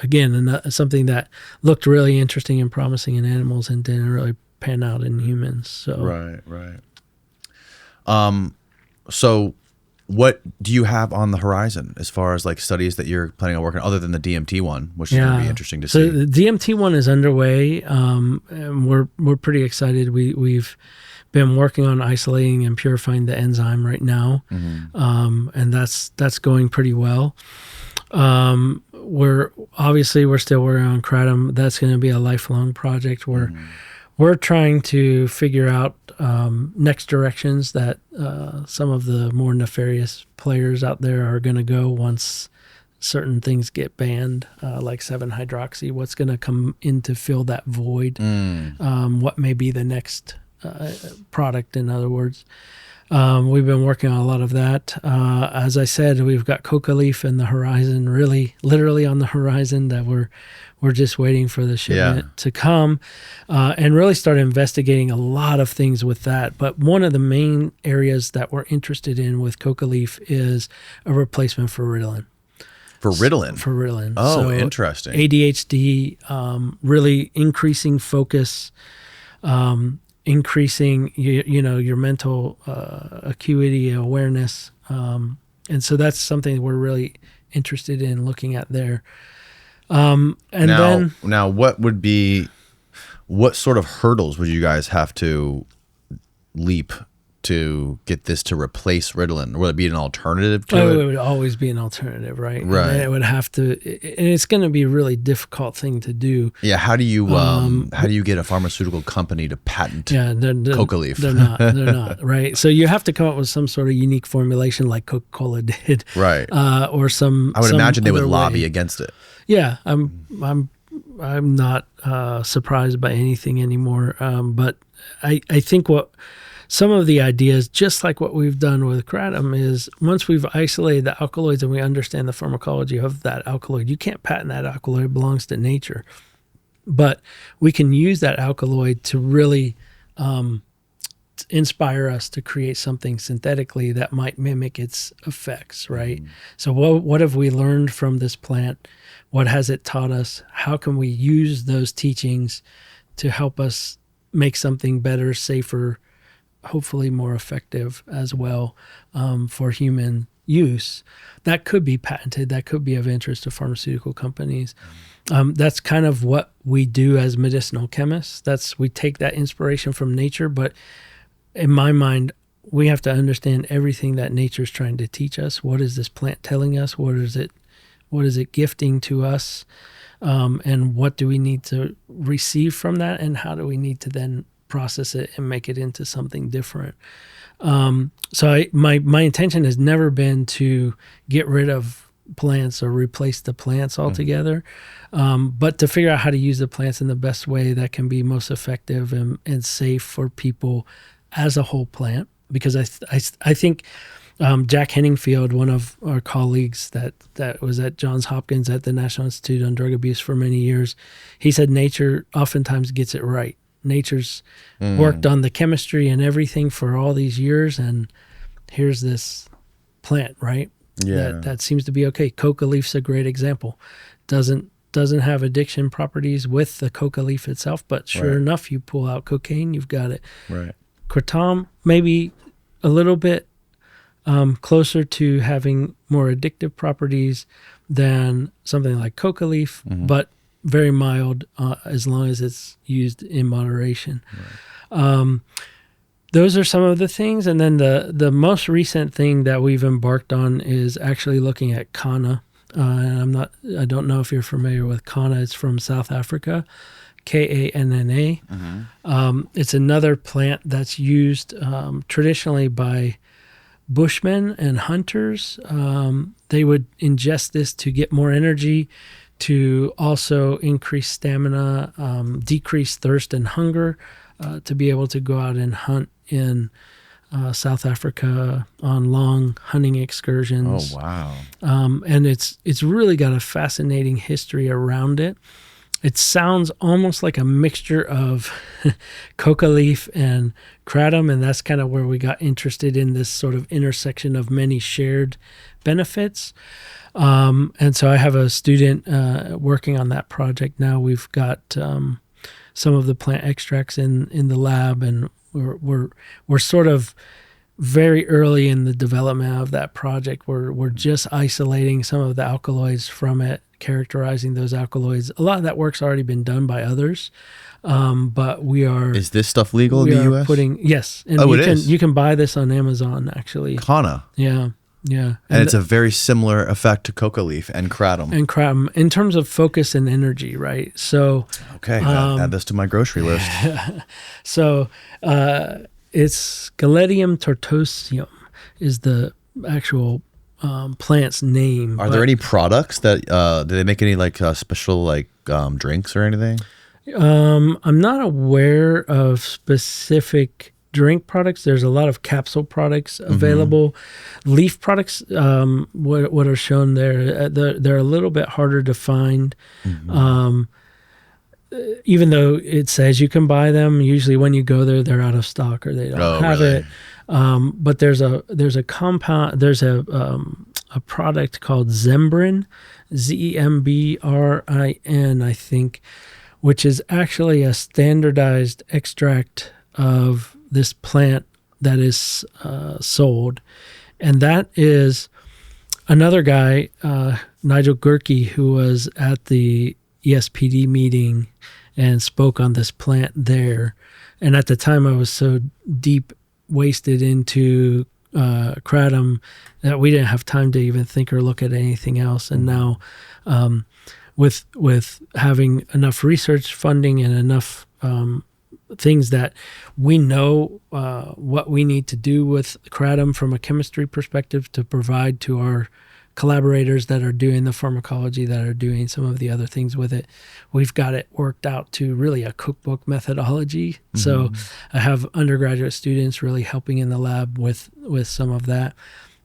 Again, something that looked really interesting and promising in animals and didn't really pan out in humans. So Right. So what do you have on the horizon as far as like studies that you're planning on working on, other than the DMT one, which is going to be interesting to see? So the DMT one is underway, and we're pretty excited. We've been working on isolating and purifying the enzyme right now, and that's going pretty well. We're still working on Kratom. That's going to be a lifelong project. We're trying to figure out next directions that some of the more nefarious players out there are going to go once certain things get banned, like 7-hydroxy. What's going to come in to fill that void? What may be the next product, in other words. We've been working on a lot of that. As I said, we've got coca leaf in the horizon, really literally on the horizon, that we're just waiting for the shipment to come, and really start investigating a lot of things with that. But one of the main areas that we're interested in with coca leaf is a replacement for Ritalin. For Ritalin? Oh, so interesting. ADHD, really increasing focus, increasing your mental acuity, awareness, and so that's something we're really interested in looking at there. Now, what sort of hurdles would you guys have to leap to get this to replace Ritalin? Would it be an alternative to it? It would always be an alternative, right? Right. And it would have to, and it's going to be a really difficult thing to do. Yeah. How do you get a pharmaceutical company to patent coca leaf? They're not, right? So you have to come up with some sort of unique formulation like Coca-Cola did. Right. Or some, I would imagine they would way. lobby against it. Yeah. I'm not surprised by anything anymore. But I think some of the ideas, just like what we've done with Kratom, is once we've isolated the alkaloids and we understand the pharmacology of that alkaloid, you can't patent that alkaloid. It belongs to nature. But we can use that alkaloid to really inspire us to create something synthetically that might mimic its effects, right? So what have we learned from this plant? What has it taught us? How can we use those teachings to help us make something better, safer, hopefully more effective as well, for human use? That could be patented. That could be of interest to pharmaceutical companies. That's kind of what we do as medicinal chemists. We take that inspiration from nature, but in my mind, we have to understand everything that nature's trying to teach us. What is this plant telling us? What is it gifting to us? And what do we need to receive from that? And how do we need to then process it and make it into something different? So my intention has never been to get rid of plants or replace the plants altogether, but to figure out how to use the plants in the best way that can be most effective and safe for people as a whole plant. Because I think Jack Henningfield, one of our colleagues that was at Johns Hopkins at the National Institute on Drug Abuse for many years, he said nature oftentimes gets it right. Nature's worked on the chemistry and everything for all these years, and here's this plant, right? Yeah. That seems to be okay. Coca leaf's a great example. Doesn't have addiction properties with the coca leaf itself, but sure enough, you pull out cocaine, you've got it. Right. Kratom, maybe a little bit closer to having more addictive properties than something like coca leaf, but very mild as long as it's used in moderation. Right. Those are some of the things. And then the most recent thing that we've embarked on is actually looking at kanna. And I don't know if you're familiar with kanna. It's from South Africa, Kanna. It's another plant that's used traditionally by Bushmen and hunters. They would ingest this to get more energy, to also increase stamina, decrease thirst and hunger, to be able to go out and hunt in South Africa on long hunting excursions. Oh, wow. And it's really got a fascinating history around it. It sounds almost like a mixture of coca leaf and kratom, and that's kind of where we got interested in this sort of intersection of many shared benefits. And so I have a student working on that project now. We've got some of the plant extracts in the lab, and we're sort of very early in the development of that project. We're just isolating some of the alkaloids from it, characterizing those alkaloids. A lot of that work's already been done by others, but we are. Is this stuff legal in the U.S.? Yes, and you can buy this on Amazon actually. Kanna. Yeah. And it's a very similar effect to coca leaf and kratom. In terms of focus and energy, right? So okay, add this to my grocery list. So it's Galedium tortoiseum is the actual plant's name. Are there any products that do they make any like special like drinks or anything? I'm not aware of specific drink products. There's a lot of capsule products available. Leaf products, what are shown there, they're a little bit harder to find. Even though it says you can buy them, usually when you go there, they're out of stock or they don't have it. But there's a compound, there's a product called Zembrin, Zembrin, I think, which is actually a standardized extract of this plant that is sold. And that is another guy, Nigel Gurkey, who was at the ESPD meeting and spoke on this plant there. And at the time I was so deep wasted into kratom that we didn't have time to even think or look at anything else. And now with having enough research funding and enough things that we know what we need to do with kratom from a chemistry perspective to provide to our collaborators that are doing the pharmacology, that are doing some of the other things with it. We've got it worked out to really a cookbook methodology. So I have undergraduate students really helping in the lab with some of that.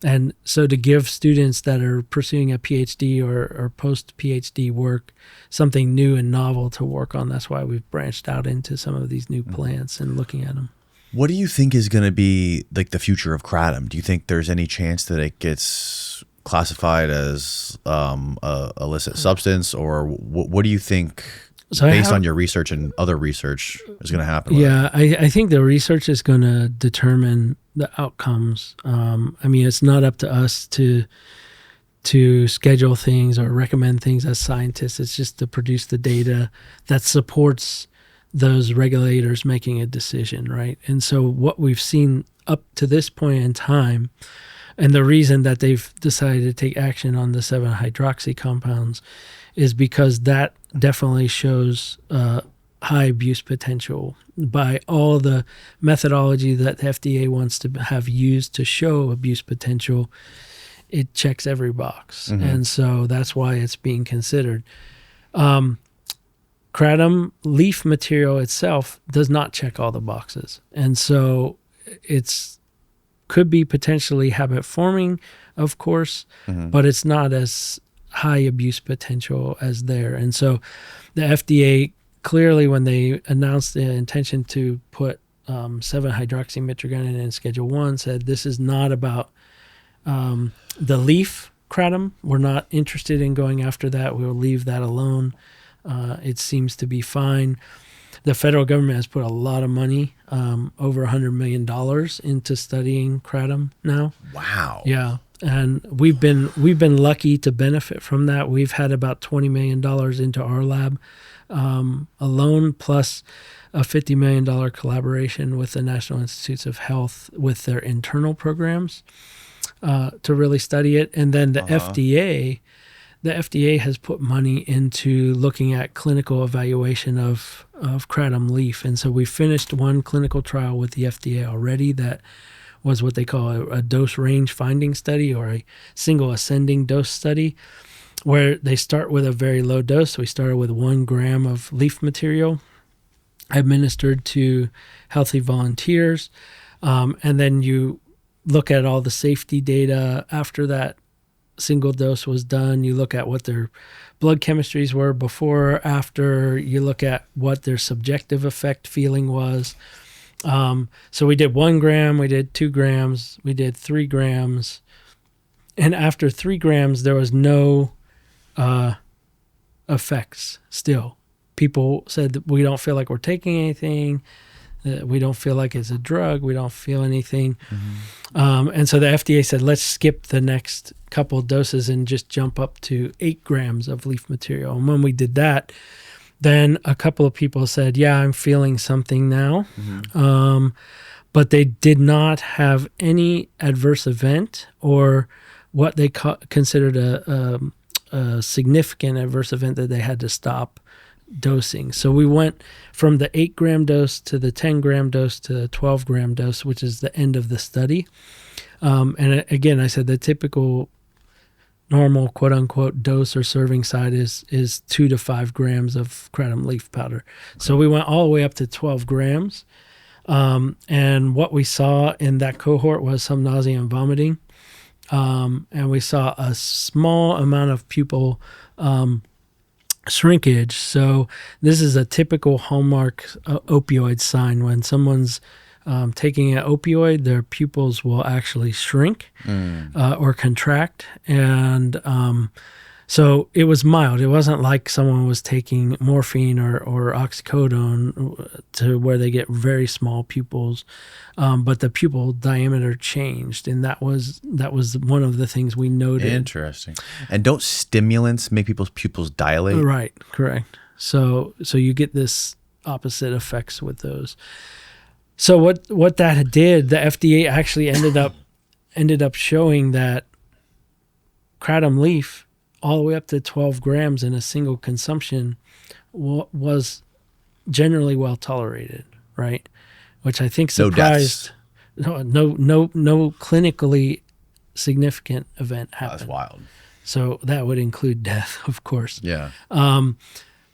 And so to give students that are pursuing a PhD or post-PhD work something new and novel to work on, that's why we've branched out into some of these new plants and looking at them. What do you think is going to be like the future of kratom? Do you think there's any chance that it gets classified as a illicit substance, or what do you think, based on your research and other research, is going to happen? Yeah, I think the research is going to determine the outcomes. I mean, it's not up to us to schedule things or recommend things as scientists. It's just to produce the data that supports those regulators making a decision, right? And so what we've seen up to this point in time, and the reason that they've decided to take action on the 7-hydroxy compounds, is because that definitely shows a high abuse potential by all the methodology that the FDA wants to have used to show abuse potential. It checks every box. And so that's why it's being considered. Kratom leaf material itself does not check all the boxes. And so it's could be potentially habit forming, of course, but it's not as high abuse potential as there. And so the FDA clearly, when they announced the intention to put 7-hydroxymitragynine in Schedule 1, said this is not about the leaf kratom. We're not interested in going after that. We'll leave that alone. It seems to be fine. The federal government has put a lot of money, over $100 million, into studying kratom now. Wow. Yeah, and we've been lucky to benefit from that. We've had about $20 million into our lab alone, plus a $50 million collaboration with the National Institutes of Health with their internal programs to really study it. And then the FDA has put money into looking at clinical evaluation of kratom leaf. And so we finished one clinical trial with the FDA already that was what they call a dose range finding study, or a single ascending dose study, where they start with a very low dose. We started with 1 gram of leaf material administered to healthy volunteers. And then you look at all the safety data after that single dose was done. You look at what their blood chemistries were before, after. You look at what their subjective effect feeling was. So we did 1 gram, we did 2 grams, we did 3 grams. And after 3 grams, there was no effects still. People said that we don't feel like we're taking anything. We don't feel like it's a drug. We don't feel anything. And so the FDA said, let's skip the next couple of doses and just jump up to 8 grams of leaf material. And when we did that, then a couple of people said, yeah, I'm feeling something now. But they did not have any adverse event or what they considered a significant adverse event that they had to stop dosing. So we went from the 8 gram dose to the 10 gram dose to the 12 gram dose, which is the end of the study. And again, I said the typical normal quote unquote dose or serving size is 2 to 5 grams of kratom leaf powder. So we went all the way up to 12 grams. And what we saw in that cohort was some nausea and vomiting. And we saw a small amount of pupil shrinkage. So this is a typical hallmark opioid sign. When someone's taking an opioid, their pupils will actually shrink or contract. And so it was mild. It wasn't like someone was taking morphine or oxycodone to where they get very small pupils. But the pupil diameter changed, and that was one of the things we noted. Interesting. And don't stimulants make people's pupils dilate? Right, correct. So you get this opposite effects with those. So what that did, the FDA actually ended up showing that kratom leaf, all the way up to 12 grams in a single consumption, was generally well tolerated, right? Which I think surprised. No clinically significant event happened. That's wild. So that would include death, of course. Yeah.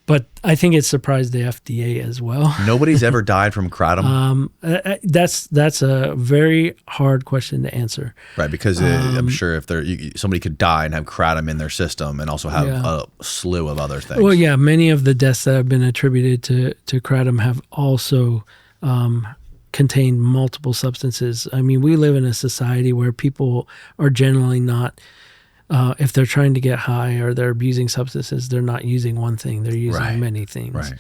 But I think it surprised the FDA as well. Nobody's ever died from kratom? That's a very hard question to answer. Right, because I'm sure if somebody could die and have kratom in their system and also have a slew of other things. Well, yeah, many of the deaths that have been attributed to kratom have also contained multiple substances. I mean, we live in a society where people are generally not, if they're trying to get high or they're abusing substances, they're not using one thing. They're using many things. Right.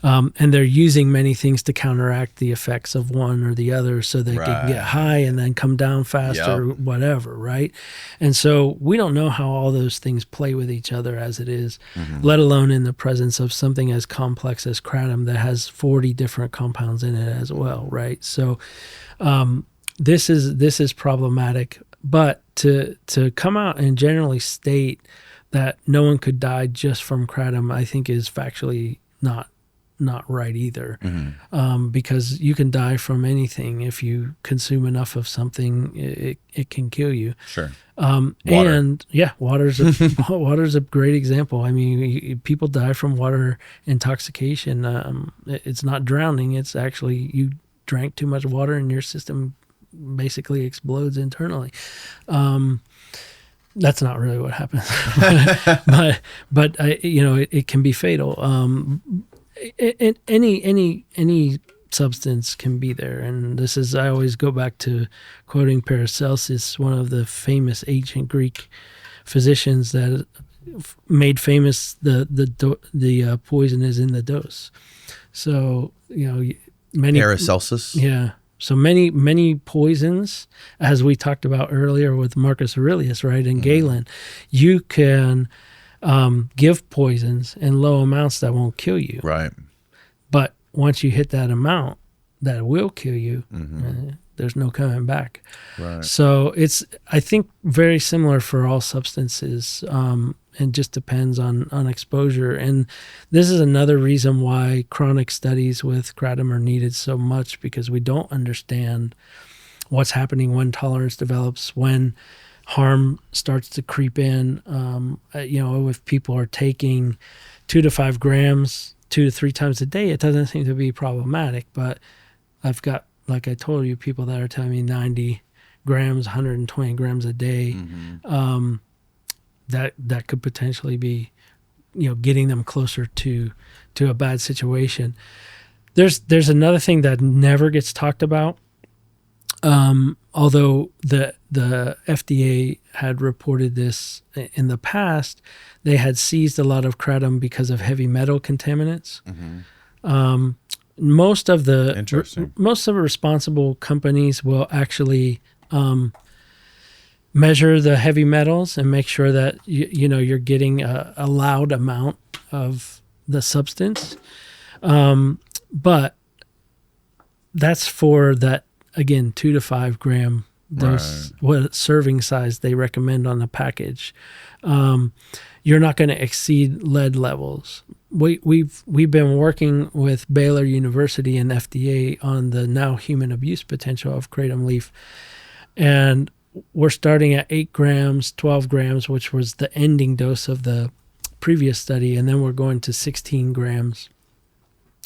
And they're using many things to counteract the effects of one or the other so they can get high and then come down faster, or whatever, right? And so we don't know how all those things play with each other as it is, let alone in the presence of something as complex as kratom that has 40 different compounds in it as well, right? So this is problematic. But to come out and generally state that no one could die just from kratom, I think is factually not not right either, because you can die from anything if you consume enough of something. It can kill you. Sure. Water. And yeah, water's a great example. I mean, people die from water intoxication. It's not drowning. It's actually you drank too much water and your system basically explodes internally. That's not really what happens, but it can be fatal. Any substance can be there, and this is, I always go back to quoting Paracelsus, one of the famous ancient Greek physicians that made famous the poison is in the dose. So many Paracelsus. Yeah. So many poisons, as we talked about earlier with Marcus Aurelius, right, and Galen, you can give poisons in low amounts that won't kill you. Right. But once you hit that amount that will kill you, there's no coming back. Right. So it's, I think, very similar for all substances, and just depends on exposure. And this is another reason why chronic studies with kratom are needed so much, because we don't understand what's happening when tolerance develops, when harm starts to creep in. If people are taking 2 to 5 grams 2 to 3 times a day, it doesn't seem to be problematic. But I've got, like I told you, people that are telling me 90 grams, 120 grams a day. That could potentially be, getting them closer to a bad situation. There's another thing that never gets talked about. Although the FDA had reported this in the past, they had seized a lot of kratom because of heavy metal contaminants. Most of the responsible companies will actually measure the heavy metals and make sure that you're getting a allowed amount of the substance. But that's for that, again, 2 to 5 gram dose, what serving size they recommend on the package. You're not going to exceed lead levels. We've been working with Baylor University and FDA on the now human abuse potential of kratom leaf, and we're starting at 8 grams, 12 grams, which was the ending dose of the previous study, and then we're going to 16 grams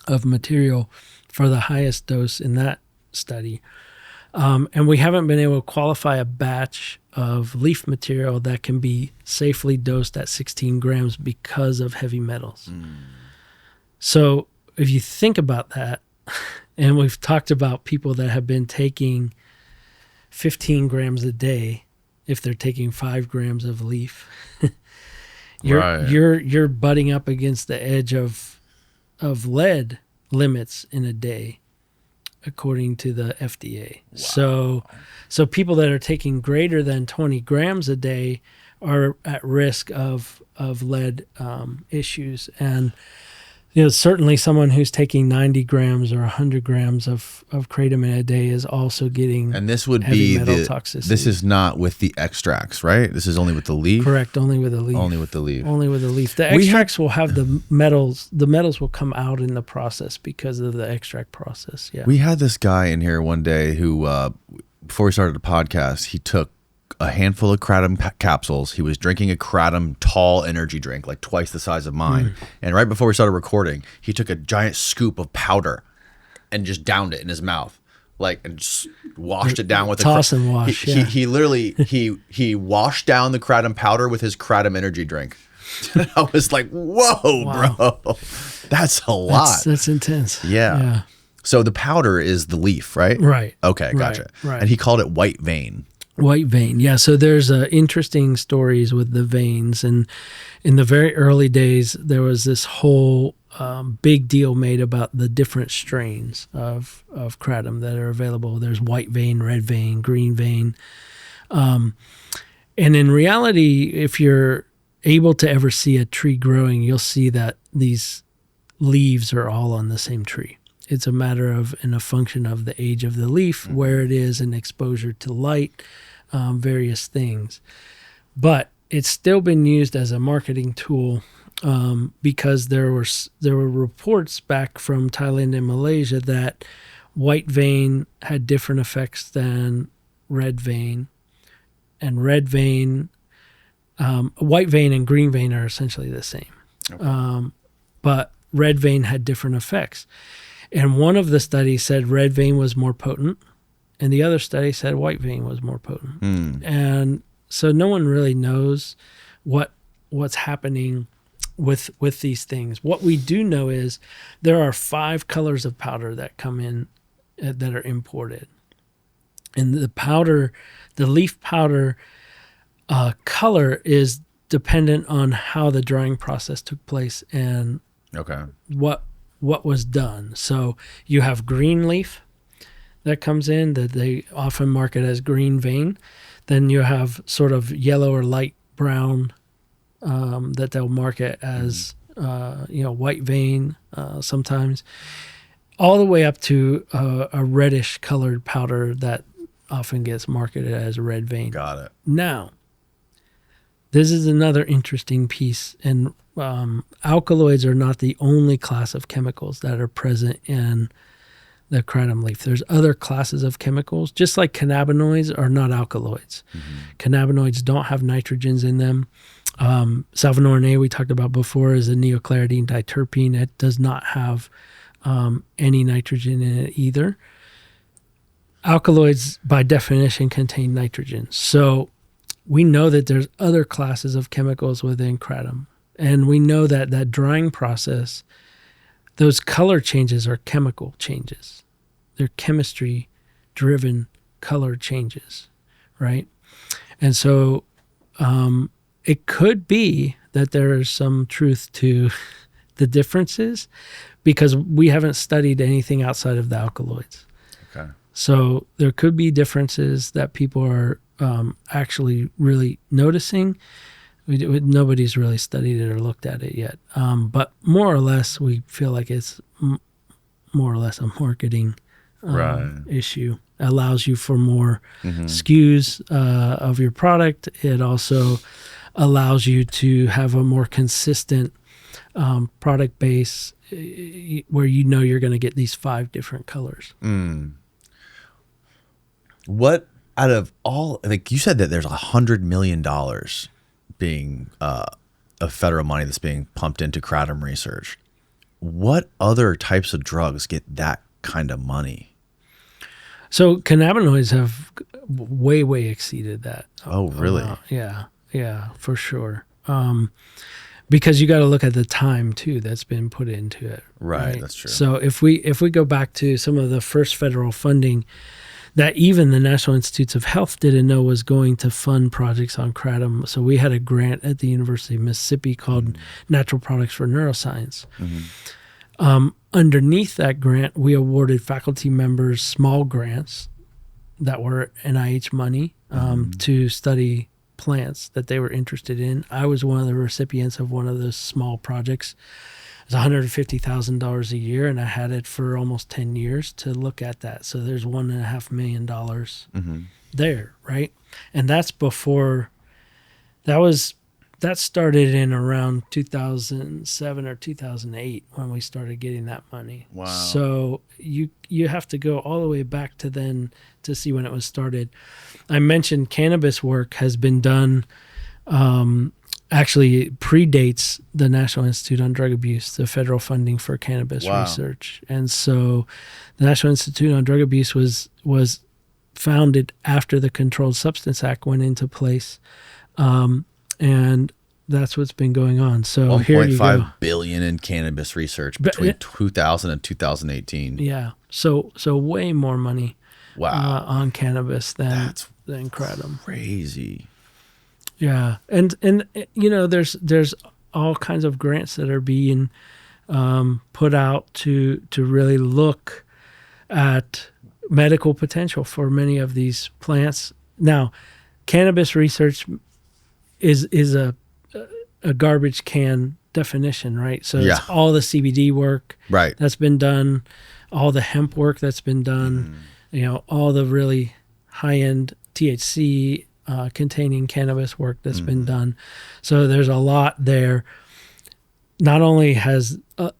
of material for the highest dose in that study. And we haven't been able to qualify a batch of leaf material that can be safely dosed at 16 grams because of heavy metals. So if you think about that, and we've talked about people that have been taking 15 grams a day, if they're taking 5 grams of leaf, you're butting up against the edge of lead limits in a day, according to the FDA. Wow. So people that are taking greater than 20 grams a day are at risk of lead issues. And certainly someone who's taking 90 grams or 100 grams of kratom in a day is also getting, and this would heavy be metal toxicity. This is not with the extracts, right? This is only with the leaf? Correct, only with the leaf. Only with the leaf. Only with the leaf. The extracts will have the metals. The metals will come out in the process because of the extract process. Yeah. We had this guy in here one day who, before we started the podcast, he took a handful of kratom capsules. He was drinking a kratom tall energy drink, like twice the size of mine. And right before we started recording, he took a giant scoop of powder and just downed it in his mouth, and just washed it down with toss and wash. He literally he washed down the kratom powder with his kratom energy drink. I was like, whoa, bro, that's a lot. That's intense. Yeah. So the powder is the leaf, right? Right. Okay, gotcha. Right. And he called it white vein. White vein, yeah. So there's interesting stories with the veins, and in the very early days, there was this whole big deal made about the different strains of kratom that are available. There's white vein, red vein, green vein, and in reality, if you're able to ever see a tree growing, you'll see that these leaves are all on the same tree. It's a matter of, and a function of the age of the leaf, where it is, and exposure to light, various things. But it's still been used as a marketing tool because there were reports back from Thailand and Malaysia that white vein had different effects than red vein, and white vein and green vein are essentially the same, but red vein had different effects. And one of the studies said red vein was more potent, and the other study said white vein was more potent. And so no one really knows what's happening with these things. What we do know is there are 5 colors of powder that come in that are imported, and the leaf powder color is dependent on how the drying process took place and what was done. So you have green leaf that comes in that they often market as green vein. Then you have sort of yellow or light brown that they'll market as white vein sometimes, all the way up to a reddish colored powder that often gets marketed as red vein. Got it. Now, this is another interesting piece, and alkaloids are not the only class of chemicals that are present in the kratom leaf. There's other classes of chemicals, just like cannabinoids are not alkaloids. Cannabinoids don't have nitrogens in them. Salvinorin A, we talked about before, is a neoclaridine diterpene. It does not have any nitrogen in it either. Alkaloids, by definition, contain nitrogen. So we know that there's other classes of chemicals within kratom. And we know that that drying process, those color changes are chemical changes. They're chemistry-driven color changes, right? And so it could be that there is some truth to the differences because we haven't studied anything outside of the alkaloids. Okay. So there could be differences that people are actually really noticing. Nobody's really studied it or looked at it yet. But more or less, we feel like it's more or less a marketing issue. It allows you for more SKUs of your product. It also allows you to have a more consistent product base where you know you're going to get these 5 different colors. What out of all, like you said that there's $100 million being of federal money that's being pumped into kratom research. What other types of drugs get that kind of money? So cannabinoids have way exceeded that. Oh, really? Yeah, for sure. Because you got to look at the time too that's been put into it. Right, that's true. So if we go back to some of the first federal funding that even the National Institutes of Health didn't know was going to fund projects on kratom. So we had a grant at the University of Mississippi called Natural Products for Neuroscience. Underneath that grant, we awarded faculty members small grants that were NIH money to study plants that they were interested in. I was one of the recipients of one of those small projects. It was $150,000 a year, and I had it for almost 10 years to look at that. So there's $1.5 million there, right? And that's before that started in around 2007 or 2008 when we started getting that money. Wow. So you have to go all the way back to then to see when it was started. I mentioned cannabis work has been done, actually predates the National Institute on Drug Abuse, the federal funding for cannabis research. And so the National Institute on Drug Abuse was founded after the Controlled Substance Act went into place. And that's what's been going on. So here you go. $1.5 billion in cannabis research between 2000 and 2018. Yeah. So way more money on cannabis than kratom. Crazy. Yeah. And you know, there's all kinds of grants that are being put out to really look at medical potential for many of these plants. Now, cannabis research is a garbage can definition, right? So it's all the CBD work that's been done, all the hemp work that's been done, you know, all the really high-end THC containing cannabis work that's been done. So there's a lot there. not only has a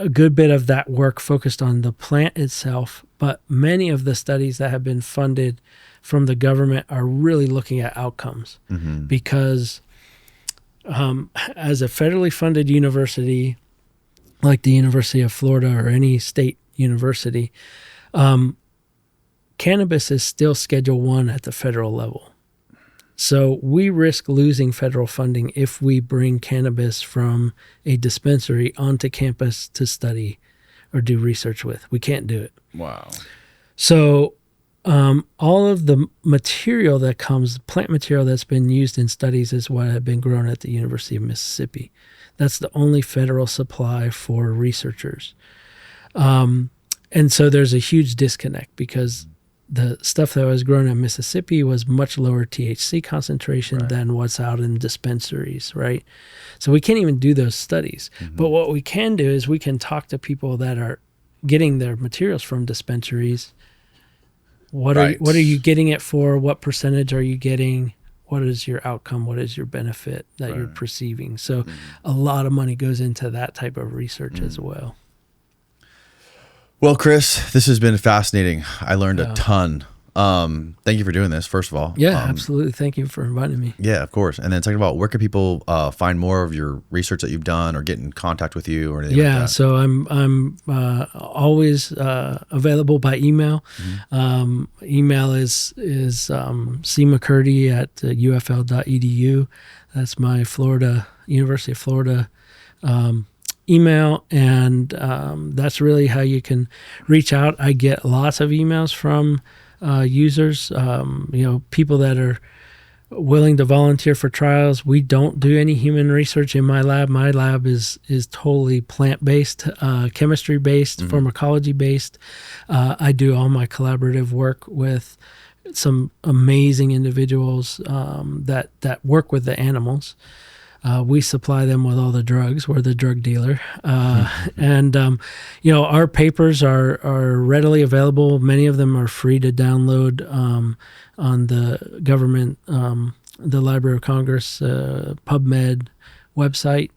good bit of that work focused on the plant itself, but many of the studies that have been funded from the government are really looking at outcomes because as a federally funded university, like the University of Florida or any state university, cannabis is still Schedule I at the federal level. So we risk losing federal funding if we bring cannabis from a dispensary onto campus to study or do research with. We can't do it. Wow. So all of the material that comes, plant material that's been used in studies is what had been grown at the University of Mississippi. That's the only federal supply for researchers. And so there's a huge disconnect because the stuff that was grown in Mississippi was much lower THC concentration than what's out in dispensaries, right? So we can't even do those studies. But what we can do is we can talk to people that are getting their materials from dispensaries. What are you getting it for? What percentage are you getting? What is your outcome? What is your benefit that you're perceiving? So a lot of money goes into that type of research as well. Well, Chris, this has been fascinating. I learned a ton. Thank you for doing this, first of all. Yeah, absolutely. Thank you for inviting me. Yeah, of course. And then talking about where can people find more of your research that you've done or get in contact with you or anything like that? So I'm always available by email. Email is cmccurdy@ufl.edu. That's my University of Florida email, and that's really how you can reach out. I get lots of emails from users, people that are willing to volunteer for trials. We don't do any human research in my lab. My lab is totally plant-based, chemistry-based, pharmacology-based. I do all my collaborative work with some amazing individuals that work with the animals. We supply them with all the drugs. We're the drug dealer. And our papers are readily available. Many of them are free to download on the government, the Library of Congress, PubMed website,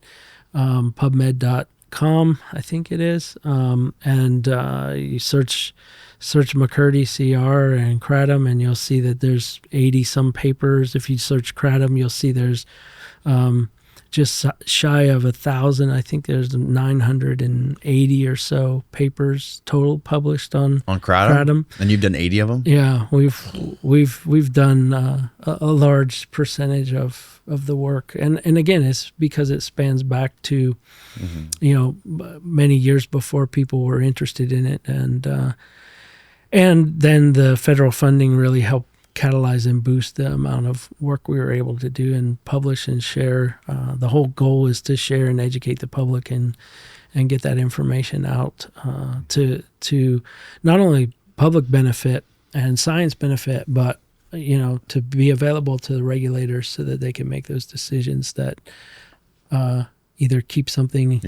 pubmed.com, I think it is. And you search McCurdy CR and Kratom, and you'll see that there's 80 some papers. If you search Kratom, you'll see there's just shy of 1,000. I think there's 980 or so papers total published on Kratom. And you've done 80 of them? Yeah, we've done a large percentage of the work, and again, it's because it spans back to many years before people were interested in it, and then the federal funding really helped catalyze and boost the amount of work we were able to do and publish and share. The whole goal is to share and educate the public and get that information out to not only public benefit and science benefit, but to be available to the regulators so that they can make those decisions that either keep something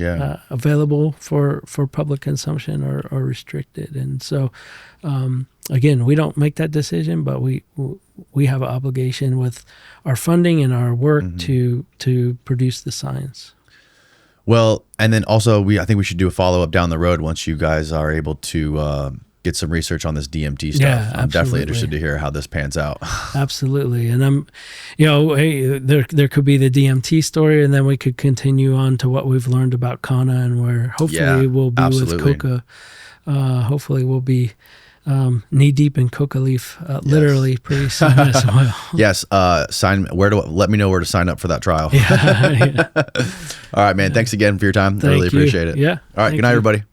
available for public consumption or restrict it. And so again, we don't make that decision, but we have an obligation with our funding and our work to produce the science. Well, and then also I think we should do a follow-up down the road once you guys are able to get some research on this DMT stuff. Yeah, I'm definitely interested to hear how this pans out. Absolutely. And I'm, hey, there could be the DMT story, and then we could continue on to what we've learned about kanna and where hopefully we'll be with coca. Hopefully we'll be knee deep in coca leaf, literally pretty soon as well. Yes. Let me know where to sign up for that trial. Yeah. All right, man. Thanks again for your time. I really appreciate it. Yeah. All right. Good night, everybody.